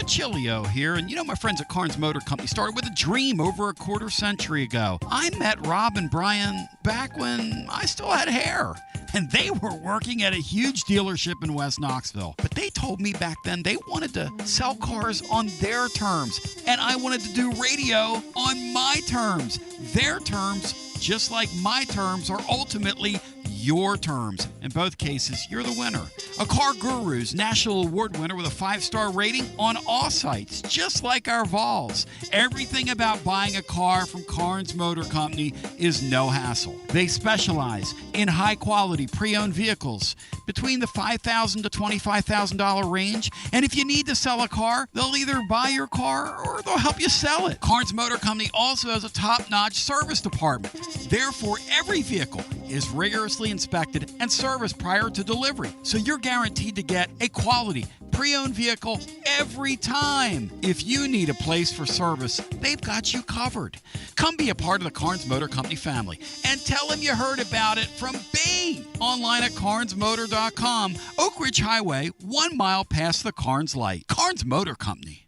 Chilio here, and my friends at Carnes Motor Company started with a dream over a quarter century ago. I met Rob and Brian back when I still had hair, and they were working at a huge dealership in West Knoxville. But they told me back then they wanted to sell cars on their terms, and I wanted to do radio on my terms. Their terms, just like my terms, are ultimately your terms. In both cases, you're the winner. A Car Guru's National Award winner with a 5-star rating on all sites, just like our Vols. Everything about buying a car from Carnes Motor Company is no hassle. They specialize in high-quality pre-owned vehicles between the $5,000 to $25,000 range. And if you need to sell a car, they'll either buy your car or they'll help you sell it. Carnes Motor Company also has a top-notch service department. Therefore, every vehicle is rigorously inspected and serviced prior to delivery, so you're guaranteed to get a quality pre-owned vehicle every time. If you need a place for service, they've got you covered. Come be a part of the Carnes Motor Company family and tell them you heard about it from me. Online at carnesmotor.com, Oak Ridge Highway, 1 mile past the Carnes light. Carnes Motor Company.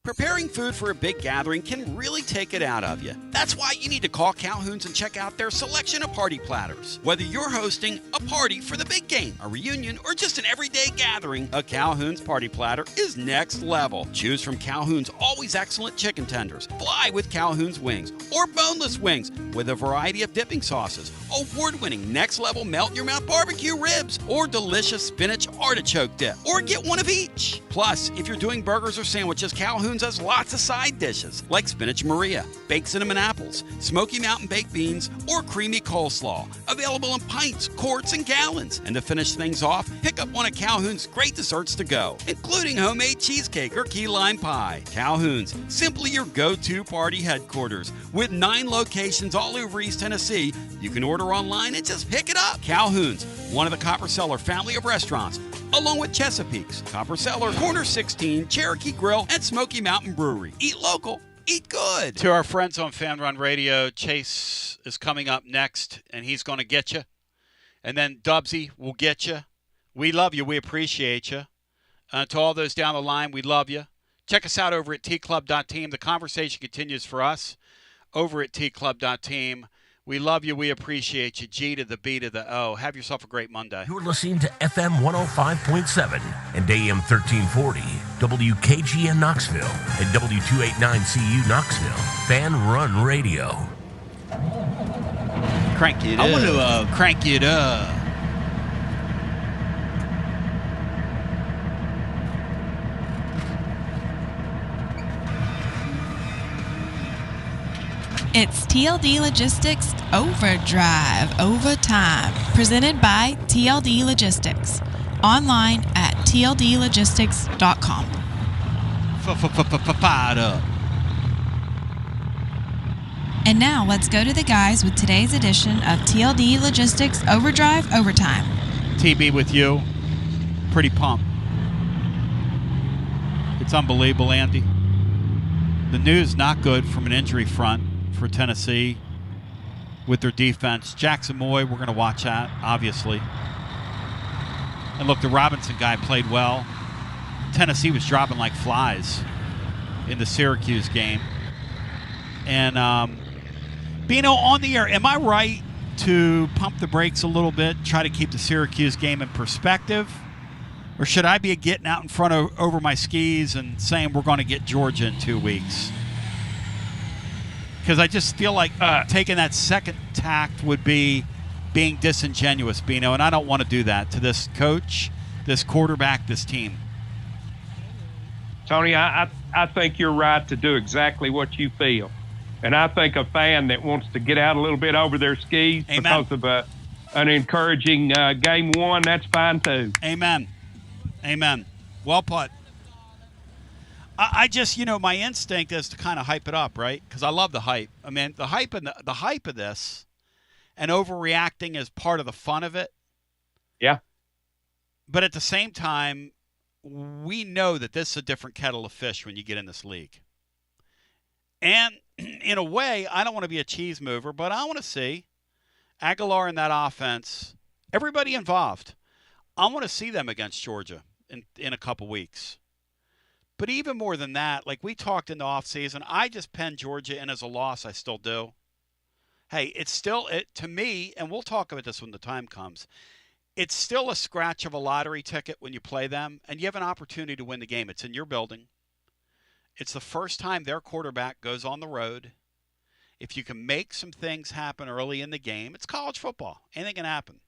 Preparing food for a big gathering can really take it out of you. That's why you need to call Calhoun's and check out their selection of party platters. Whether you're hosting a party for the big game, a reunion, or just an everyday gathering, a Calhoun's party platter is next level. Choose from Calhoun's always excellent chicken tenders, fly with Calhoun's wings, or boneless wings with a variety of dipping sauces, award-winning next-level melt-in-your-mouth barbecue ribs, or delicious spinach artichoke dip, or get one of each. Plus, if you're doing burgers or sandwiches, Calhoun's has lots of side dishes like spinach Maria, baked cinnamon apples, Smoky Mountain baked beans, or creamy coleslaw. Available in pints, quarts, and gallons. And to finish things off, pick up one of Calhoun's great desserts to go, including homemade cheesecake or key lime pie. Calhoun's, simply your go-to party headquarters. With 9 locations all over East Tennessee, you can order online and just pick it up. Calhoun's, one of the Copper Cellar family of restaurants, along with Chesapeake's, Copper Cellar, Corner 16, Cherokee Grill, and Smoky Mountain Brewery. Eat local, eat good. To our friends on Fan Run Radio, Chase is coming up next, and he's going to get you. And then Dubsy will get you. We love you. We appreciate you. To all those down the line, we love you. Check us out over at tclub.team. The conversation continues for us over at tclub.team. We love you. We appreciate you. G to the B to the O. Have yourself a great Monday. You're listening to FM 105.7 and AM 1340, WKGN Knoxville, and W289CU Knoxville. Fan Run Radio. Crank it up. I want to crank it up. It's TLD Logistics Overdrive Overtime, presented by TLD Logistics. Online at tldlogistics.com. Fired up. And now let's go to the guys with today's edition of TLD Logistics Overdrive Overtime. TB with you. Pretty pumped. It's unbelievable, Andy. The news not good from an injury front for Tennessee with their defense. Jackson Moy, we're going to watch that, obviously. And look, the Robinson guy played well. Tennessee was dropping like flies in the Syracuse game. And, Bino, on the air, am I right to pump the brakes a little bit, try to keep the Syracuse game in perspective? Or should I be getting out in front of over my skis and saying we're going to get Georgia in 2 weeks? Because I just feel like taking that second tact would be being disingenuous, Bino, and I don't want to do that to this coach, this quarterback, this team. Tony, I think you're right to do exactly what you feel. And I think a fan that wants to get out a little bit over their skis because of an encouraging game one, that's fine too. Amen. Amen. Well put. I just, my instinct is to kind of hype it up, right? Because I love the hype. I mean, the hype of this and overreacting is part of the fun of it. Yeah. But at the same time, we know that this is a different kettle of fish when you get in this league. And in a way, I don't want to be a cheese mover, but I want to see Aguilar in that offense, everybody involved. I want to see them against Georgia in a couple weeks. But even more than that, like we talked in the offseason, I just penned Georgia in as a loss. I still do. Hey, it's still, to me, and we'll talk about this when the time comes, it's still a scratch of a lottery ticket when you play them, and you have an opportunity to win the game. It's in your building. It's the first time their quarterback goes on the road. If you can make some things happen early in the game, it's college football. Anything can happen.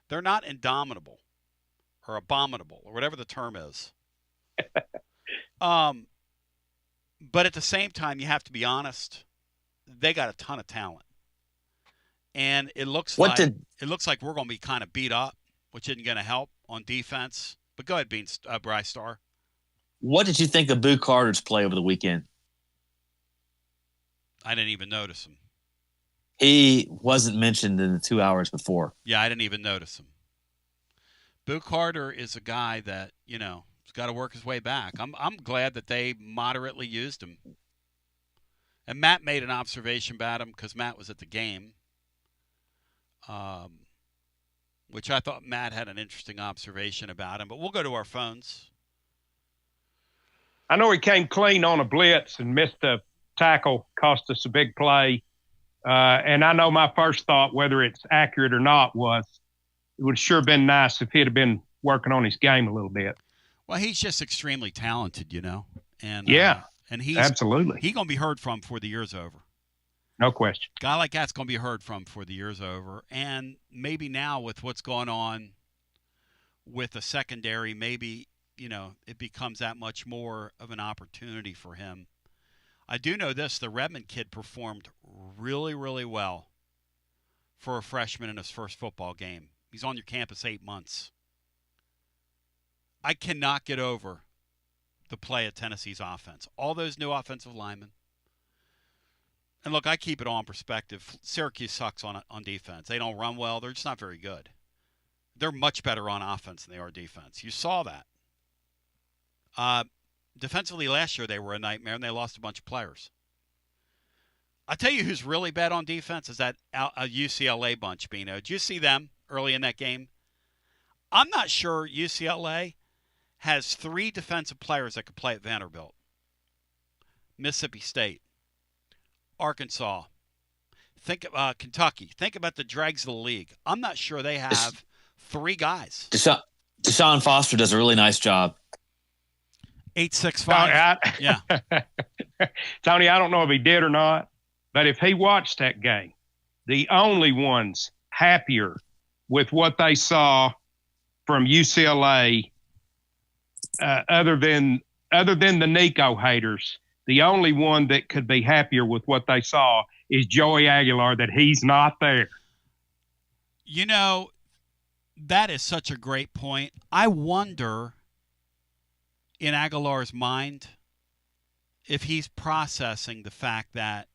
They're not indomitable or abominable or whatever the term is. But at the same time, you have to be honest. They got a ton of talent. And it looks like we're going to be kind of beat up, which isn't going to help on defense. But go ahead, Bryce Starr. What did you think of Boo Carter's play over the weekend? I didn't even notice him. He wasn't mentioned in the 2 hours before. Yeah, I didn't even notice him. Boo Carter is a guy that, has got to work his way back. I'm glad that they moderately used him. And Matt made an observation about him because Matt was at the game. Which I thought Matt had an interesting observation about him. But we'll go to our phones. I know he came clean on a blitz and missed a tackle, cost us a big play. And I know my first thought, whether it's accurate or not, was it would sure been nice if he'd have been working on his game a little bit. Well, he's just extremely talented, And and he's absolutely he's going to be heard from before the year's over. No question. Guy like that's going to be heard from before the year's over. And maybe now with what's going on with the secondary, maybe, it becomes that much more of an opportunity for him. I do know this. The Redmond kid performed really, really well for a freshman in his first football game. He's on your campus 8 months. I cannot get over the play of Tennessee's offense. All those new offensive linemen. And look, I keep it all in perspective. Syracuse sucks on defense. They don't run well. They're just not very good. They're much better on offense than they are defense. You saw that. Defensively last year they were a nightmare, and they lost a bunch of players. I'll tell you who's really bad on defense is that UCLA bunch, Bino. Did you see them early in that game? I'm not sure UCLA has 3 defensive players that could play at Vanderbilt. Mississippi State. Arkansas. Think Kentucky. Think about the dregs of the league. I'm not sure they have 3 guys. Deshaun Foster does a really nice job. 865. Yeah. Tony, I don't know if he did or not, but if he watched that game, the only ones happier with what they saw from UCLA, other than the Nico haters, the only one that could be happier with what they saw is Joey Aguilar, that he's not there. That is such a great point. I wonder in Aguilar's mind if he's processing the fact that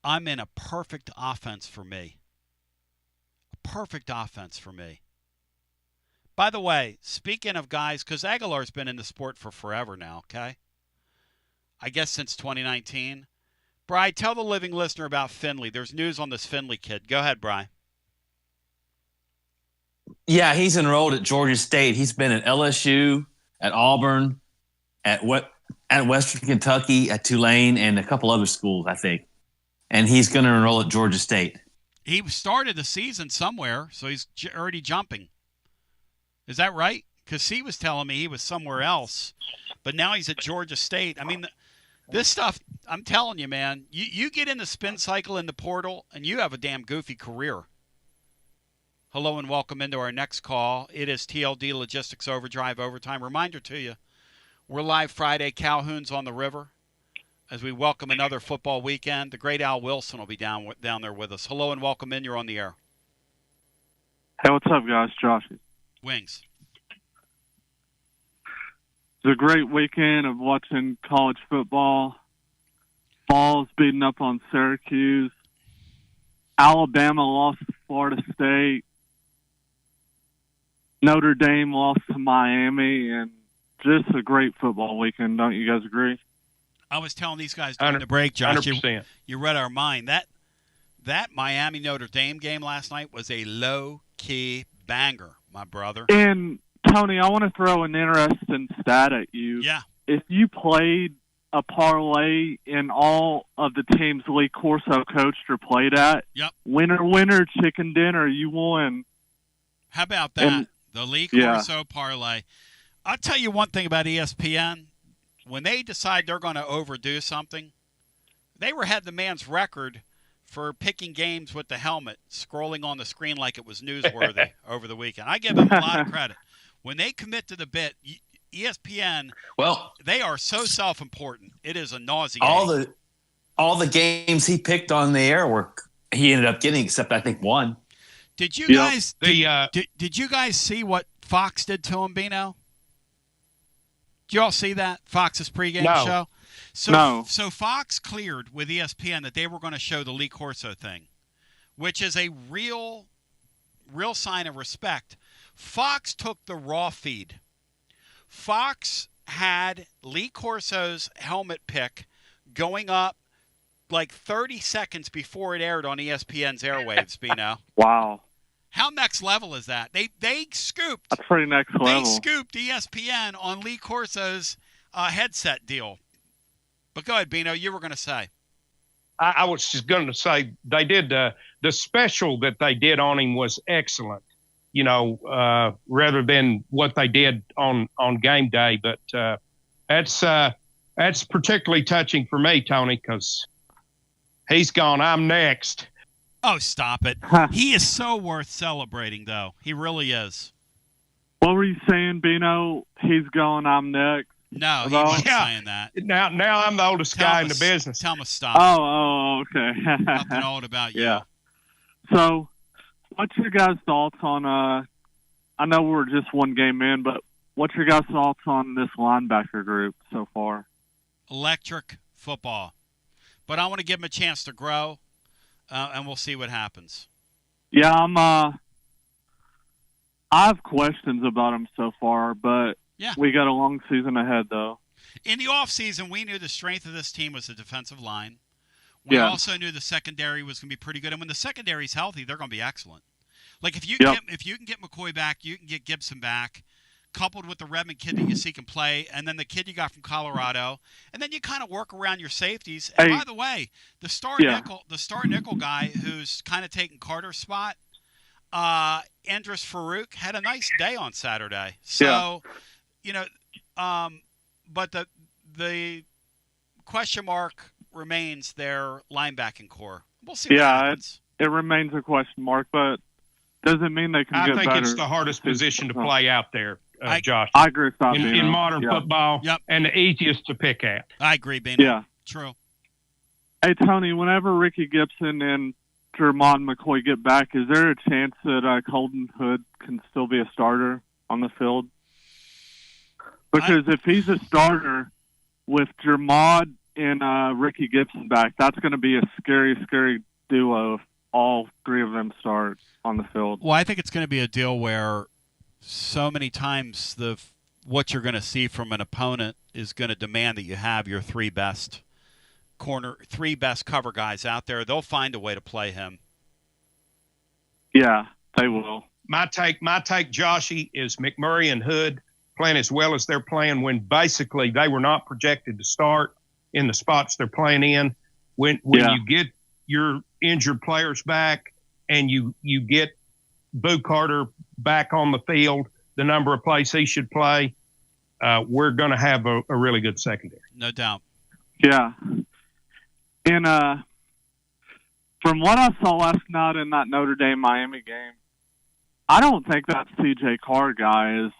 I'm in a perfect offense for me. A perfect offense for me. By the way, speaking of guys, because Aguilar's been in the sport for forever now, okay? I guess since 2019. Bri, tell the living listener about Finley. There's news on this Finley kid. Go ahead, Bri. Yeah, he's enrolled at Georgia State. He's been at LSU, at Auburn, at Western Kentucky, at Tulane, and a couple other schools, I think. And he's going to enroll at Georgia State. He started the season somewhere, so he's already jumping. Is that right? Because he was telling me he was somewhere else, but now he's at Georgia State. I mean, this stuff, I'm telling you, man, you get in the spin cycle in the portal, and you have a damn goofy career. Hello and welcome into our next call. It is TLD Logistics Overdrive Overtime. Reminder to you, we're live Friday, Calhoun's on the River, as we welcome another football weekend. The great Al Wilson will be down there with us. Hello and welcome in. You're on the air. Hey, what's up, guys? Josh. Wings. It's a great weekend of watching college football. Vols beating up on Syracuse. Alabama lost to Florida State. Notre Dame lost to Miami, and just a great football weekend. Don't you guys agree? I was telling these guys during the break, Josh, you read our mind. that Miami Notre Dame game last night was a low-key banger, my brother. And, Tony, I want to throw an interesting stat at you. Yeah. If you played a parlay in all of the teams Lee Corso coached or played at, yep. winner, chicken dinner, you won. How about that? And, the Lee Corso parlay. I'll tell you one thing about ESPN. When they decide they're going to overdo something, they had the man's record for picking games with the helmet, scrolling on the screen like it was newsworthy over the weekend. I give them a lot of credit. When they commit to the bit, ESPN, they are so self-important. It is a nauseating. All the games he picked on the air he ended up getting, except I think one. Did you guys did you guys see what Fox did to him, Bino? Did you all see that Fox's pregame show? So Fox cleared with ESPN that they were going to show the Lee Corso thing, which is a real sign of respect. Fox took the raw feed. Fox had Lee Corso's helmet pick going up like 30 seconds before it aired on ESPN's airwaves, Bino. Wow. How next level is that? They scooped. That's pretty next level. They scooped ESPN on Lee Corso's headset deal. But go ahead, Bino. You were going to say. I was just going to say they did the special that they did on him was excellent. Rather than what they did on game day, but that's particularly touching for me, Tony, because he's gone. I'm next. Oh, stop it. He is so worth celebrating, though. He really is. What were you saying, Bino? He's gone, I'm next. No, he wasn't saying that. Now I'm the oldest guy in the business. Tell him to stop. Oh, okay. Nothing old about you. Yeah. So, what's your guys' thoughts on, I know we're just one game in, but what's your guys' thoughts on this linebacker group so far? Electric football. But I want to give him a chance to grow. And we'll see what happens. Yeah, I have questions about him so far, but we got a long season ahead, though. In the offseason, we knew the strength of this team was the defensive line. We also knew the secondary was going to be pretty good. And when the secondary's healthy, they're going to be excellent. Like if you can get McCoy back, you can get Gibson back, coupled with the Redmond kid that you see can play, and then the kid you got from Colorado, and then you kind of work around your safeties. And by the way, the star nickel guy who's kind of taking Carter's spot, Andrus Farouk, had a nice day on Saturday. So, but the question mark remains their linebacking core. We'll see what happens. It remains a question mark, but doesn't mean they can get better. I think it's the hardest position to play out there. Josh. I agree with that. In modern football, and the easiest to pick at. I agree, Bino. Yeah. True. Hey, Tony, whenever Ricky Gibson and Jermon McCoy get back, is there a chance that Colton Hood can still be a starter on the field? Because if he's a starter with Jermon and Ricky Gibson back, that's going to be a scary, scary duo if all three of them start on the field. Well, I think it's going to be a deal where so many times what you're going to see from an opponent is going to demand that you have your three best cover guys out there. They'll find a way to play him. Yeah, they will. My take, Joshy, is McMurray and Hood playing as well as they're playing when basically they were not projected to start in the spots they're playing in. When you get your injured players back and you get Boo Carter back on the field, the number of plays he should play, we're going to have a really good secondary. No doubt. Yeah. And from what I saw last night in that Notre Dame-Miami game, I don't think that C.J. Carr guy is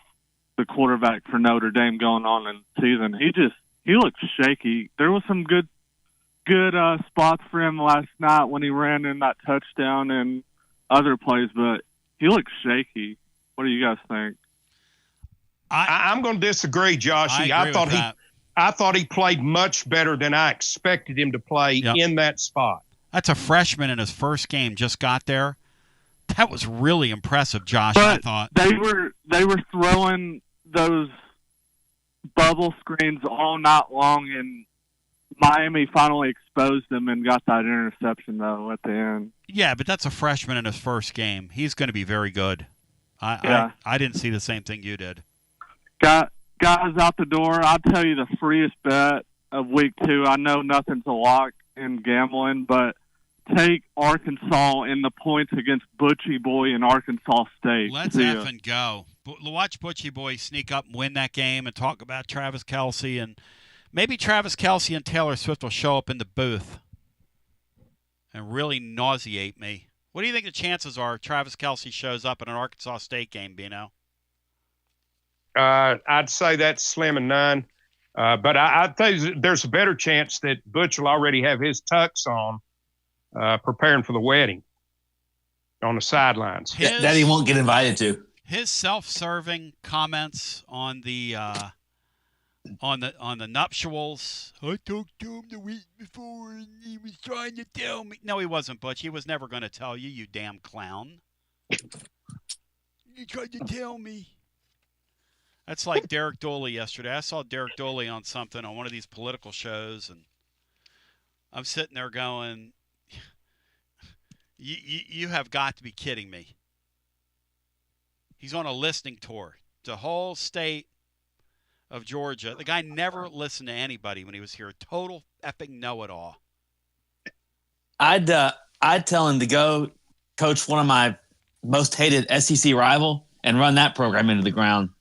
the quarterback for Notre Dame going on in the season. He looks shaky. There was some good spots for him last night when he ran in that touchdown and other plays, but he looks shaky. What do you guys think? I'm going to disagree, Joshy. I thought he played much better than I expected him to play in that spot. That's a freshman in his first game, just got there. That was really impressive, Josh, but I thought. They were throwing those bubble screens all night long, and Miami finally exposed him and got that interception, though, at the end. Yeah, but that's a freshman in his first game. He's going to be very good. Yeah. I didn't see the same thing you did. Guys out the door, I'll tell you the freest bet of week 2. I know nothing's a lock in gambling, but take Arkansas in the points against Butchie Boy in Arkansas State. Let's effing go. Watch Butchie Boy sneak up and win that game and talk about Travis Kelce. And maybe Travis Kelce and Taylor Swift will show up in the booth and really nauseate me. What do you think the chances are Travis Kelce shows up at an Arkansas State game, Bino? I'd say that's slim and none. But I think there's a better chance that Butch will already have his tux on, preparing for the wedding on the sidelines. That he won't get invited to. His self-serving comments on the nuptials. I talked to him the week before, and he was trying to tell me. No, he wasn't, Butch. He was never going to tell you, you damn clown. You tried to tell me. That's like Derek Dooley yesterday. I saw Derek Dooley on something on one of these political shows, and I'm sitting there going, you have got to be kidding me. He's on a listening tour. The whole state of Georgia. The guy never listened to anybody when he was here. Total epic know-it-all. I'd tell him to go coach one of my most hated SEC rival and run that program into the ground.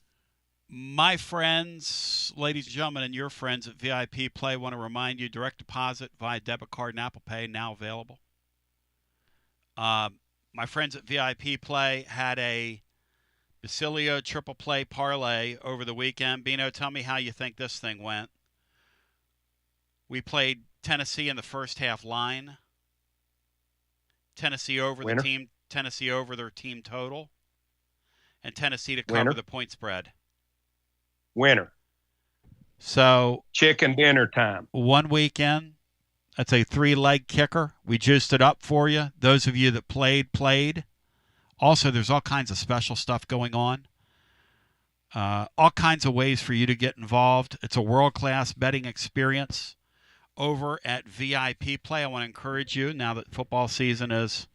My friends, ladies and gentlemen, and your friends at VIP Play want to remind you, direct deposit via debit card and Apple Pay now available. My friends at VIP Play had a Basilio triple play parlay over the weekend. Bino, tell me how you think this thing went. We played Tennessee in the first half line. Tennessee over Winner. Tennessee over their team total. And Tennessee to cover the point spread. Winner. So chicken dinner time. One weekend, that's a 3-leg kicker. We juiced it up for you. Those of you that played. Also, there's all kinds of special stuff going on. All kinds of ways for you to get involved. It's a world-class betting experience over at VIP Play. I want to encourage you, now that football season is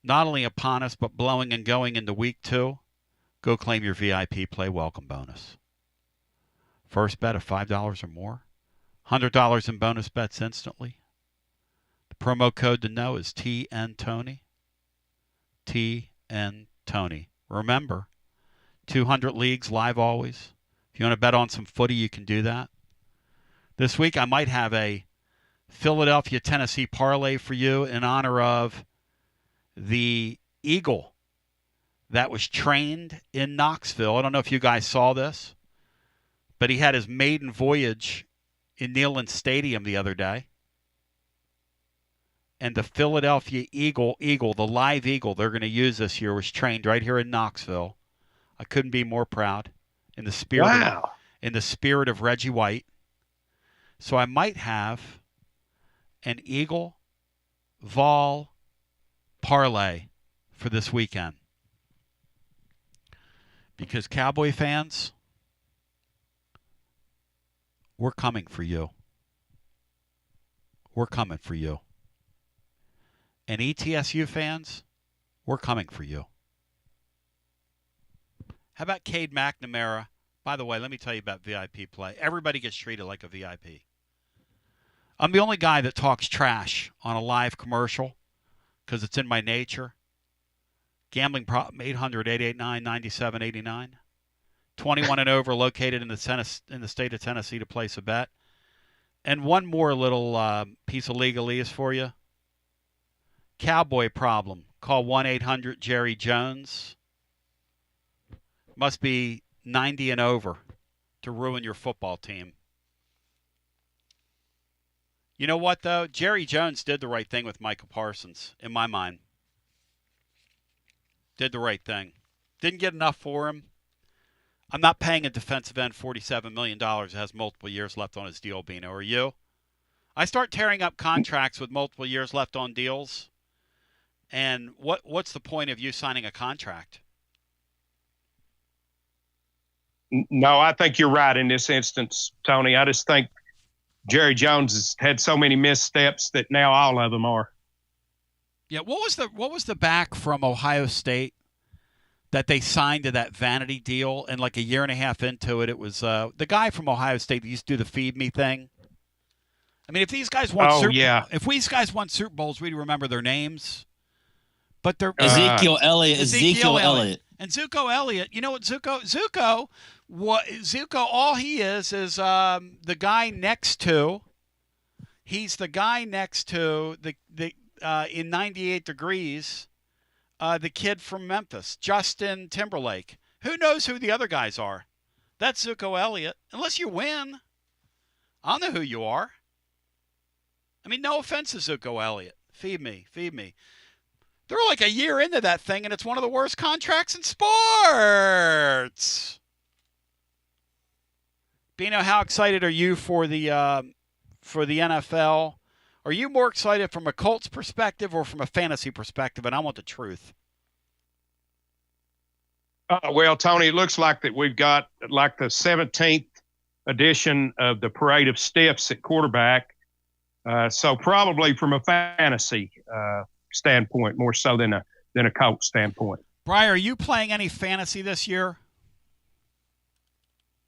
not only upon us, but blowing and going into week 2, go claim your VIP Play welcome bonus. First bet of $5 or more. $100 in bonus bets instantly. The promo code to know is TNTony. TNTony. Remember, 200 leagues live always. If you want to bet on some footy, you can do that. This week I might have a Philadelphia, Tennessee parlay for you in honor of the Eagle that was trained in Knoxville. I don't know if you guys saw this, but he had his maiden voyage in Neyland Stadium the other day. And the Philadelphia Eagle, the live Eagle they're going to use this year, was trained right here in Knoxville. I couldn't be more proud in the spirit of Reggie White. So I might have an Eagle Vol parlay for this weekend. Because Cowboy fans, we're coming for you. We're coming for you. And ETSU fans, we're coming for you. How about Cade McNamara? By the way, let me tell you about VIP Play. Everybody gets treated like a VIP. I'm the only guy that talks trash on a live commercial because it's in my nature. Gambling problem, 800-889-9789. 21 and over, located in the state of Tennessee to place a bet. And one more little piece of legalese for you. Cowboy problem. Call 1-800-JERRY-JONES. Must be 90 and over to ruin your football team. You know what, though? Jerry Jones did the right thing with Michael Parsons, in my mind. Did the right thing. Didn't get enough for him. I'm not paying a defensive end $47 million that has multiple years left on his deal, Bino. Are you? I start tearing up contracts with multiple years left on deals. And what's the point of you signing a contract? No, I think you're right in this instance, Tony. I just think Jerry Jones has had so many missteps that now all of them are. Yeah, what was the back from Ohio State that they signed to that vanity deal, and like a year and a half into it, it was the guy from Ohio State that used to do the feed me thing. I mean, if these guys won if these guys won Super Bowls, we'd remember their names. But they're Ezekiel Elliott. And Zuko Elliott. You know what Zuko, all he is the guy next to. He's the guy next to the in 98 Degrees, the kid from Memphis, Justin Timberlake. Who knows who the other guys are? That's Zuko Elliott. Unless you win, I don't know who you are. I mean, no offense to Zuko Elliott. Feed me. They're like a year into that thing, and it's one of the worst contracts in sports. Bino, how excited are you for the NFL? Are you more excited from a Colts perspective or from a fantasy perspective? And I want the truth. Well, Tony, it looks like that we've got like the 17th edition of the Parade of Stiffs at quarterback. So probably from a fantasy standpoint, more so than a Colts standpoint. Brian, are you playing any fantasy this year?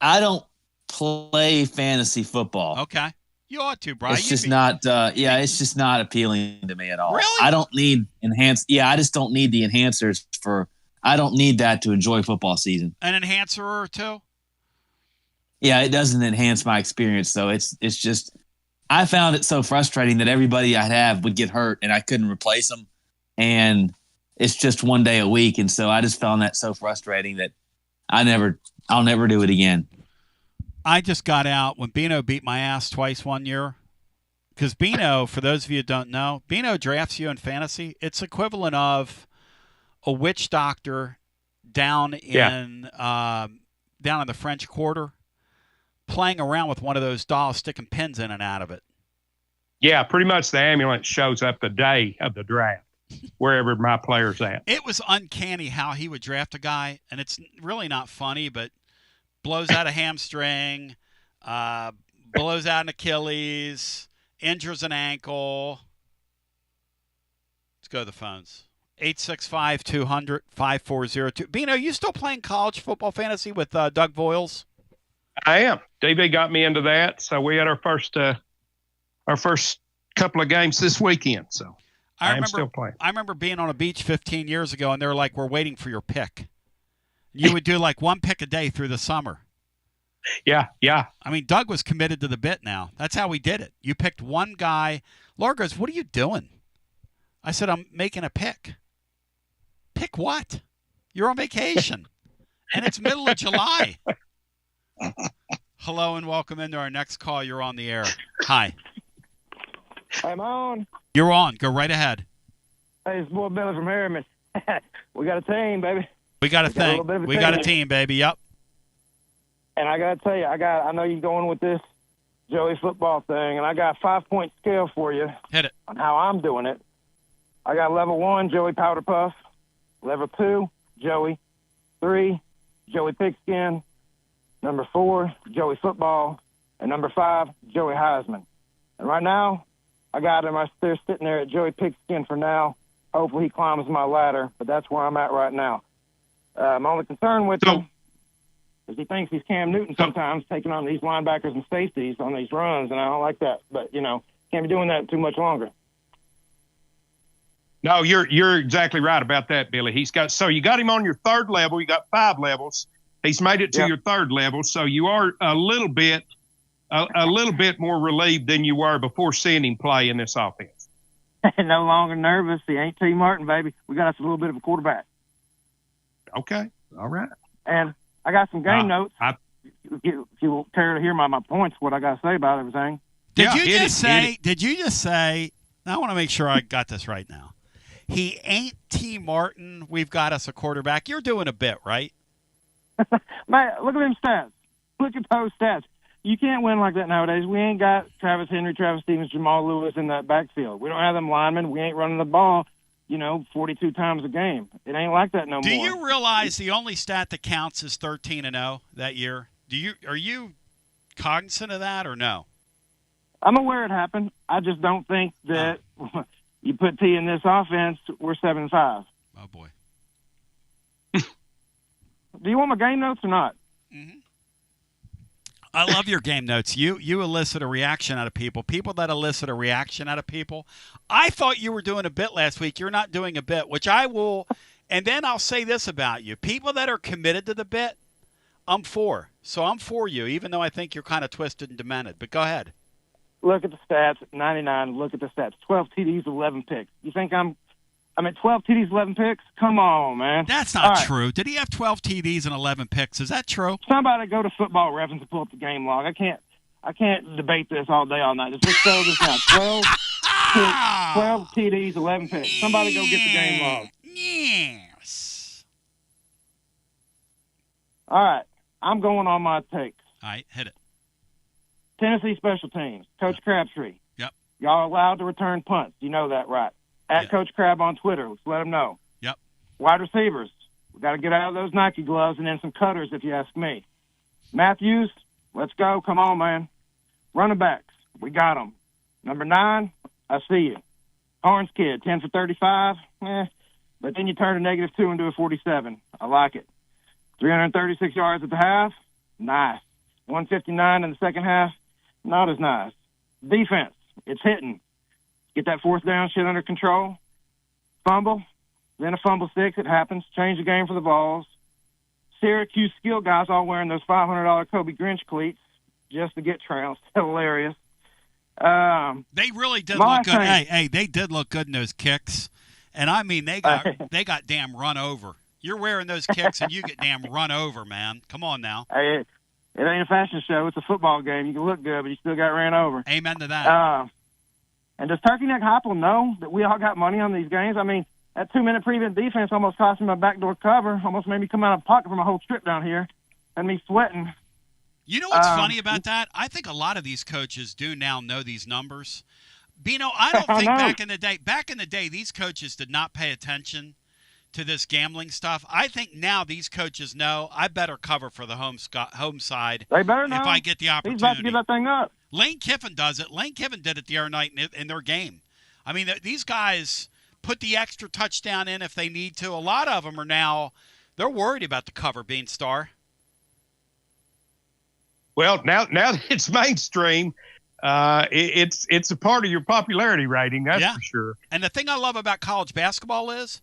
I don't play fantasy football. Okay. You ought to, Brian. It's just not it's just not appealing to me at all. Really? I don't need I just don't need the enhancers I don't need that to enjoy football season. An enhancer or two? Yeah, it doesn't enhance my experience, though. It's just I found it so frustrating that everybody I'd have would get hurt and I couldn't replace them. And it's just one day a week. And so I just found that so frustrating that I'll never do it again. I just got out when Bino beat my ass twice one year. Because Bino, for those of you who don't know, Bino drafts you in fantasy. It's equivalent of a witch doctor down in the French Quarter playing around with one of those dolls, sticking pins in and out of it. Yeah, pretty much the ambulance shows up the day of the draft, wherever my player's at. It was uncanny how he would draft a guy, and it's really not funny, but blows out a hamstring, blows out an Achilles, injures an ankle. Let's go to the phones. 865-200-5402. Bino, you still playing college football fantasy with Doug Voiles? I am. DB got me into that, so we had our first couple of games this weekend. So I am still playing. I remember being on a beach 15 years ago, and they were like, "We're waiting for your pick." You would do like one pick a day through the summer. Yeah. I mean, Doug was committed to the bit now. That's how we did it. You picked one guy. Laura goes, "What are you doing?" I said, "I'm making a pick." Pick what? You're on vacation, and it's middle of July. Hello and welcome into our next call. You're on the air. Hi. I'm on. You're on. Go right ahead. Hey, it's boy Billy from Harriman. We got a team, baby. We got a thing. We got a team, baby. Yep. And I got to tell you, I know you're going with this Joey football thing, and I got a 5-point scale for you. Hit it. On how I'm doing it. I got level 1, Joey Powder Puff. Level 2, Joey. 3, Joey Pigskin. Number 4, Joey Football. And number 5, Joey Heisman. And right now, I got him. They're sitting there at Joey Pigskin for now. Hopefully he climbs my ladder, but that's where I'm at right now. My only concern with him is he thinks he's Cam Newton sometimes, taking on these linebackers and safeties on these runs, and I don't like that. But, can't be doing that too much longer. No, you're exactly right about that, Billy. You got him on your third level. You got 5 levels. He's made it to your third level, so you are a little bit more relieved than you were before seeing him play in this offense. No longer nervous. He ain't T. Martin, baby. We got us a little bit of a quarterback. Okay, all right. And I got some game notes. If you care to hear my points, what I got to say about everything. Did you just say? I want to make sure I got this right now. He ain't T. Martin. We've got us a quarterback. You're doing a bit, right? Man, look at them stats. Look at those stats. You can't win like that nowadays. We ain't got Travis Henry, Travis Stevens, Jamal Lewis in that backfield. We don't have them linemen. We ain't running the ball, 42 times a game. It ain't like that no more. Do you realize the only stat that counts is 13-0 that year? Are you cognizant of that or no? I'm aware it happened. I just don't think that you put T in this offense, we're 7-5. Oh, boy. Do you want my game notes or not? Mm-hmm. I love your game notes. You elicit a reaction out of people. People that elicit a reaction out of people. I thought you were doing a bit last week. You're not doing a bit, which I will. And then I'll say this about you. People that are committed to the bit, I'm for. So I'm for you, even though I think you're kind of twisted and demented. But go ahead. Look at the stats. 99. Look at the stats. 12 TDs, 11 picks. You think I'm at 12 TDs, 11 picks? Come on, man. That's not true. Did he have 12 TDs and 11 picks? Is that true? Somebody go to Football Reference and pull up the game log. I can't debate this all day, all night. Let's throw this out. 12 TDs, 11 picks. Somebody go get the game log. Yes. All right. I'm going on my takes. All right, hit it. Tennessee special teams. Coach Crabtree. Yep. Y'all are allowed to return punts. You know that, right? At Coach Crab on Twitter. Let's let him know. Yep. Wide receivers. We got to get out of those Nike gloves and then some cutters, if you ask me. Matthews, let's go. Come on, man. Running backs. We got them. Number 9, I see you. Orange kid, 10 for 35. But then you turn a -2 into a 47. I like it. 336 yards at the half. Nice. 159 in the second half. Not as nice. Defense. It's hitting. Get that fourth down shit under control. Fumble. Then a fumble 6. It happens. Change the game for the Vols. Syracuse skill guys all wearing those $500 Kobe Grinch cleats just to get trounced. Hilarious. They really did look good. Hey, they did look good in those kicks. And, I mean, they got damn run over. You're wearing those kicks and you get damn run over, man. Come on now. Hey, it ain't a fashion show. It's a football game. You can look good, but you still got ran over. Amen to that. And does Turkey Neck Heupel know that we all got money on these games? I mean, that 2-minute prevent defense almost cost me my backdoor cover, almost made me come out of pocket for my whole trip down here, and me sweating. You know what's funny about that? I think a lot of these coaches do now know these numbers. Bino, I don't think back in the day, these coaches did not pay attention to this gambling stuff. I think now these coaches know I better cover for the home side. They better know. If I get the opportunity. He's about to give that thing up. Lane Kiffin does it. Lane Kiffin did it the other night in their game. I mean, these guys put the extra touchdown in if they need to. A lot of them are now, they're worried about the cover being star. Well, now that it's mainstream, it's a part of your popularity rating, that's for sure. And the thing I love about college basketball is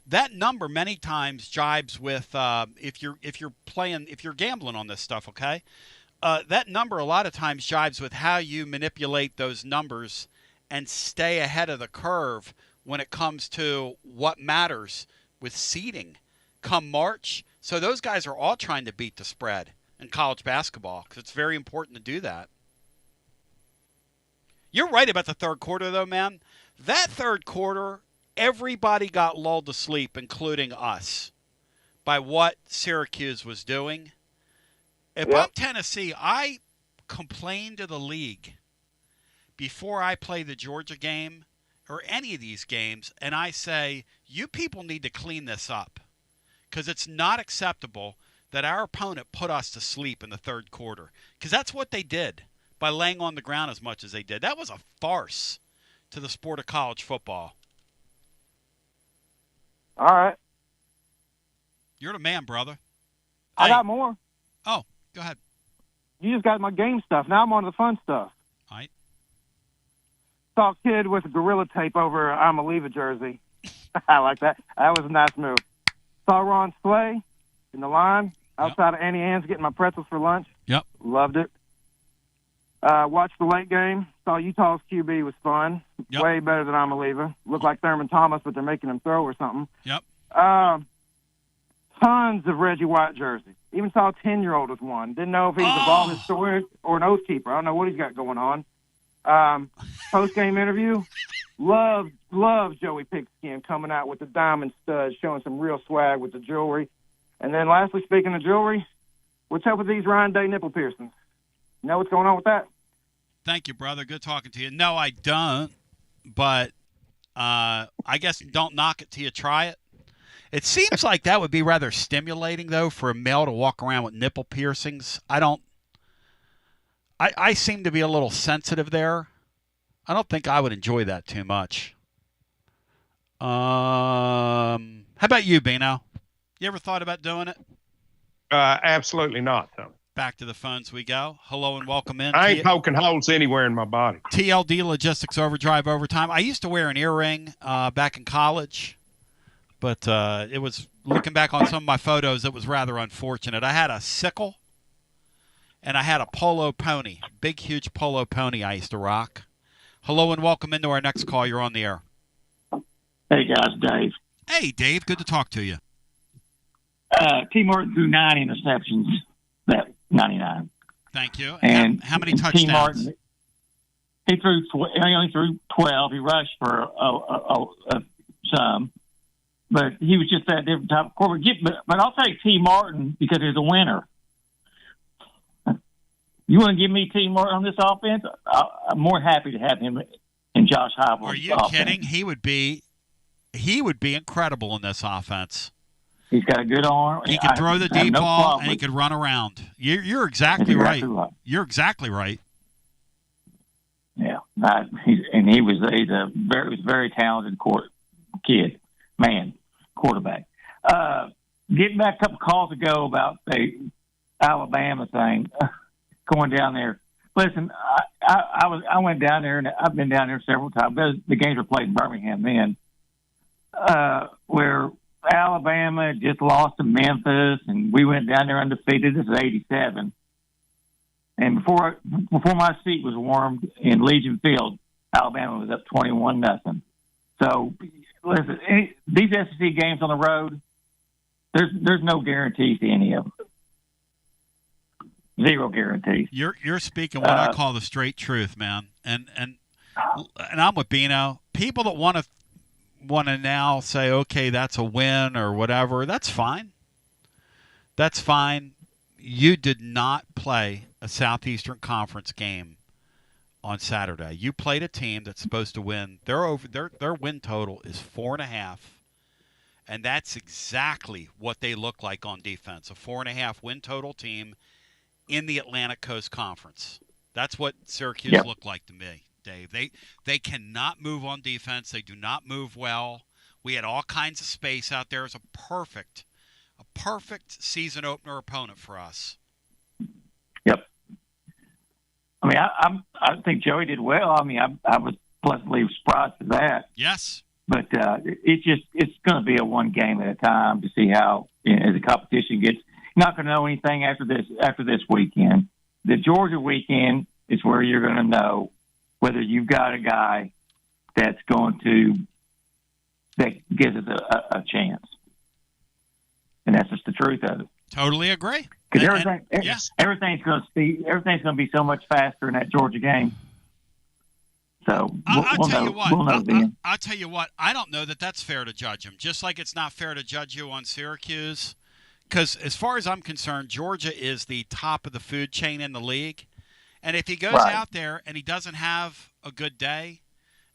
that number many times jibes with if you're gambling on this stuff, okay? That number a lot of times jives with how you manipulate those numbers and stay ahead of the curve when it comes to what matters with seeding come March. So those guys are all trying to beat the spread in college basketball because it's very important to do that. You're right about the third quarter, though, man. That third quarter, everybody got lulled to sleep, including us, by what Syracuse was doing. If I'm Tennessee, I complain to the league before I play the Georgia game or any of these games, and I say, you people need to clean this up because it's not acceptable that our opponent put us to sleep in the third quarter because that's what they did by laying on the ground as much as they did. That was a farce to the sport of college football. All right. You're the man, brother. I got more. Oh, go ahead. You just got my game stuff. Now I'm on to the fun stuff. All right. Saw a kid with a gorilla tape over I'm a Leave jersey. I like that. That was a nice move. Saw Ron Slay in the line outside of Annie Ann's getting my pretzels for lunch. Yep. Loved it. Watched the late game. Saw Utah's QB was fun. Yep. Way better than I'm a Leave. Looked like Thurman Thomas, but they're making him throw or something. Yep. Tons of Reggie White jerseys. Even saw a 10-year-old with one. Didn't know if he was a ball historian or an oath keeper. I don't know what he's got going on. Post-game interview. Love Joey Pigskin coming out with the diamond studs, showing some real swag with the jewelry. And then lastly, speaking of jewelry, what's up with these Ryan Day nipple piercings? You know what's going on with that? Thank you, brother. Good talking to you. No, I don't, but I guess don't knock it till you try it. It seems like that would be rather stimulating, though, for a male to walk around with nipple piercings. I I seem to be a little sensitive there. I don't think I would enjoy that too much. How about you, Bino? You ever thought about doing it? Absolutely not, though. Back to the phones we go. Hello and welcome in. I ain't poking holes anywhere in my body. TLD Logistics Overdrive Overtime. I used to wear an earring back in college, but it was, looking back on some of my photos, it was rather unfortunate. I had a sickle, and I had a polo pony, big, huge polo pony I used to rock. Hello and welcome into our next call. You're on the air. Hey, guys, Dave. Hey, Dave. Good to talk to you. T. Martin threw 9 interceptions, that 99. Thank you. And how many and touchdowns? T. Martin, he only threw 12. He rushed for some, but he was just that different type of quarterback. But I'll take T. Martin because he's a winner. You want to give me T. Martin on this offense? I'm more happy to have him and Josh Heupel. Are you kidding? He would be incredible in this offense. He's got a good arm. He can throw the deep ball, and he could run around. You're exactly right. You're exactly right. Yeah, he was a very talented quarterback. Getting back a couple calls ago about the Alabama thing, going down there. Listen, I went down there, and I've been down there several times. The games were played in Birmingham then, where Alabama just lost to Memphis, and we went down there undefeated. This is '87, and before my seat was warmed in Legion Field, Alabama was up 21-0. So, listen, these SEC games on the road, there's no guarantees to any of them. Zero guarantees. You're speaking what I call the straight truth, man. And I'm with Bino. People that want to now say, okay, that's a win or whatever, that's fine. That's fine. You did not play a Southeastern Conference game on Saturday. You played a team that's supposed to win. Their win total is 4.5, and that's exactly what they look like on defense. A 4.5 win total team in the Atlantic Coast Conference. That's what Syracuse looked like to me, Dave. They cannot move on defense. They do not move well. We had all kinds of space out there. It's a perfect season opener opponent for us. Yep. I mean, I think Joey did well. I mean, I was pleasantly surprised at that. Yes. But it's going to be a one game at a time to see how as the competition gets. Not going to know anything after this weekend. The Georgia weekend is where you're going to know whether you've got a guy that gives us a chance, and that's just the truth of it. Totally agree. Because everything's going to be so much faster in that Georgia game. So I'll tell you what. I don't know that that's fair to judge him. Just like it's not fair to judge you on Syracuse. Because as far as I'm concerned, Georgia is the top of the food chain in the league. And if he goes out there and he doesn't have a good day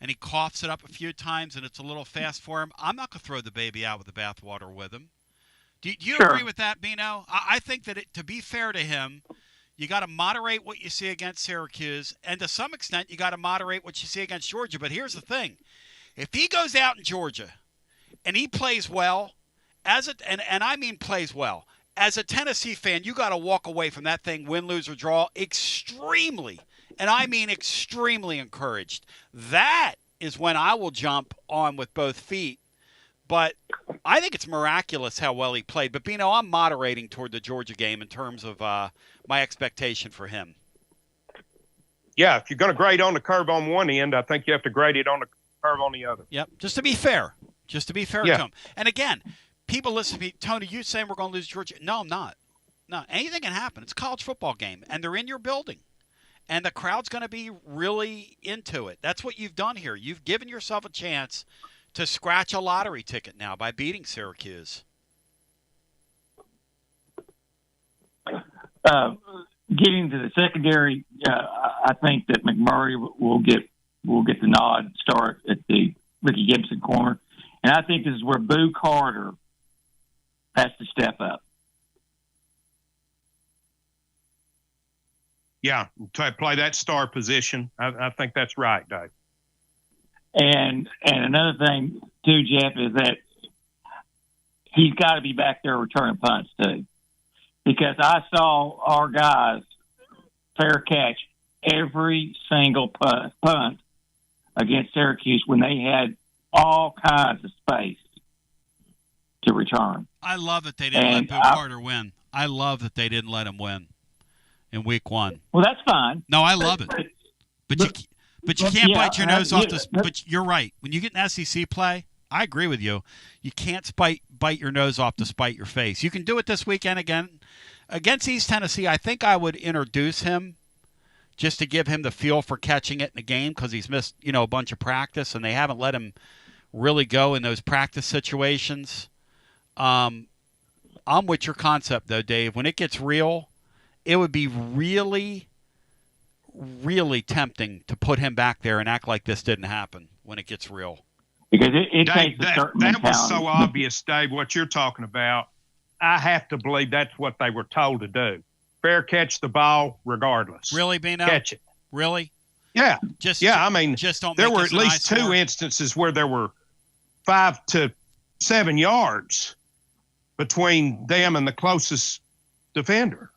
and he coughs it up a few times and it's a little fast for him, I'm not going to throw the baby out with the bathwater with him. Do you agree with that, Bino? I think that to be fair to him, you got to moderate what you see against Syracuse. And to some extent, you got to moderate what you see against Georgia. But here's the thing. If he goes out in Georgia and he plays well, and I mean plays well. As a Tennessee fan, you got to walk away from that thing, win, lose, or draw, extremely, and I mean extremely encouraged. That is when I will jump on with both feet. But I think it's miraculous how well he played. But, Bino, I'm moderating toward the Georgia game in terms of my expectation for him. Yeah, if you're going to grade on the curve on one end, I think you have to grade it on the curve on the other. Yep, just to be fair. To him. And, again, people listen to me, Tony, you saying we're going to lose Georgia. No, I'm not. No, anything can happen. It's a college football game, and they're in your building. And the crowd's going to be really into it. That's what you've done here. You've given yourself a chance to scratch a lottery ticket now by beating Syracuse. Getting to the secondary, I think that McMurray will get the nod start at the Ricky Gibson corner. And I think this is where Boo Carter has to step up. Yeah, to play that star position. I think that's right, Dave. And another thing too, Jeff, is that he's got to be back there returning punts too, because I saw our guys fair catch every single punt against Syracuse when they had all kinds of space to return. I love that they didn't let Bill Carter win. I love that they didn't let him win in week 1. Well, that's fine. No, I love it. But you can't bite your nose off this. But you're right. When you get an SEC play, I agree with you. You can't bite your nose off to spite your face. You can do it this weekend again against East Tennessee. I think I would introduce him just to give him the feel for catching it in the game, because he's missed a bunch of practice and they haven't let him really go in those practice situations. I'm with your concept though, Dave. When it gets real, it would be really, really tempting to put him back there and act like this didn't happen when it gets real. Because it Dave, takes a certain that mentality. was so obvious, Dave, what you're talking about. I have to believe that's what they were told to do. Fair catch the ball regardless. Really, Bino? Catch it. Really? Yeah. I mean, just don't there make were this at least an eyesore. 2 instances where there were 5 to 7 yards between them and the closest defender.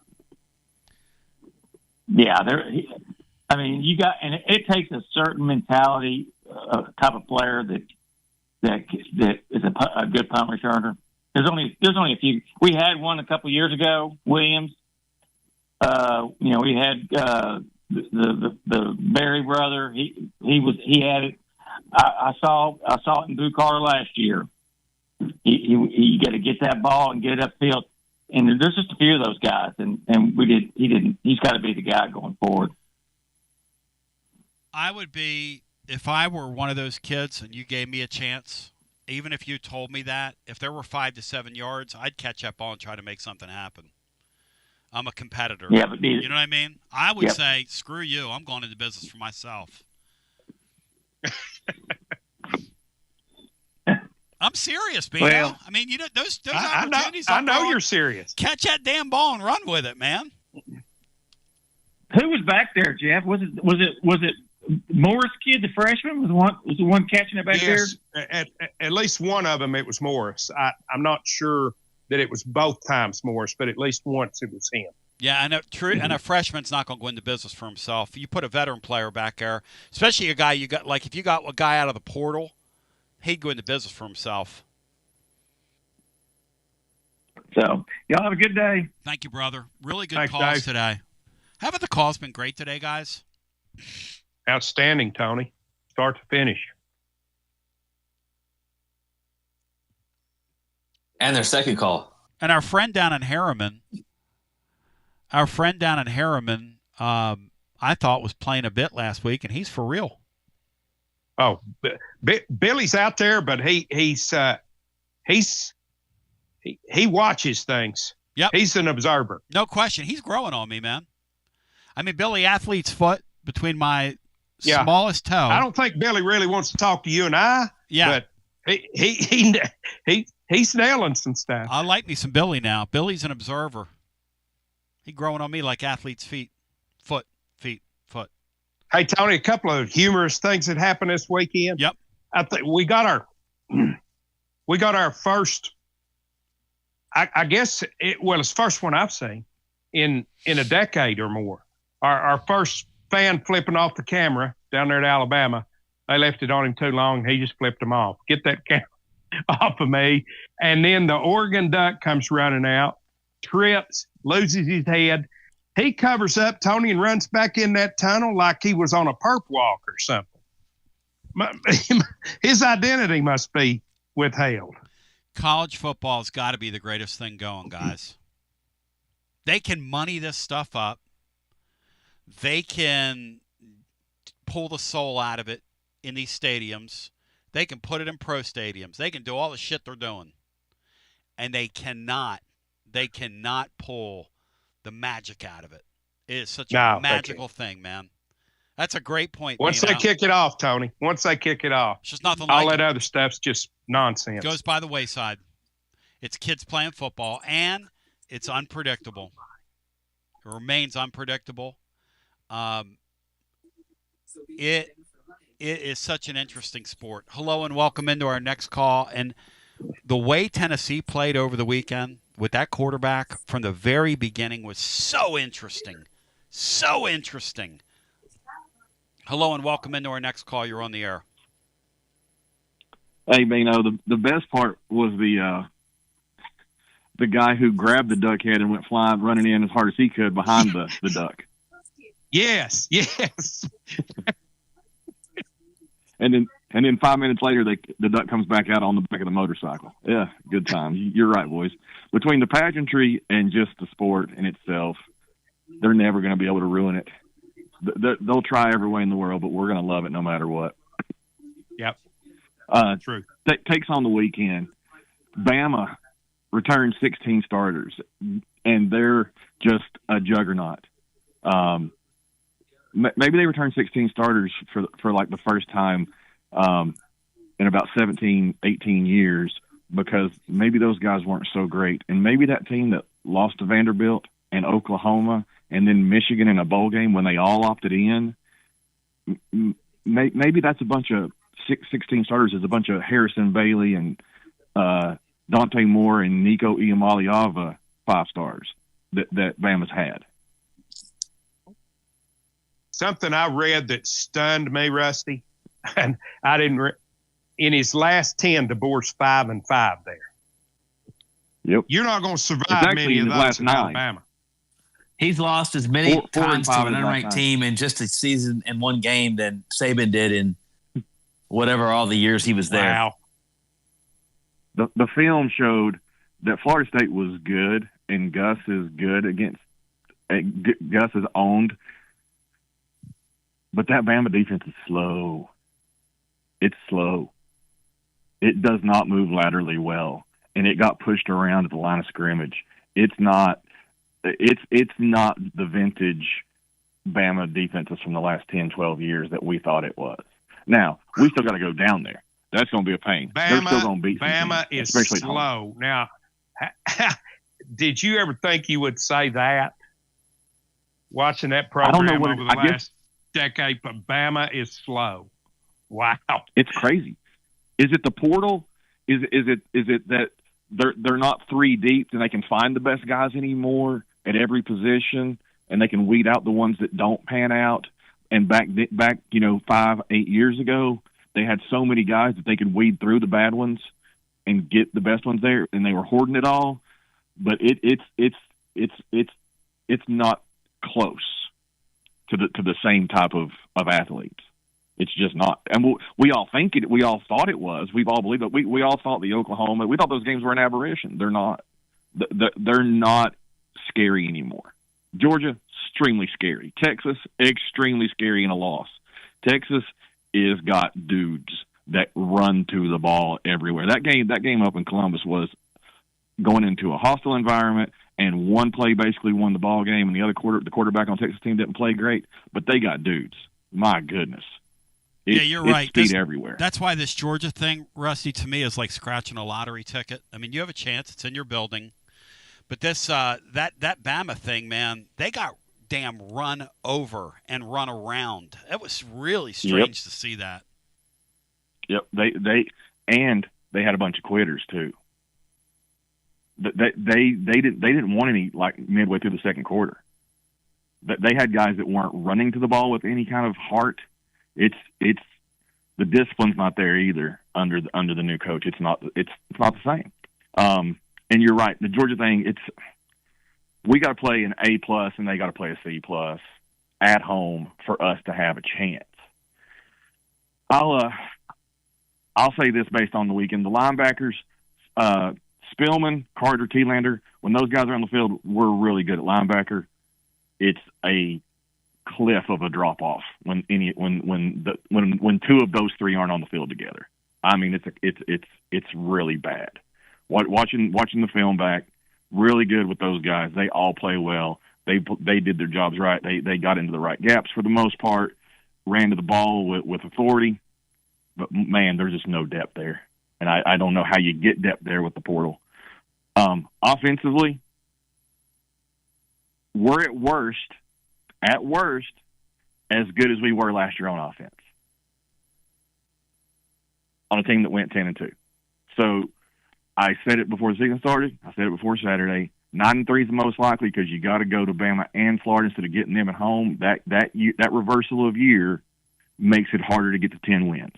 Yeah, you got, and it takes a certain mentality, type of player that is a good punt returner. There's only a few. We had one a couple years ago, Williams. We had the Berry brother. He had it. I saw it in Bucar last year. He got to get that ball and get it upfield. And there's just a few of those guys, and he didn't. He's got to be the guy going forward. I would be, if I were one of those kids and you gave me a chance, even if you told me that, if there were 5 to 7 yards, I'd catch that ball and try to make something happen. I'm a competitor. Yeah, but you know what I mean? I would say, screw you. I'm going into business for myself. I'm serious, Bino. Well, I mean, those I opportunities. I know you're serious. Catch that damn ball and run with it, man. Who was back there, Jeff? Was it Morris kid, the freshman, was the one catching it back there? Yes, at least one of them, it was Morris. I'm not sure that it was both times Morris, but at least once it was him. Yeah, and a freshman's not going to go into business for himself. You put a veteran player back there, especially a guy if you got a guy out of the portal, he'd go into business for himself. So, y'all have a good day. Thank you, brother. Really good Thanks, calls Dave. today. Haven't the calls been great today, guys? Outstanding, Tony. Start to finish. And their second call. And our friend down in Harriman, I thought was playing a bit last week, and he's for real. Oh, Billy's out there, but he watches things. Yep. He's an observer. No question. He's growing on me, man. I mean, Billy, athlete's foot between my smallest toe. I don't think Billy really wants to talk to you and I. Yeah. But he's nailing some stuff. I like me some Billy now. Billy's an observer. He growing on me like athlete's foot. Hey, Tony, a couple of humorous things that happened this weekend. Yep. I think we got our first, I guess it's the first one I've seen in a decade or more. Our first fan flipping off the camera down there at Alabama. They left it on him too long, and he just flipped them off. Get that camera off of me. And then the Oregon Duck comes running out, trips, loses his head. He covers up, Tony, and runs back in that tunnel like he was on a perp walk or something. His identity must be withheld. College football's got to be the greatest thing going, guys. They can money this stuff up. They can pull the soul out of it in these stadiums. They can put it in pro stadiums. They can do all the shit they're doing. And they cannot pull the magic out of it. It is such a magical thing, man. That's a great point. Once they kick it off, Tony. Once they kick it off. It's just nothing all like that other stuff's just nonsense. Goes by the wayside. It's kids playing football, and it's unpredictable. It remains unpredictable. It is such an interesting sport. Hello and welcome into our next call. And the way Tennessee played over the weekend with that quarterback from the very beginning was so interesting. So interesting. Hello and welcome into our next call. You're on the air. Hey, Bino, the best part was the guy who grabbed the duck head and went flying, running in as hard as he could behind the duck. Yes. And then 5 minutes later, the duck comes back out on the back of the motorcycle. Yeah, good times. You're right, boys. Between the pageantry and just the sport in itself, they're never going to be able to ruin it. They'll try every way in the world, but we're going to love it no matter what. Yep. True. Takes on the weekend. Bama returned 16 starters, and they're just a juggernaut. Maybe they returned 16 starters for like the first time in about 17, 18 years, because maybe those guys weren't so great. And maybe that team that lost to Vanderbilt and Oklahoma and then Michigan in a bowl game when they all opted in, maybe that's a bunch of 16 starters is a bunch of Harrison Bailey and Dante Moore and Nico Iamaleava 5 stars that Bama's had. Something I read that stunned me, Rusty, and I didn't. In his last 10, DeBoer's 5-5 there. Yep. You're not going to survive many of those in Alabama. He's lost as many times to an unranked time. team in just a season and one game than Saban did in whatever all the years he was there. Wow. The film showed that Florida State was good, and Gus is good against Gus is owned. But that Bama defense is slow. It's slow. It does not move laterally well, and it got pushed around at the line of scrimmage. It's not the vintage Bama defenses from the last 10, 12 years that we thought it was. Now, we still got to go down there. That's going to be a pain. They're still going to beat Bama teams, is especially slow. Now, did you ever think you would say that? Watching that program over the last decade, but Bama is slow. Wow, it's crazy. Is it the portal? Is it that they're not 3 deep and they can find the best guys anymore at every position, and they can weed out the ones that don't pan out? And back 5-8 years ago, they had so many guys that they could weed through the bad ones and get the best ones there, and they were hoarding it all. But it's not close to the same type of athletes. It's just not. And we all think it. We all thought it was. We've all believed it. We all thought the Oklahoma. We thought those games were an aberration. They're not. They're not scary anymore. Georgia, extremely scary. Texas, extremely scary in a loss. Texas is got dudes that run to the ball everywhere. That game up in Columbus was going into a hostile environment, and one play basically won the ball game, and the quarterback on Texas team didn't play great, but they got dudes. My goodness. You're right. It's speed everywhere. That's why this Georgia thing, Rusty, to me is like scratching a lottery ticket. I mean, you have a chance. It's in your building. But this that Bama thing, man, they got damn run over and run around. It was really strange to see that. Yep. They had a bunch of quitters too. They didn't want any like midway through the second quarter. They had guys that weren't running to the ball with any kind of heart. It's the discipline's not there either under the new coach. It's not the same. And you're right. The Georgia thing, we got to play an A+ and they got to play a C+ at home for us to have a chance. I'll say this based on the weekend. The linebackers, Spillman, Carter, Thielander, when those guys are on the field, we're really good at linebacker. It's a cliff of a drop off when 2 of those 3 aren't on the field together. I mean, it's really bad. Watching the film back, really good with those guys. They all play well. They did their jobs right. They got into the right gaps for the most part, ran to the ball with authority. But man, there's just no depth there, and I don't know how you get depth there with the portal. Offensively, we're at worst as good as we were last year on offense on a team that went 10-2. So I said it before the season started. I said it before Saturday. 9-3 is the most likely because you got to go to Bama and Florida instead of getting them at home. That reversal of year makes it harder to get to 10 wins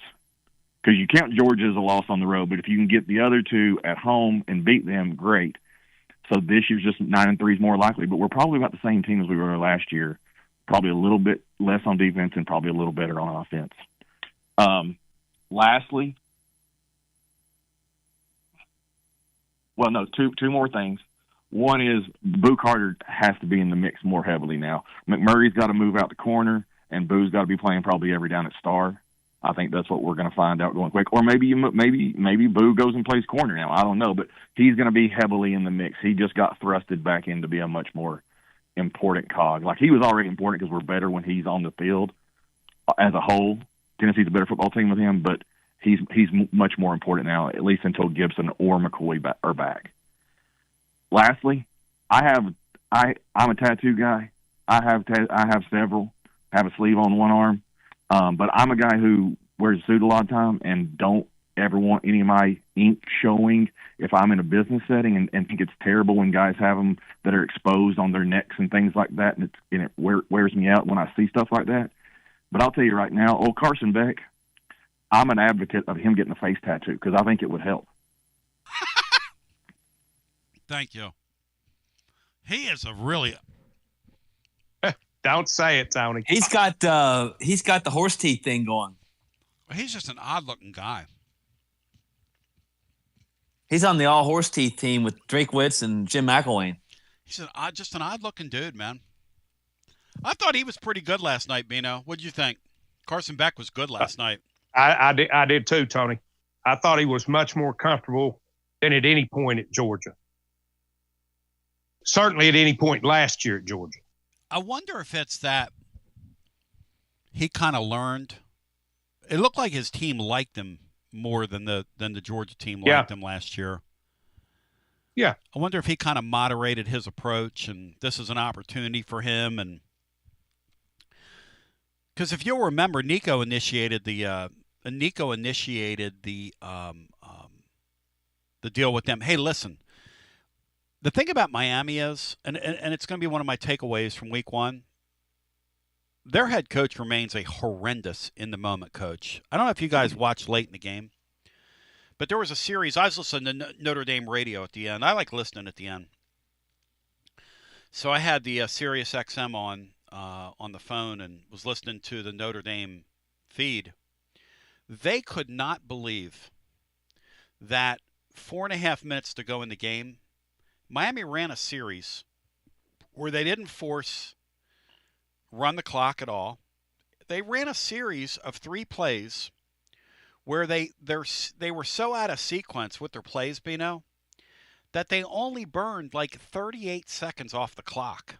because you count Georgia as a loss on the road, but if you can get the other two at home and beat them, great. So this year's just 9-3 is more likely, but we're probably about the same team as we were last year. Probably a little bit less on defense and probably a little better on offense. Lastly, two more things. One is Boo Carter has to be in the mix more heavily now. McMurray's got to move out the corner, and Boo's got to be playing probably every down at star. I think that's what we're going to find out going quick. Or maybe Boo goes and plays corner now. I don't know, but he's going to be heavily in the mix. He just got thrusted back in to be a much more important cog. Like, he was already important because we're better when he's on the field as a whole. Tennessee's a better football team with him, but he's much more important now, at least until Gibson or McCoy are back. Lastly, I'm a tattoo guy. I have several. I have a sleeve on one arm. But I'm a guy who wears a suit a lot of time and don't ever want any of my ink showing if I'm in a business setting, and think it's terrible when guys have them that are exposed on their necks and things like that, and it wears me out when I see stuff like that. But I'll tell you right now, old Carson Beck, I'm an advocate of him getting a face tattoo because I think it would help. Thank you. He is a really... Don't say it, Tony. He's got the horse teeth thing going. He's just an odd-looking guy. He's on the all horse teeth team with Drake Witz and Jim McElwain. He's just an odd-looking dude, man. I thought he was pretty good last night, Bino. What'd you think? Carson Beck was good last night. I did too, Tony. I thought he was much more comfortable than at any point at Georgia. Certainly at any point last year at Georgia. I wonder if it's that he kind of learned. It looked like his team liked him more than the Georgia team liked him last year. Yeah. I wonder if he kind of moderated his approach, and this is an opportunity for him. And because if you'll remember, Nico initiated the deal with them. Hey, listen. The thing about Miami is, and it's going to be one of my takeaways from week one, their head coach remains a horrendous in-the-moment coach. I don't know if you guys watched late in the game, but there was a series. I was listening to Notre Dame radio at the end. I like listening at the end. So I had the Sirius XM on the phone and was listening to the Notre Dame feed. They could not believe that 4.5 minutes to go in the game, Miami ran a series where they didn't run the clock at all. They ran a series of 3 plays where they were so out of sequence with their plays, Bino, that they only burned like 38 seconds off the clock.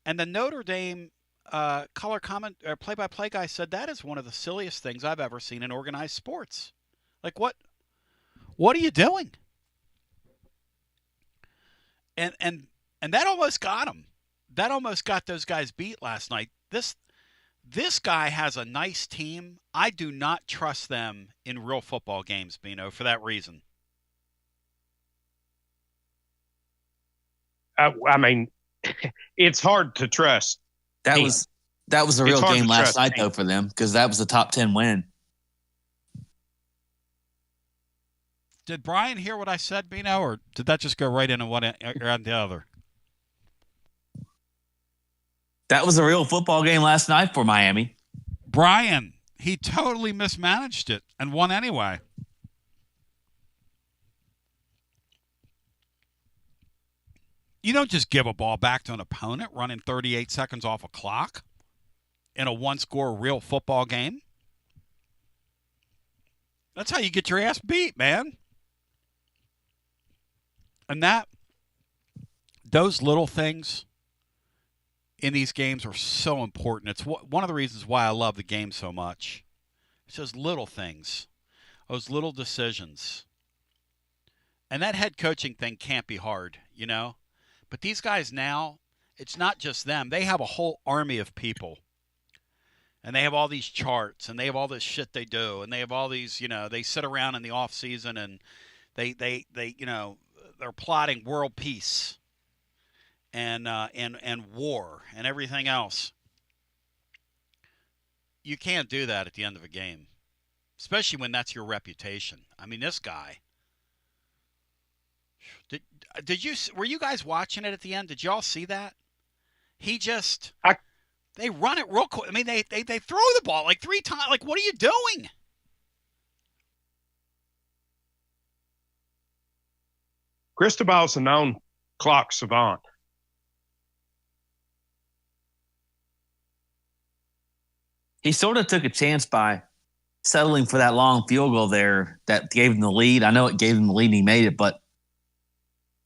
And the Notre Dame color comment or play-by-play guy said that is one of the silliest things I've ever seen in organized sports. Like, what are you doing? And that almost got him. That almost got those guys beat last night. This guy has a nice team. I do not trust them in real football games, Bino, for that reason. I mean, it's hard to trust. That was a real game last night, though, for them, because that was a top 10 win. Did Brian hear what I said, Bino, or did that just go right into one or on the other? That was a real football game last night for Miami. Brian, he totally mismanaged it and won anyway. You don't just give a ball back to an opponent running 38 seconds off a clock in a one-score real football game. That's how you get your ass beat, man. And those little things in these games are so important. It's one of the reasons why I love the game so much. It's those little things, those little decisions. And that head coaching thing can't be hard, you know? But these guys now, it's not just them. They have a whole army of people And they have all these charts, and they have all this shit they do, and they have all these, they sit around in the off season and they they're plotting world peace and war and everything else. You can't do that at the end of a game, especially when that's your reputation. I mean, this guy. Were you guys watching it at the end? Did y'all see that? They run it real quick. I mean, they throw the ball like 3 times. Like, what are you doing? Cristobal's a known clock savant. He sort of took a chance by settling for that long field goal there that gave him the lead. I know it gave him the lead and he made it, but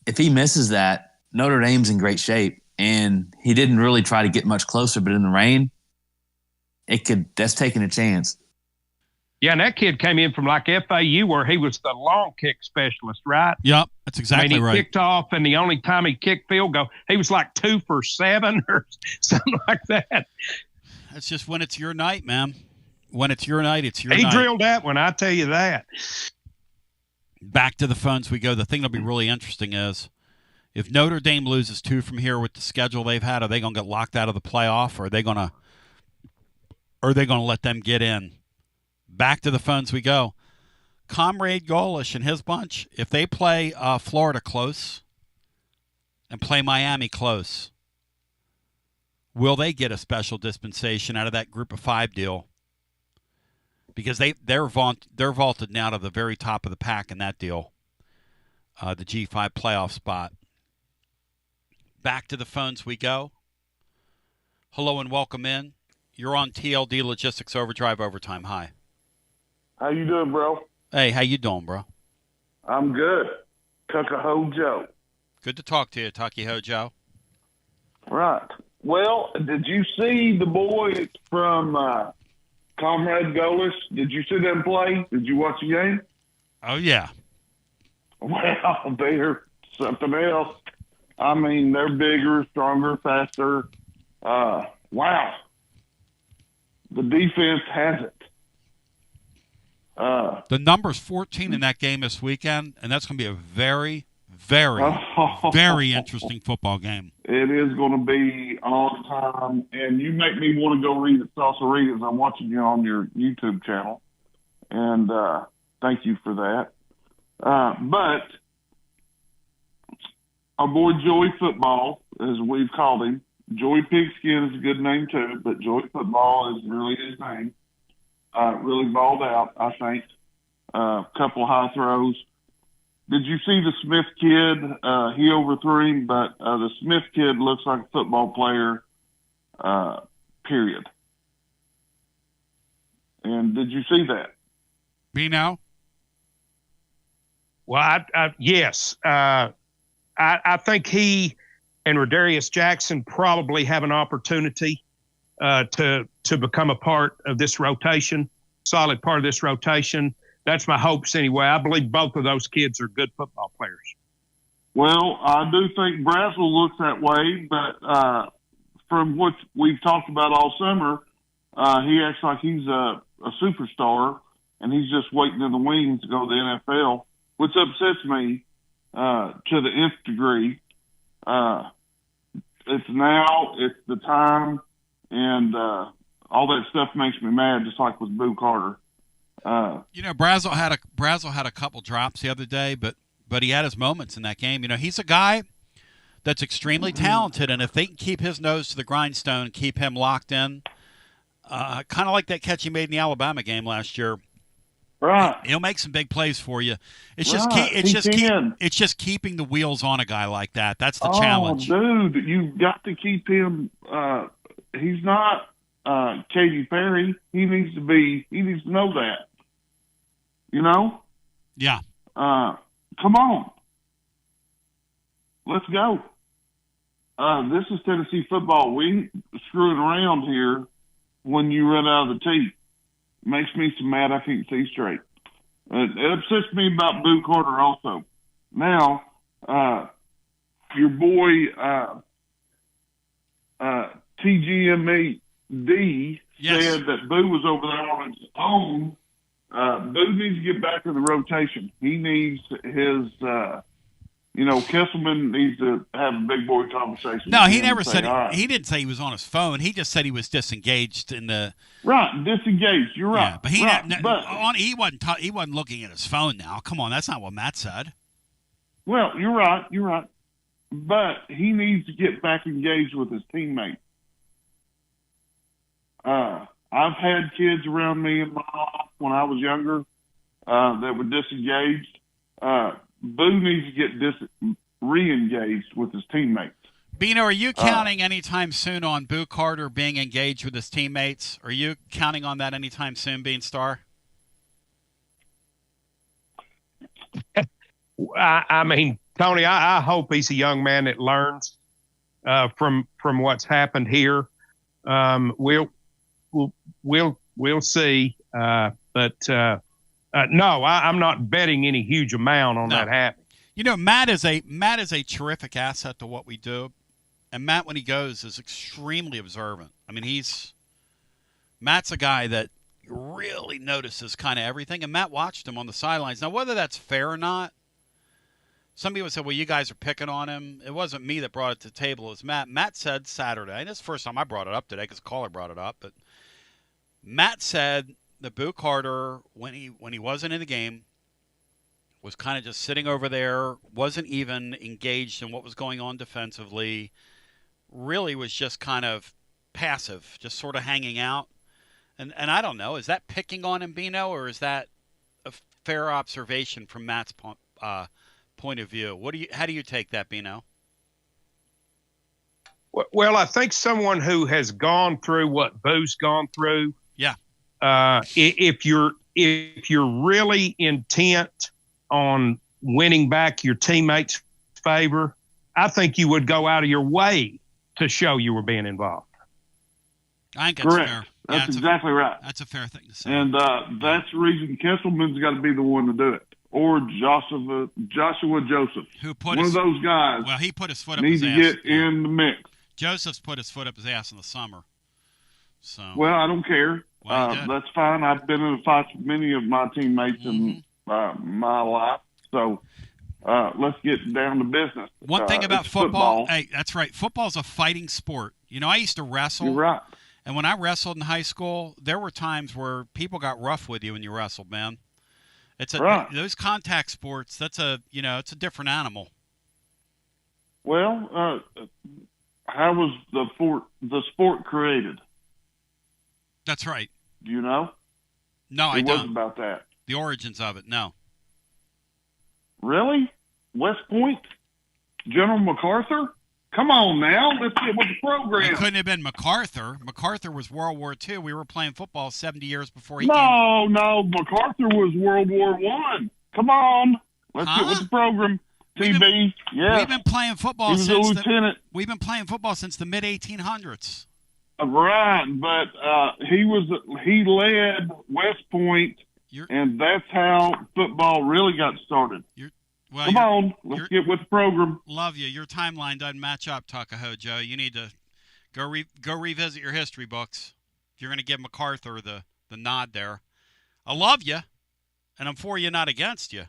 if he misses that, Notre Dame's in great shape. And he didn't really try to get much closer, but in the rain, that's taking a chance. Yeah, and that kid came in from like FAU where he was the long kick specialist, right? Yep, that's exactly right. He kicked off, and the only time he kicked field goal, he was like 2 for 7 or something like that. That's just when it's your night, man. When it's your night, it's your night. He drilled that one, I tell you that. Back to the phones we go. The thing that'll be really interesting is, if Notre Dame loses 2 from here with the schedule they've had, are they going to get locked out of the playoff, or are they going to let them get in? Back to the phones we go. Comrade Golish and his bunch, if they play Florida close and play Miami close, will they get a special dispensation out of that group of 5 deal? Because they're vaulted now to the very top of the pack in that deal, the G5 playoff spot. Back to the phones we go. Hello and welcome in. You're on TLD Logistics Overdrive Overtime. Hi. How you doing, bro? Hey, how you doing, bro? I'm good. Tuckahoe Joe. Good to talk to you, Tuckahoe Joe. Right. Well, did you see the boys from Comrade Golish? Did you see them play? Did you watch the game? Oh, yeah. Well, they're something else. I mean, they're bigger, stronger, faster. Wow. The defense has it. The number's 14 in that game this weekend, and that's going to be a very, very, very interesting football game. It is going to be on time, and you make me want to go read the Salsa Readers. I'm watching you on your YouTube channel, and thank you for that. But our boy Joey Football, as we've called him, Joey Pigskin is a good name too, but Joey Football is really his name. Really balled out, I think. Couple of high throws. Did you see the Smith kid? He overthrew him, but the Smith kid looks like a football player, period. And did you see that? Me now? Well, yes. I think he and Rodarius Jackson probably have an opportunity to become a part of this rotation, solid part of this rotation. That's my hopes anyway. I believe both of those kids are good football players. Well, I do think Brazel looks that way, but from what we've talked about all summer, he acts like he's a superstar, and he's just waiting in the wings to go to the NFL, which upsets me to the nth degree. It's the time, and all that stuff makes me mad, just like with Boo Carter. Brazel had a couple drops the other day, but he had his moments in that game. He's a guy that's extremely talented, and if they can keep his nose to the grindstone, keep him locked in, kind of like that catch he made in the Alabama game last year. Right. He'll make some big plays for you. It's just keeping the wheels on a guy like that. That's the challenge. Dude, you've got to keep him. He's not Katy Perry. He needs to know that. Yeah. Come on. Let's go. This is Tennessee football. We ain't screwing around here when you run out of the tee. Makes me so mad I can't see straight. It upsets me about Boo Carter also. Now, your boy TGME, D said that Boo was over there on his own. Boo needs to get back in the rotation. He needs his, Kesselman needs to have a big boy conversation. No, he never say, said right. he didn't say he was on his phone. He just said he was disengaged in the. Right, disengaged. You're right. Yeah, but he he wasn't looking at his phone now. Come on, that's not what Matt said. Well, you're right. You're right. But he needs to get back engaged with his teammates. I've had kids around me in my life when I was younger that were disengaged. Boo needs to get re-engaged with his teammates. Bino, are you counting anytime soon on Boo Carter being engaged with his teammates? Are you counting on that anytime soon, being Star? I mean, Tony, I hope he's a young man that learns from what's happened here. We'll see. But no, I'm not betting any huge amount on that happening. You know, Matt is a terrific asset to what we do. And Matt, when he goes, is extremely observant. I mean, Matt's a guy that really notices kind of everything. And Matt watched him on the sidelines. Now, whether that's fair or not, some people said, well, you guys are picking on him. It wasn't me that brought it to the table. It was Matt. Matt said Saturday, and it's the first time I brought it up today because a caller brought it up, but Matt said that Boo Carter, when he wasn't in the game, was kind of just sitting over there, wasn't even engaged in what was going on defensively, really was just kind of passive, just sort of hanging out. And I don't know, is that picking on him, Bino, or is that a fair observation from Matt's point of view? How do you take that, Bino? Well, I think someone who has gone through what Boo's gone through. Yeah. If you're really intent on winning back your teammates' favor, I think you would go out of your way to show you were being involved. I think that's correct. Fair. That's exactly right. That's a fair thing to say. And that's the reason Kesselman's got to be the one to do it. Or Joshua Joseph. Who put one of those guys. Well, he put his foot up his ass. Needs to get in the mix. Joseph's put his foot up his ass in the summer. So. Well, I don't care. That's fine. I've been in fights with many of my teammates in my life. So let's get down to business. One thing about football, hey, that's right. Football's a fighting sport. You know, I used to wrestle. You're right. And when I wrestled in high school, there were times where people got rough with you when you wrestled, man. It's those contact sports. It's a different animal. Well, how was the sport created? That's right. Do you know? No, I don't. It wasn't about that. The origins of it, no. Really? West Point? General MacArthur? Come on now, let's get with the program. It couldn't have been MacArthur. MacArthur was World War II. We were playing football 70 years before he came. No, MacArthur was World War I. Come on, let's get with the program. TB, yeah. We've been playing football since we've been playing football since the mid 1800s. Right, but he led West Point, and that's how football really got started. Come on, let's get with the program. Love you. Your timeline doesn't match up, Tuckahoe Joe. You need to go revisit your history books. If you're going to give MacArthur the nod there. I love you, and I'm for you, not against you.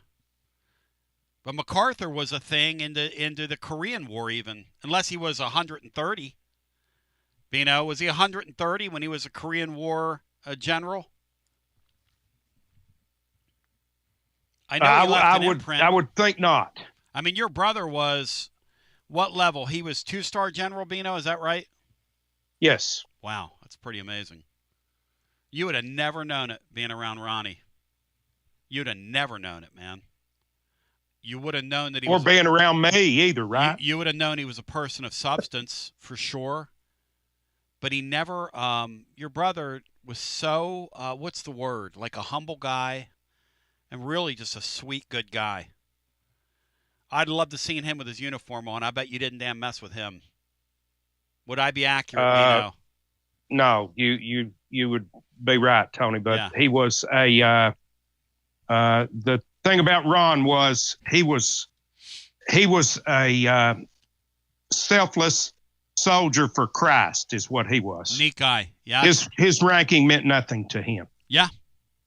But MacArthur was a thing into the Korean War even, unless he was 130. Bino, was he 130 when he was a Korean War general? I know I would think not. I mean, your brother was what level? He was 2-star general, Bino, is that right? Yes. Wow, that's pretty amazing. You would have never known it being around Ronnie. You'd have never known it, man. You would have known that he was... Or being around me either, right? You would have known he was a person of substance, for sure. But he never... your brother was so... what's the word? Like a humble guy. And really just a sweet, good guy. I'd love to see him with his uniform on. I bet you didn't damn mess with him. Would I be accurate? No, you would be right, Tony. But he was a. The thing about Ron was he was a selfless, soldier for Christ is what he was. Neat guy. Yeah. His ranking meant nothing to him. Yeah.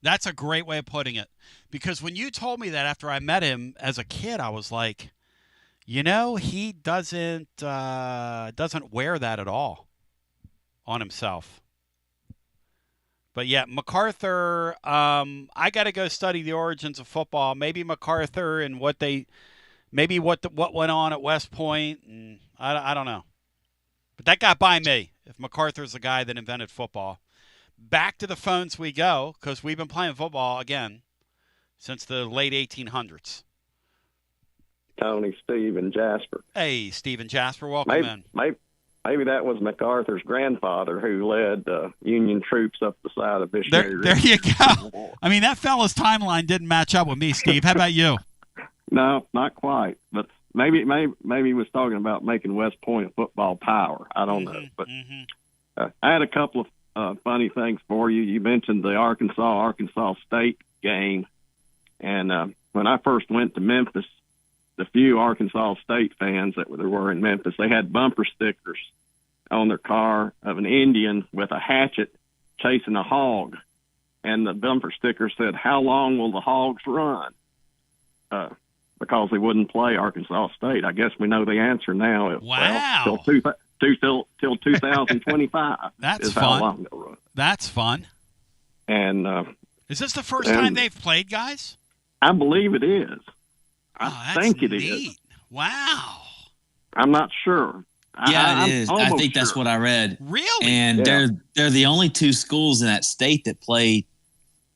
That's a great way of putting it. Because when you told me that after I met him as a kid, I was like, he doesn't wear that at all on himself. But yeah, MacArthur, I got to go study the origins of football. Maybe MacArthur and what went on at West Point, and I don't know. But that got by me, if MacArthur's the guy that invented football. Back to the phones we go, because we've been playing football, again, since the late 1800s. Tony, Steve, and Jasper. Hey, Steve and Jasper, welcome in. Maybe that was MacArthur's grandfather who led Union troops up the side of Missionary There you go. I mean, that fella's timeline didn't match up with me, Steve. How about you? No, not quite. But maybe he was talking about making West Point a football power. I don't know. But I had a couple of funny things for you. You mentioned the Arkansas State game. And when I first went to Memphis, the few Arkansas State fans that there were in Memphis, they had bumper stickers on their car of an Indian with a hatchet chasing a hog. And the bumper sticker said, "How long will the hogs run?" Because they wouldn't play Arkansas State. I guess we know the answer now. Wow. Till 2025. That's is fun. How long they'll run. That's fun. And is this the first time they've played, guys? I believe it is. I think it is. Wow. I'm not sure. Yeah, it is. I think that's what I read. Really? And they're the only two schools in that state that play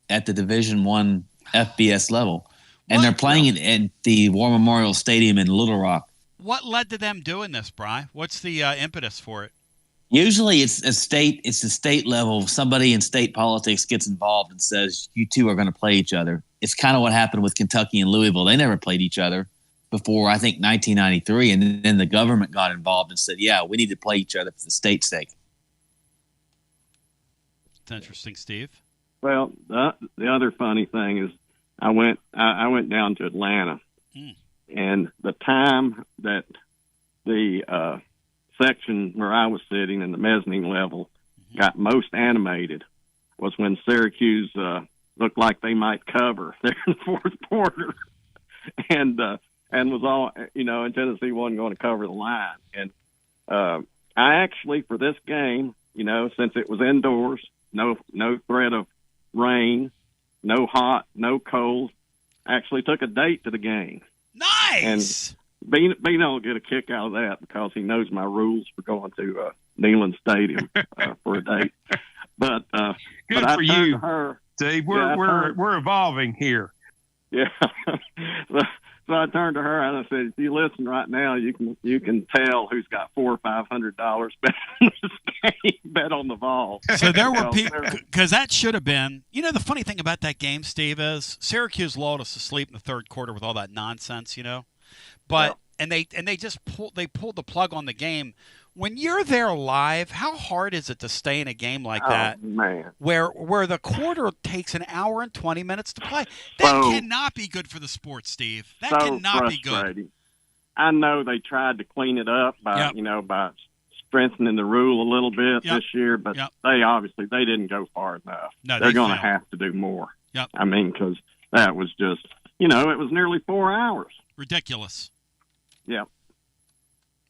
at the Division I FBS level. And they're playing it at the War Memorial Stadium in Little Rock. What led to them doing this, Bri? What's the impetus for it? Usually it's the state level. Somebody in state politics gets involved and says, you two are going to play each other. It's kind of what happened with Kentucky and Louisville. They never played each other before, I think, 1993. And then the government got involved and said, yeah, we need to play each other for the state's sake. It's interesting, Steve. Well, the other funny thing is I went down to Atlanta, and the time that the section where I was sitting in the mezzanine level got most animated was when Syracuse looked like they might cover there in the fourth quarter, and was all, and Tennessee wasn't going to cover the line. And I actually, for this game, since it was indoors, no threat of rain, no hot, no cold, actually took a date to the game. Nice. And Bino will get a kick out of that because he knows my rules for going to Neyland Stadium for a date. But good but for I you, to her, Steve. We're evolving here. Yeah. So I turned to her and I said, "If you listen right now, you can tell who's got $400 or $500 bet on this game, bet on the Vol." So there were people, because that should have been. The funny thing about that game, Steve, is Syracuse lulled us to sleep in the third quarter with all that nonsense, But and they pulled the plug on the game. When you're there live, how hard is it to stay in a game like that? Man. Where the quarter takes an hour and 20 minutes to play. That cannot be good for the sport, Steve. That cannot be good. I know they tried to clean it up by by strengthening the rule a little bit this year, but they didn't go far enough. No, they're going to have to do more. Yep. I mean, because that was just it was nearly 4 hours. Ridiculous. Yeah.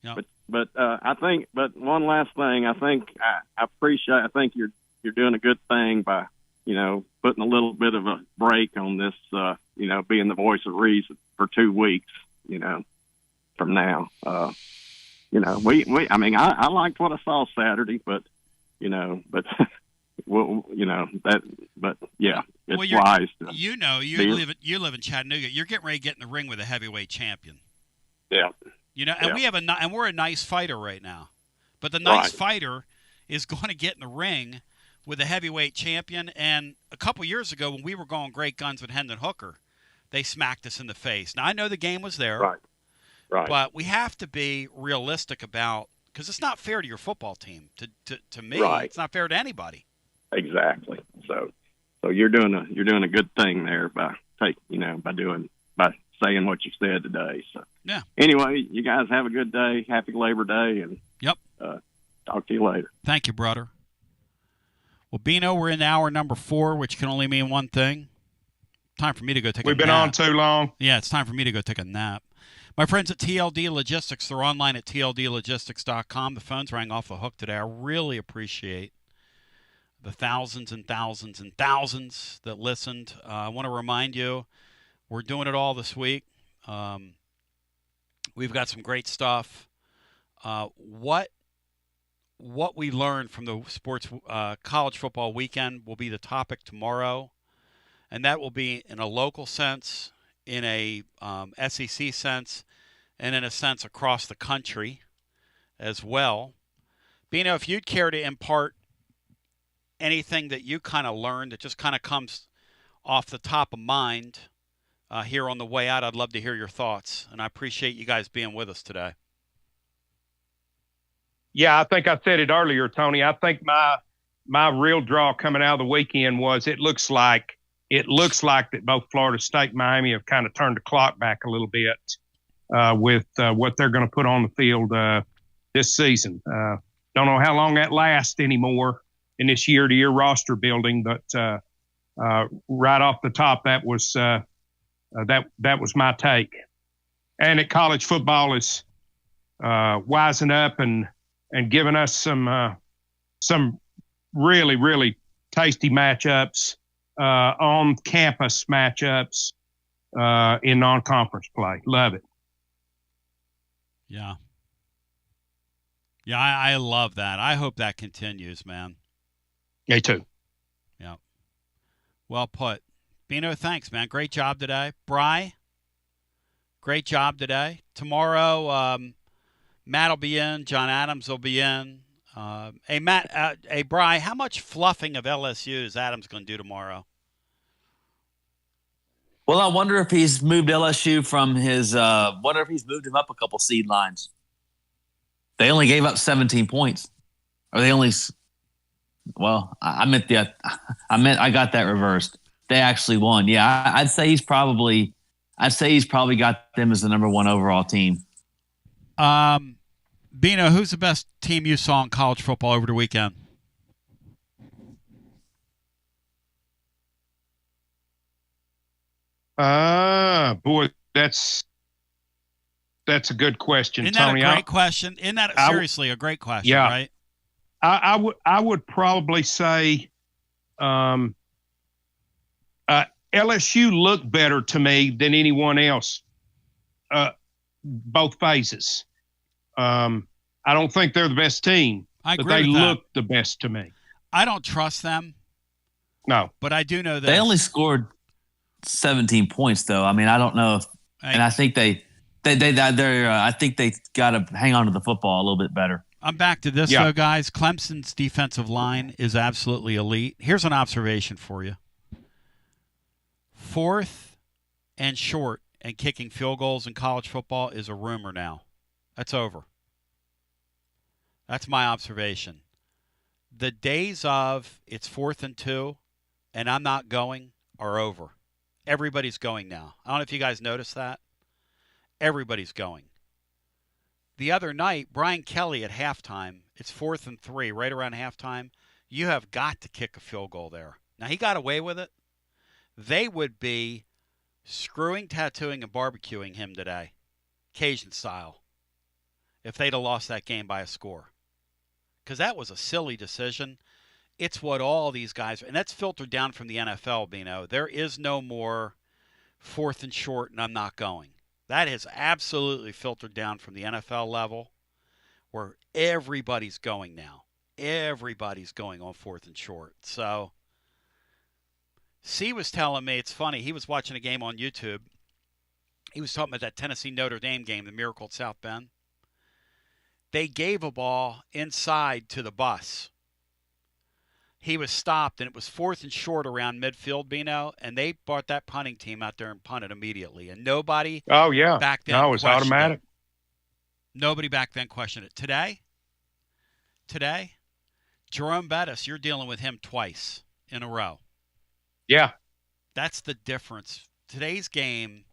Yep. But I think. But one last thing, I think I appreciate. I think you're doing a good thing by putting a little bit of a break on this. Being the voice of reason for 2 weeks. From now. We. I mean, I liked what I saw Saturday, but well, that. But yeah, it's wise. You live in Chattanooga. You're getting ready to get in the ring with a heavyweight champion. Yeah. And we're a nice fighter right now, but the nice fighter is going to get in the ring with a heavyweight champion. And a couple years ago, when we were going great guns with Hendon Hooker, they smacked us in the face. Now I know the game was there, right. But we have to be realistic because it's not fair to your football team. To me, it's not fair to anybody. Exactly. So you're doing a good thing there by saying what you said today. So yeah. Anyway, you guys have a good day. Happy Labor Day, and Talk to you later. Thank you, brother. Well, Bino, we're in hour number 4, which can only mean one thing. Time for me to go take a nap. We've been on too long. Yeah, it's time for me to go take a nap. My friends at TLD Logistics, they're online at tldlogistics.com. The phones rang off the hook today. I really appreciate the thousands and thousands and thousands that listened. I want to remind you, we're doing it all this week. We've got some great stuff. What we learned from the sports college football weekend will be the topic tomorrow, and that will be in a local sense, in a SEC sense, and in a sense across the country as well. Bino, if you'd care to impart anything that you kind of learned that just kind of comes off the top of mind here on the way out, I'd love to hear your thoughts, and I appreciate you guys being with us today. Yeah, I think I said it earlier, Tony. I think my real draw coming out of the weekend was it looks like that both Florida State and Miami have kind of turned the clock back a little bit with what they're going to put on the field this season. Don't know how long that lasts anymore in this year-to-year roster building, but right off the top, that was my take. And at college football is wising up and giving us some really, really tasty matchups, on-campus matchups in non-conference play. Love it. Yeah. Yeah, I love that. I hope that continues, man. Me too. Yeah. Well put. Bino, thanks, man. Great job today. Bri, great job today. Tomorrow, Matt will be in. John Adams will be in. Hey, Matt, hey, Bri, how much fluffing of LSU is Adams going to do tomorrow? Well, I wonder if he's moved LSU from his wonder if he's moved him up a couple seed lines. They only gave up 17 points. Or they only I got that reversed. They actually won. Yeah, I'd say he's probably got them as the number 1 overall team. Bino, who's the best team you saw in college football over the weekend? Boy, that's a good question, Isn't that Tony. a great question? Isn't that seriously a great question, yeah, right? I would probably say LSU looked better to me than anyone else both phases. I don't think they're the best team, but they look the best to me. I don't trust them. No. But I do know that they only scored 17 points, though. I mean, I don't know if, and I think I think they got to hang on to the football a little bit better. I'm back to this, though, guys. Clemson's defensive line is absolutely elite. Here's an observation for you. 4th and short and kicking field goals in college football is a rumor now. That's over. That's my observation. The days of it's 4th and 2 and I'm not going are over. Everybody's going now. I don't know if you guys noticed that. Everybody's going. The other night, Brian Kelly at halftime, it's 4th and 3, right around halftime. You have got to kick a field goal there. Now, he got away with it. They would be screwing, tattooing, and barbecuing him today, Cajun style, if they'd have lost that game by a score. Because that was a silly decision. It's what all these guys – and that's filtered down from the NFL, Bino. There is no more 4th and short and I'm not going. That has absolutely filtered down from the NFL level where everybody's going now. Everybody's going on 4th and short. So C was telling me, it's funny, he was watching a game on YouTube. He was talking about that Tennessee-Notre Dame game, the Miracle at South Bend. They gave a ball inside to the bus. He was stopped, and it was 4th and short around midfield, Bino, and they brought that punting team out there and punted immediately. And nobody back then it was automatic. Nobody back then questioned it. Today, Jerome Bettis, you're dealing with him twice in a row. Yeah. That's the difference. Today's game,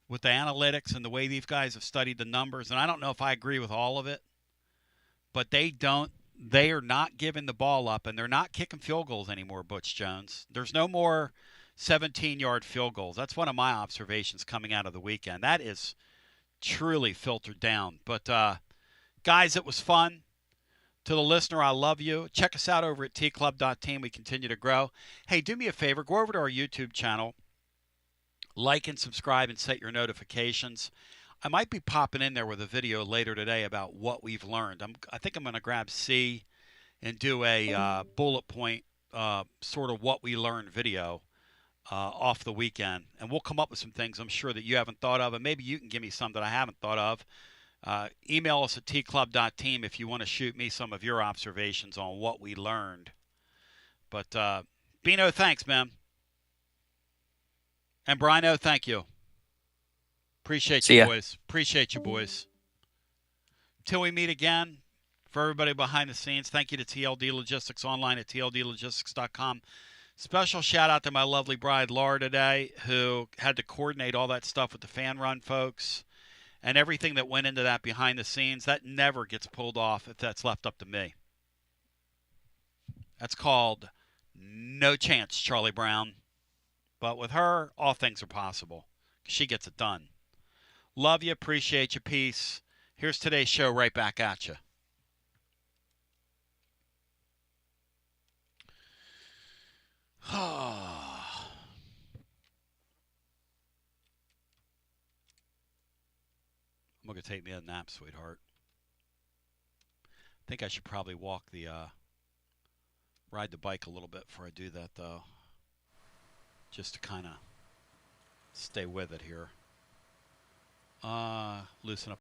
with the analytics and the way these guys have studied the numbers, and I don't know if I agree with all of it, but they are not giving the ball up, and they're not kicking field goals anymore, Butch Jones. There's no more 17-yard field goals. That's one of my observations coming out of the weekend. That is truly filtered down. But, guys, it was fun. To the listener, I love you. Check us out over at tclub.team. We continue to grow. Hey, do me a favor. Go over to our YouTube channel. Like and subscribe and set your notifications. I might be popping in there with a video later today about what we've learned. I think I'm going to grab C and do a bullet point sort of what we learned video off the weekend. And we'll come up with some things I'm sure that you haven't thought of, and maybe you can give me some that I haven't thought of. Email us at tclub.team if you want to shoot me some of your observations on what we learned. But, Bino, thanks, man. And Brino, thank you. Appreciate you, boys. Appreciate you, boys. Till we meet again, for everybody behind the scenes, thank you to TLD Logistics online at tldlogistics.com. Special shout-out to my lovely bride, Laura, today, who had to coordinate all that stuff with the fan run folks. And everything that went into that behind the scenes, that never gets pulled off if that's left up to me. That's called no chance, Charlie Brown. But with her, all things are possible. She gets it done. Love you, appreciate you, peace. Here's today's show right back at you. I'm going to take me a nap, sweetheart. I think I should probably ride the bike a little bit before I do that, though. Just to kind of stay with it here. Loosen up